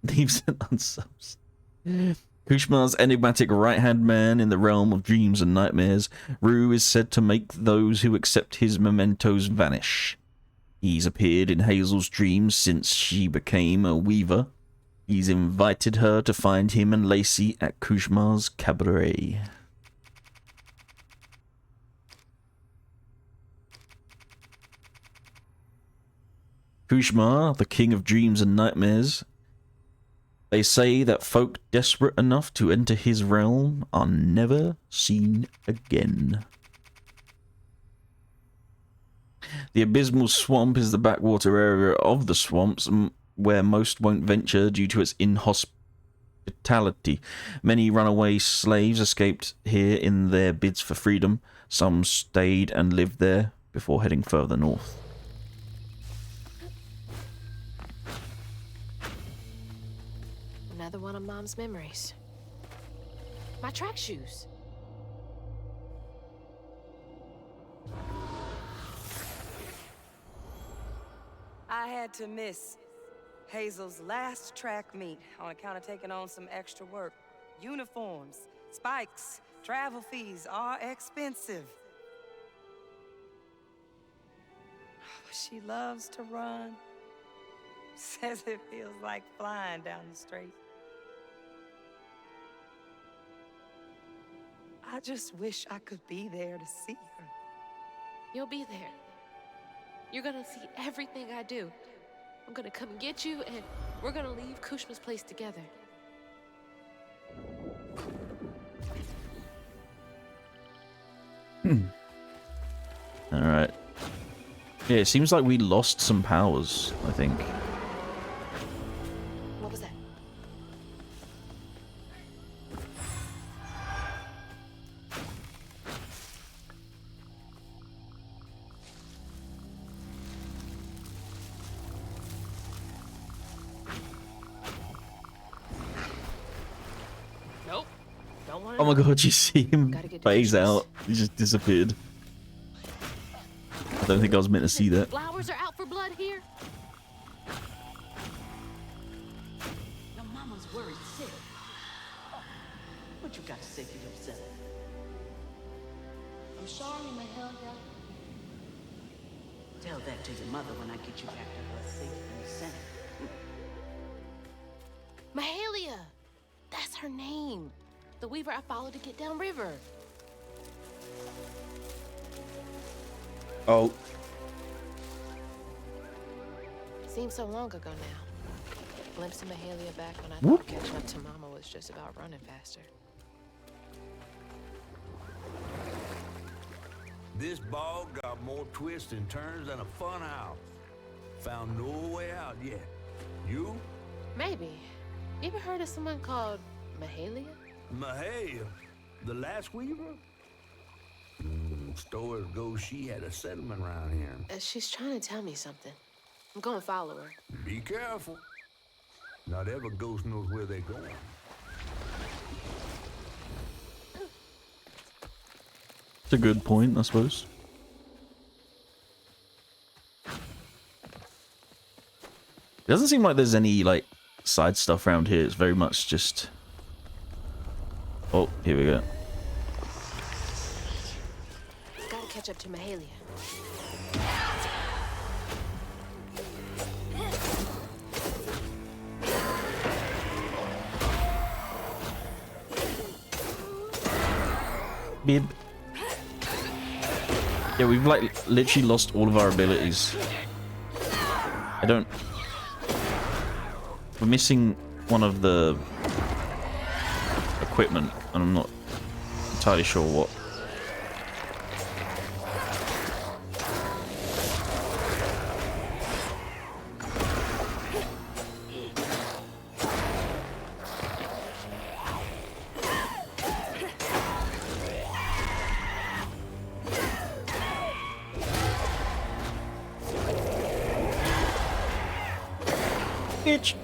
Leaves and unsubs. Kushma's enigmatic right-hand man in the realm of dreams and nightmares, Rue is said to make those who accept his mementos vanish. He's appeared in Hazel's dreams since she became a weaver. He's invited her to find him and Lacey at Kushma's cabaret. Kushma, the king of dreams and nightmares. They say that folk desperate enough to enter his realm are never seen again. The abysmal swamp is the backwater area of the swamps where most won't venture due to its inhospitality. Many runaway slaves escaped here in their bids for freedom. Some stayed and lived there before heading further north.
Another one of Mom's memories. My track shoes.
I had to miss Hazel's last track meet on account of taking on some extra work. Uniforms, spikes, travel fees are expensive. But she loves to run. Says it feels like flying down the street. I just wish I could be there to see her.
You'll be there. You're gonna see everything I do. I'm gonna come get you, and we're gonna leave Kushma's place together.
Alright. Yeah, it seems like we lost some powers, I think.
What was that? Nope. Don't want to.
Oh my god, you see him phase out. He just disappeared. I don't think I was meant to see that.
Flowers are out for blood here.
Your mama's worried sick. What you got to say for yourself?
I'm sorry, Mahalia.
Tell that to your mother when I get you back to her safe and sound.
Mahalia! That's her name. The weaver I followed to get downriver.
Oh.
Seems so long ago now. Glimpse of Mahalia back when I thought catching up to Mama was just about running faster.
This bog got more twists and turns than a fun house. Found no way out yet. You?
Maybe. You ever heard of someone called Mahalia?
Mahalia, the last weaver? Stories go she had a settlement around here.
She's trying to tell me something. I'm gonna follow her.
Be careful. Not every ghost knows where they're going.
It's a good point, I suppose. It doesn't seem like there's any, like, side stuff around here. It's very much just... Oh, here we go.
Gotta catch up to Mahalia.
Bib. Yeah, we've like literally lost all of our abilities. I don't... We're missing one of the equipment, and I'm not entirely sure what. Bitch.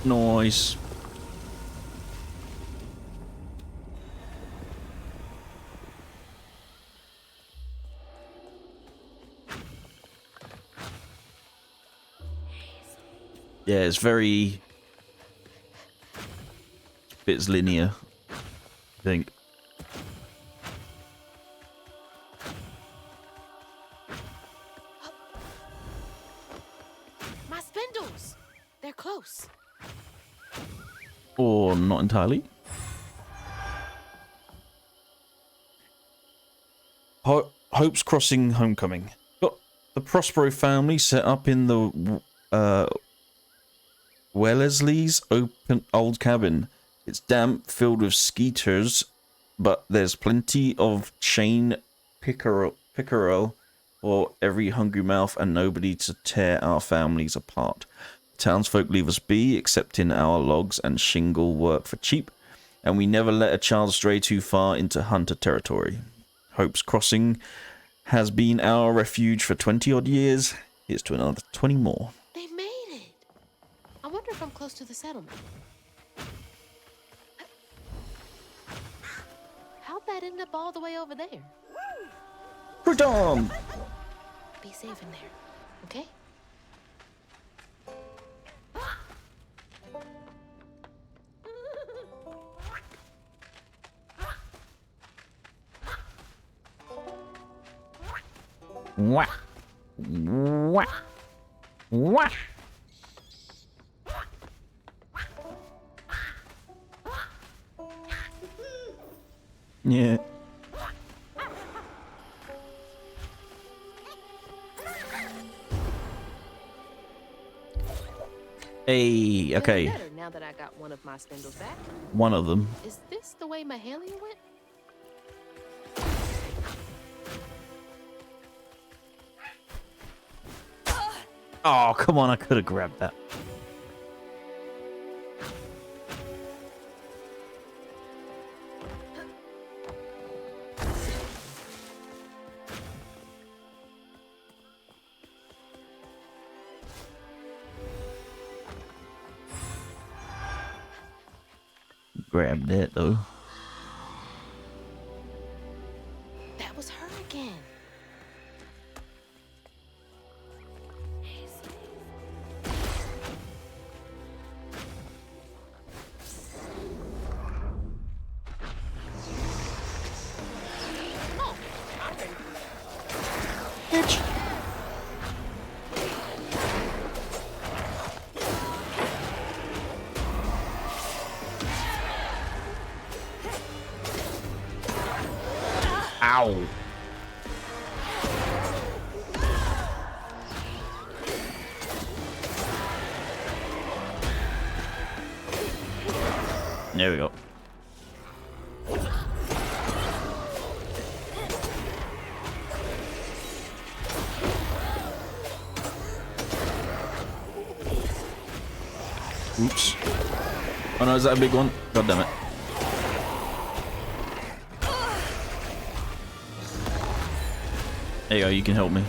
Nice. Yeah, it's very... It's linear, I think.
My spindles! They're close.
Or not entirely. Hope's Crossing Homecoming. Got the Prospero family set up in the Wellesley's old cabin. It's damp, filled with skeeters, but there's plenty of chain pickerel for every hungry mouth and nobody to tear our families apart. Townsfolk leave us be, accepting our logs and shingle work for cheap, and we never let a child stray too far into hunter territory. Hope's Crossing has been our refuge for 20-odd years. Here's to another 20 more.
They made it. I wonder if I'm close to the settlement. How'd that end up all the way over there?
Crouton!
Be safe in there, okay?
Wah. Wah. Wah. Yeah. Hey, okay.
Better now that I got one of my spindles back.
One of them.
Is this the way Mahalia went?
Oh, come on, I could have grabbed that. Grabbed that though.
That was her again.
Bitch. Ow. There we go. Oops. Oh no, is that a big one? God damn it. There you go, you can help me.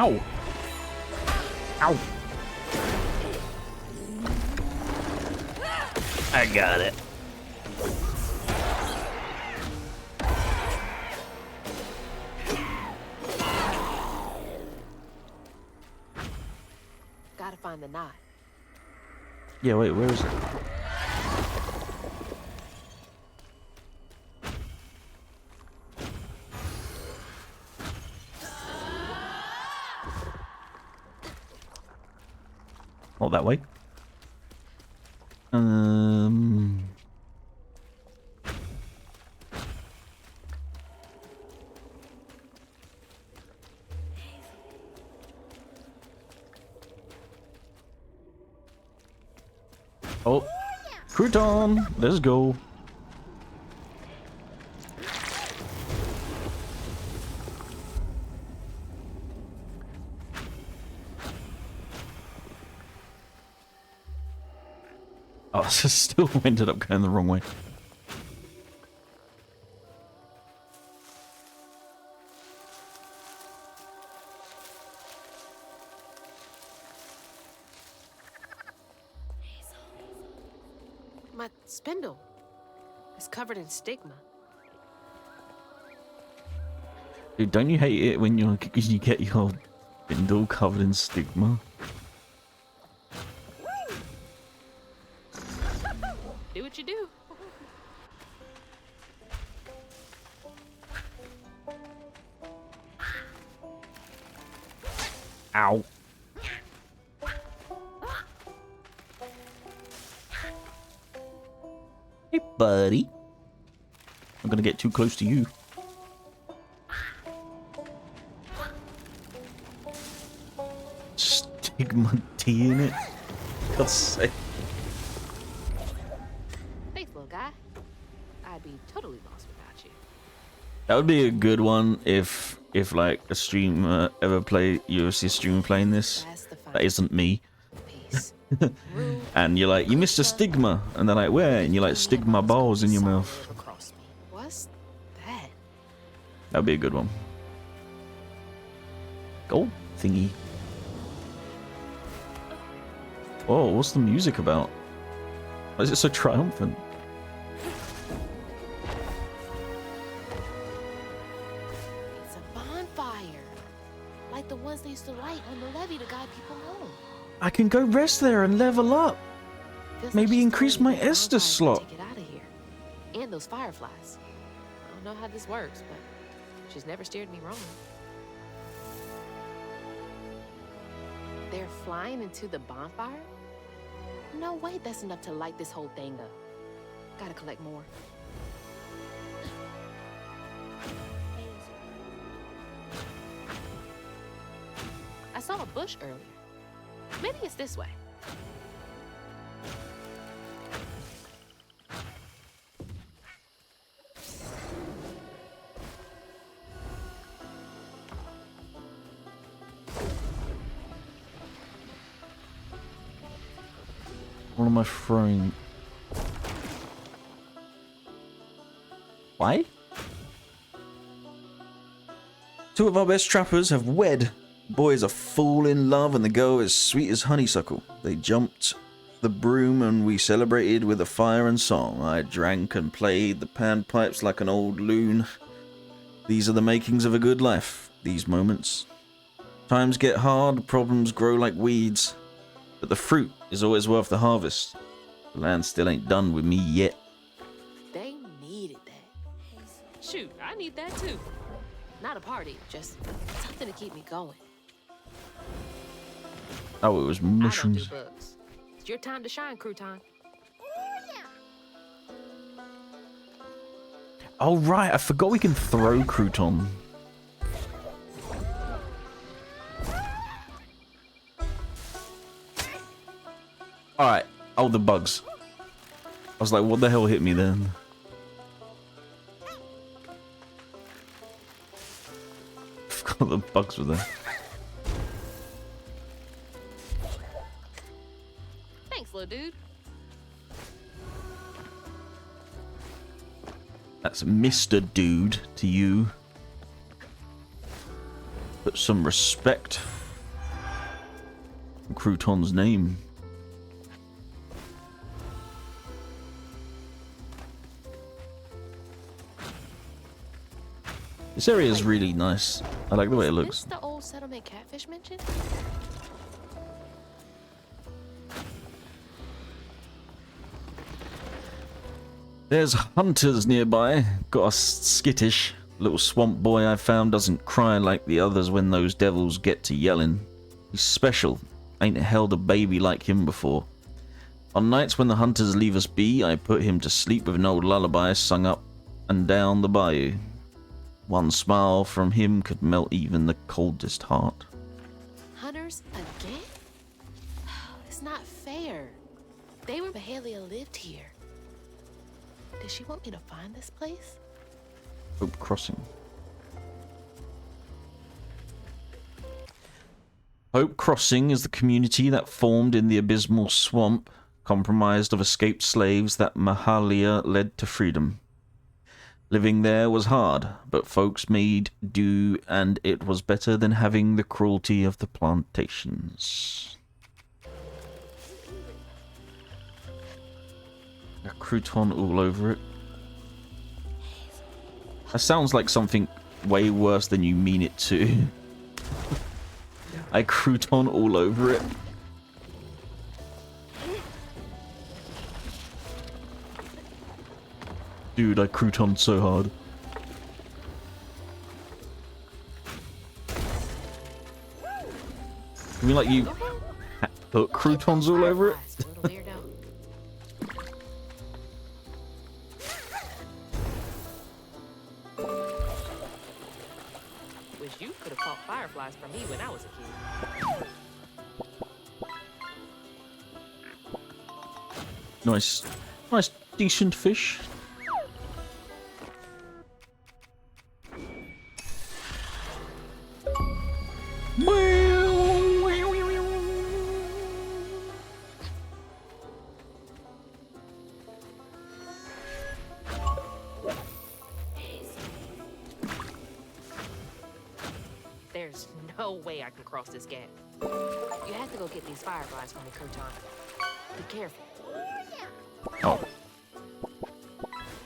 Ow! Ow! I got it.
Gotta find the knot.
Yeah, wait, where is it? Not that way. Oh, Crouton, let's go. Oh, this still ended up going the wrong way.
My spindle is covered in stigma.
Dude, don't you hate it when you get your spindle covered in stigma?
Do what you do.
Ow. Hey, buddy. I'm gonna get too close to you. Stigma T in it. God's sake.
Thanks, little guy. I'd be totally lost without you.
That would be a good one if like a streamer ever play UFC streamer playing this. That isn't me. And you're like, you missed a stigma, and they're like, where? And you're like, stigma balls in your mouth.
What's that?
That'd be a good one. Gold thingy. Oh, what's the music about? Why is it so triumphant?
It's a bonfire. Like the ones they used to light on the levee to guide people home.
I can go rest there and level up. Maybe increase my Estus slot.
Get out of here. And those fireflies. I don't know how this works, but she's never steered me wrong. They're flying into the bonfire? No way that's enough to light this whole thing up. Gotta collect more. I saw a bush earlier. Maybe it's this way.
What am I throwing? Why? Two of our best trappers have wed. The boy is a fool in love and the girl is sweet as honeysuckle. They jumped the broom and we celebrated with a fire and song. I drank and played the panpipes like an old loon. These are the makings of a good life, these moments. Times get hard, problems grow like weeds. But the fruit is always worth the harvest. The land still ain't done with me yet.
They needed that. Shoot, I need that too. Not a party, just something to keep me going.
Oh, it was mushrooms.
I don't do bugs. It's your time to shine, Crouton.
Oh, right. I forgot we can throw Crouton. Alright. Oh, the bugs. I was like, what the hell hit me then? I forgot the bugs were there.
Thanks, little dude.
That's Mr. Dude to you. Put some respect Crouton's name. This area is really nice. I like the way it looks.
Is this the old settlement Catfish mentioned?
There's hunters nearby. Got a skittish little swamp boy I found doesn't cry like the others when those devils get to yelling. He's special. Ain't held a baby like him before. On nights when the hunters leave us be, I put him to sleep with an old lullaby sung up and down the bayou. One smile from him could melt even the coldest heart.
Hunters again? It's not fair. They were Mahalia lived here. Did she want me to find this place?
Hope Crossing. Hope Crossing is the community that formed in the abysmal swamp, comprised of escaped slaves that Mahalia led to freedom. Living there was hard, but folks made do, and it was better than having the cruelty of the plantations. A crouton all over it. That sounds like something way worse than you mean it to. I crouton all over it. Dude, I crouton so hard. You mean like you put croutons all over it?
Wish you could have caught fireflies for me when I was a kid.
Nice. Nice, decent fish.
There's no way I can cross this gap. You have to go get these fireflies for me, Crouton. Be careful.
Oh.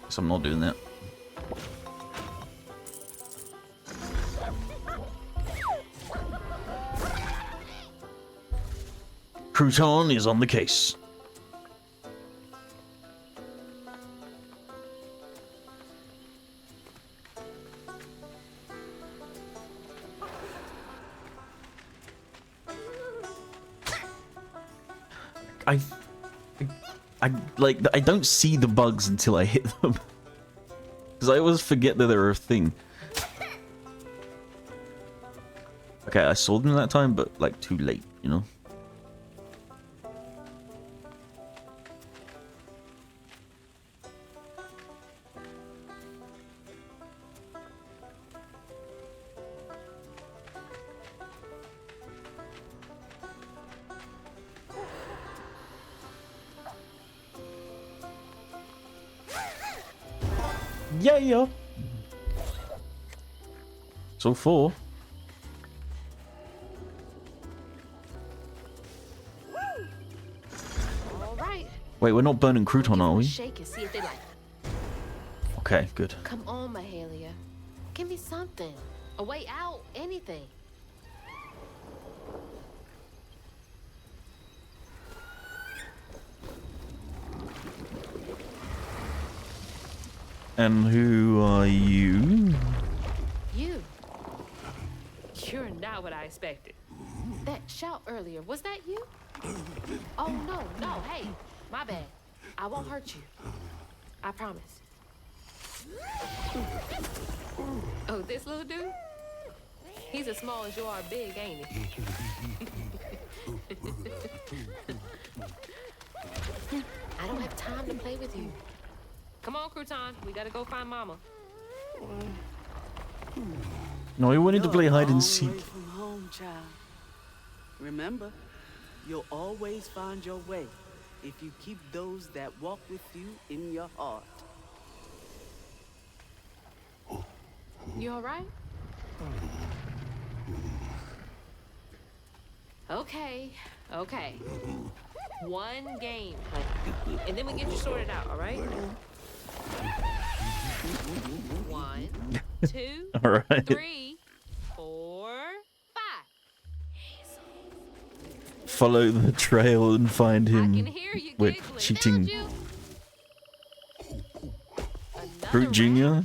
Guess I'm not doing that. Crouton is on the case. I don't see the bugs until I hit them. Because I always forget that they're a thing. Okay, I saw them that time, but like too late, you know? Yeah. So 4.
All right.
Wait, we're not burning crouton, are we?
Shake and see if they like.
Okay, good.
Come on, Mahalia. Give me something. A way out. Anything.
And who are you?
You. You're not what I expected. That shout earlier, was that you? Oh, no, hey, my bad. I won't hurt you. I promise. Oh, this little dude? He's as small as you are big, ain't he? I don't have time to play with you. Come on, Crouton. We gotta go find Mama.
No, we wanted to play hide and seek.
Away from home, child. Remember, you'll always find your way if you keep those that walk with you in your heart.
You all right?
Okay, okay. One game, and then we get you sorted out, all right? 1, 2,
All right.
3, 4, 5.
Follow the trail and find
I can
him.
hear you
We're
giggling.
cheating.
Found you.
Crouton Jr.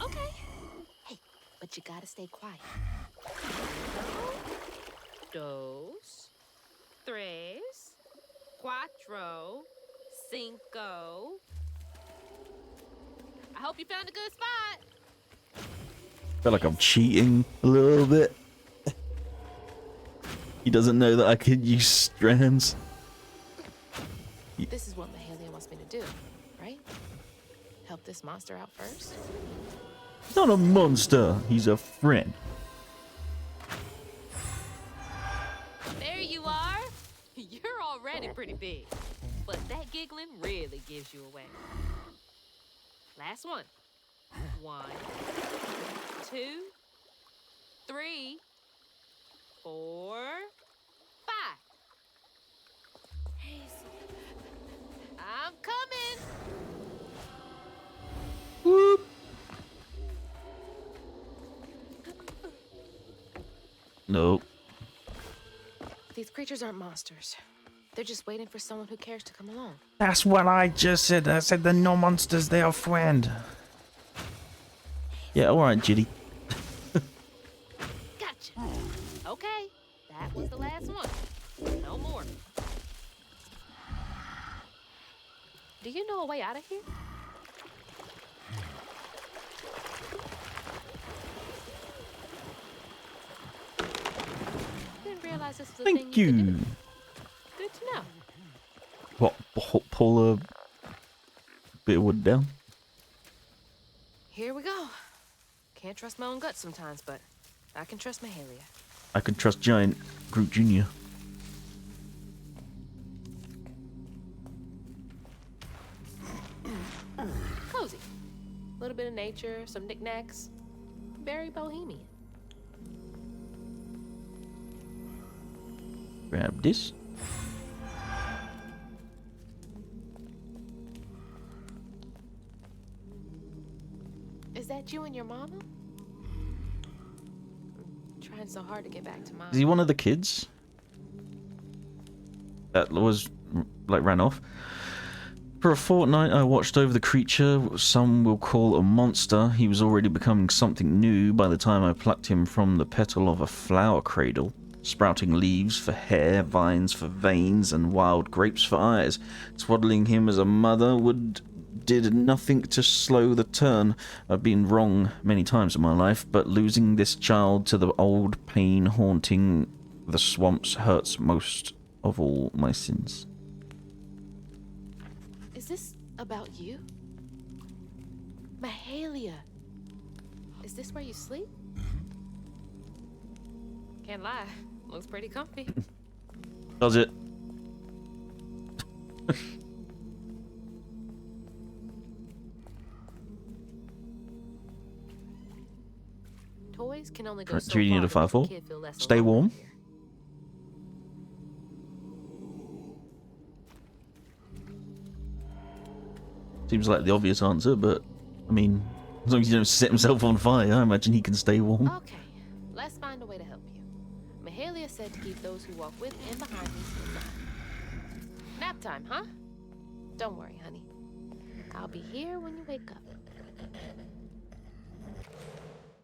Okay. Hey, but you gotta stay quiet. Dos, tres, cuatro, cinco. I hope you found a good spot.
Feel like I'm cheating a little bit. He doesn't know that I could use strands.
This is what Mahalia wants me to do, right? Help this monster out first?
He's not a monster. He's a friend.
There you are. You're already pretty big, but that giggling really gives you away. Last one. 1, 2, 3, 4, 5. I'm coming.
Whoop. Nope.
These creatures aren't monsters. They're just waiting for someone who cares to come along.
That's what I just said. I said they're no monsters. They are friend. Yeah, alright, Jitty.
Gotcha. Okay, that was the last one. No more.
Do you know a way out of here? Didn't realize this was a thing
Thank
you could
you.
do. Good to know.
What? Pull a bit of wood down?
Here we go. Can't trust my own gut sometimes, but I can trust Mahalia.
I can trust Giant Groot Jr.
Cozy. A little bit of nature, some knickknacks. Very bohemian.
Grab this.
Is that you and your mama? I'm trying so hard to get back to mine.
Is he one of the kids that was like ran off? For a fortnight, I watched over the creature some will call a monster. He was already becoming something new by the time I plucked him from the petal of a flower cradle, sprouting leaves for hair, vines for veins, and wild grapes for eyes. Swaddling him as a mother did nothing to slow the turn. I've been wrong many times in my life, but losing this child to the old pain haunting the swamps hurts most of all my sins.
Is this about you? Mahalia. Is this where you sleep? Can't lie. Looks pretty comfy.
Does it?
Toys can only go so
Do you need a
far to make
5-4?
a kid feel less
Stay
alone
warm.
out here.
Seems like the obvious answer, but I mean, as long as you don't set himself on fire, I imagine he can stay warm.
Okay, let's find a way to help you. Mahalia said to keep those who walk with and behind me in mind. Nap time, huh? Don't worry, honey. I'll be here when you wake up.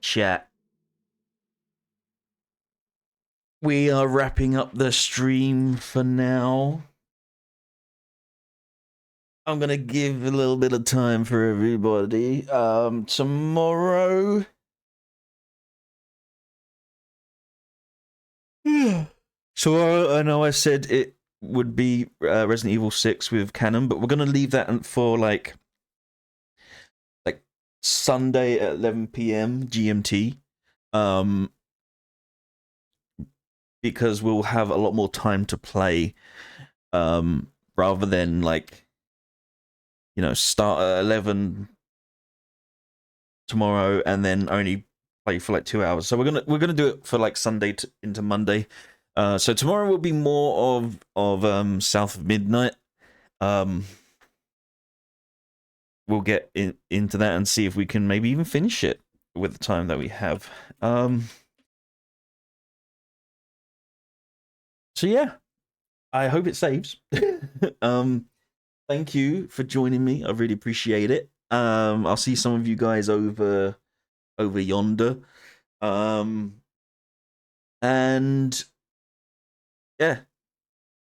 Chat. We are wrapping up the stream for now. I'm gonna give a little bit of time for everybody. Tomorrow. So I know I said it would be Resident Evil 6 with canon, but we're gonna leave that for like Sunday at 11 p.m. GMT. Because we'll have a lot more time to play, rather than start at 11 tomorrow and then only play for like 2 hours. So we're gonna do it for like Sunday into Monday. So tomorrow will be more of South of Midnight. We'll get into that and see if we can maybe even finish it with the time that we have. So yeah, I hope it saves. Thank you for joining me. I really appreciate it. I'll see some of you guys over yonder. And yeah,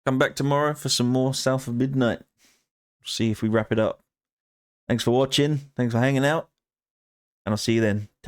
come back tomorrow for some more South of Midnight. See if we wrap it up. Thanks for watching. Thanks for hanging out. And I'll see you then.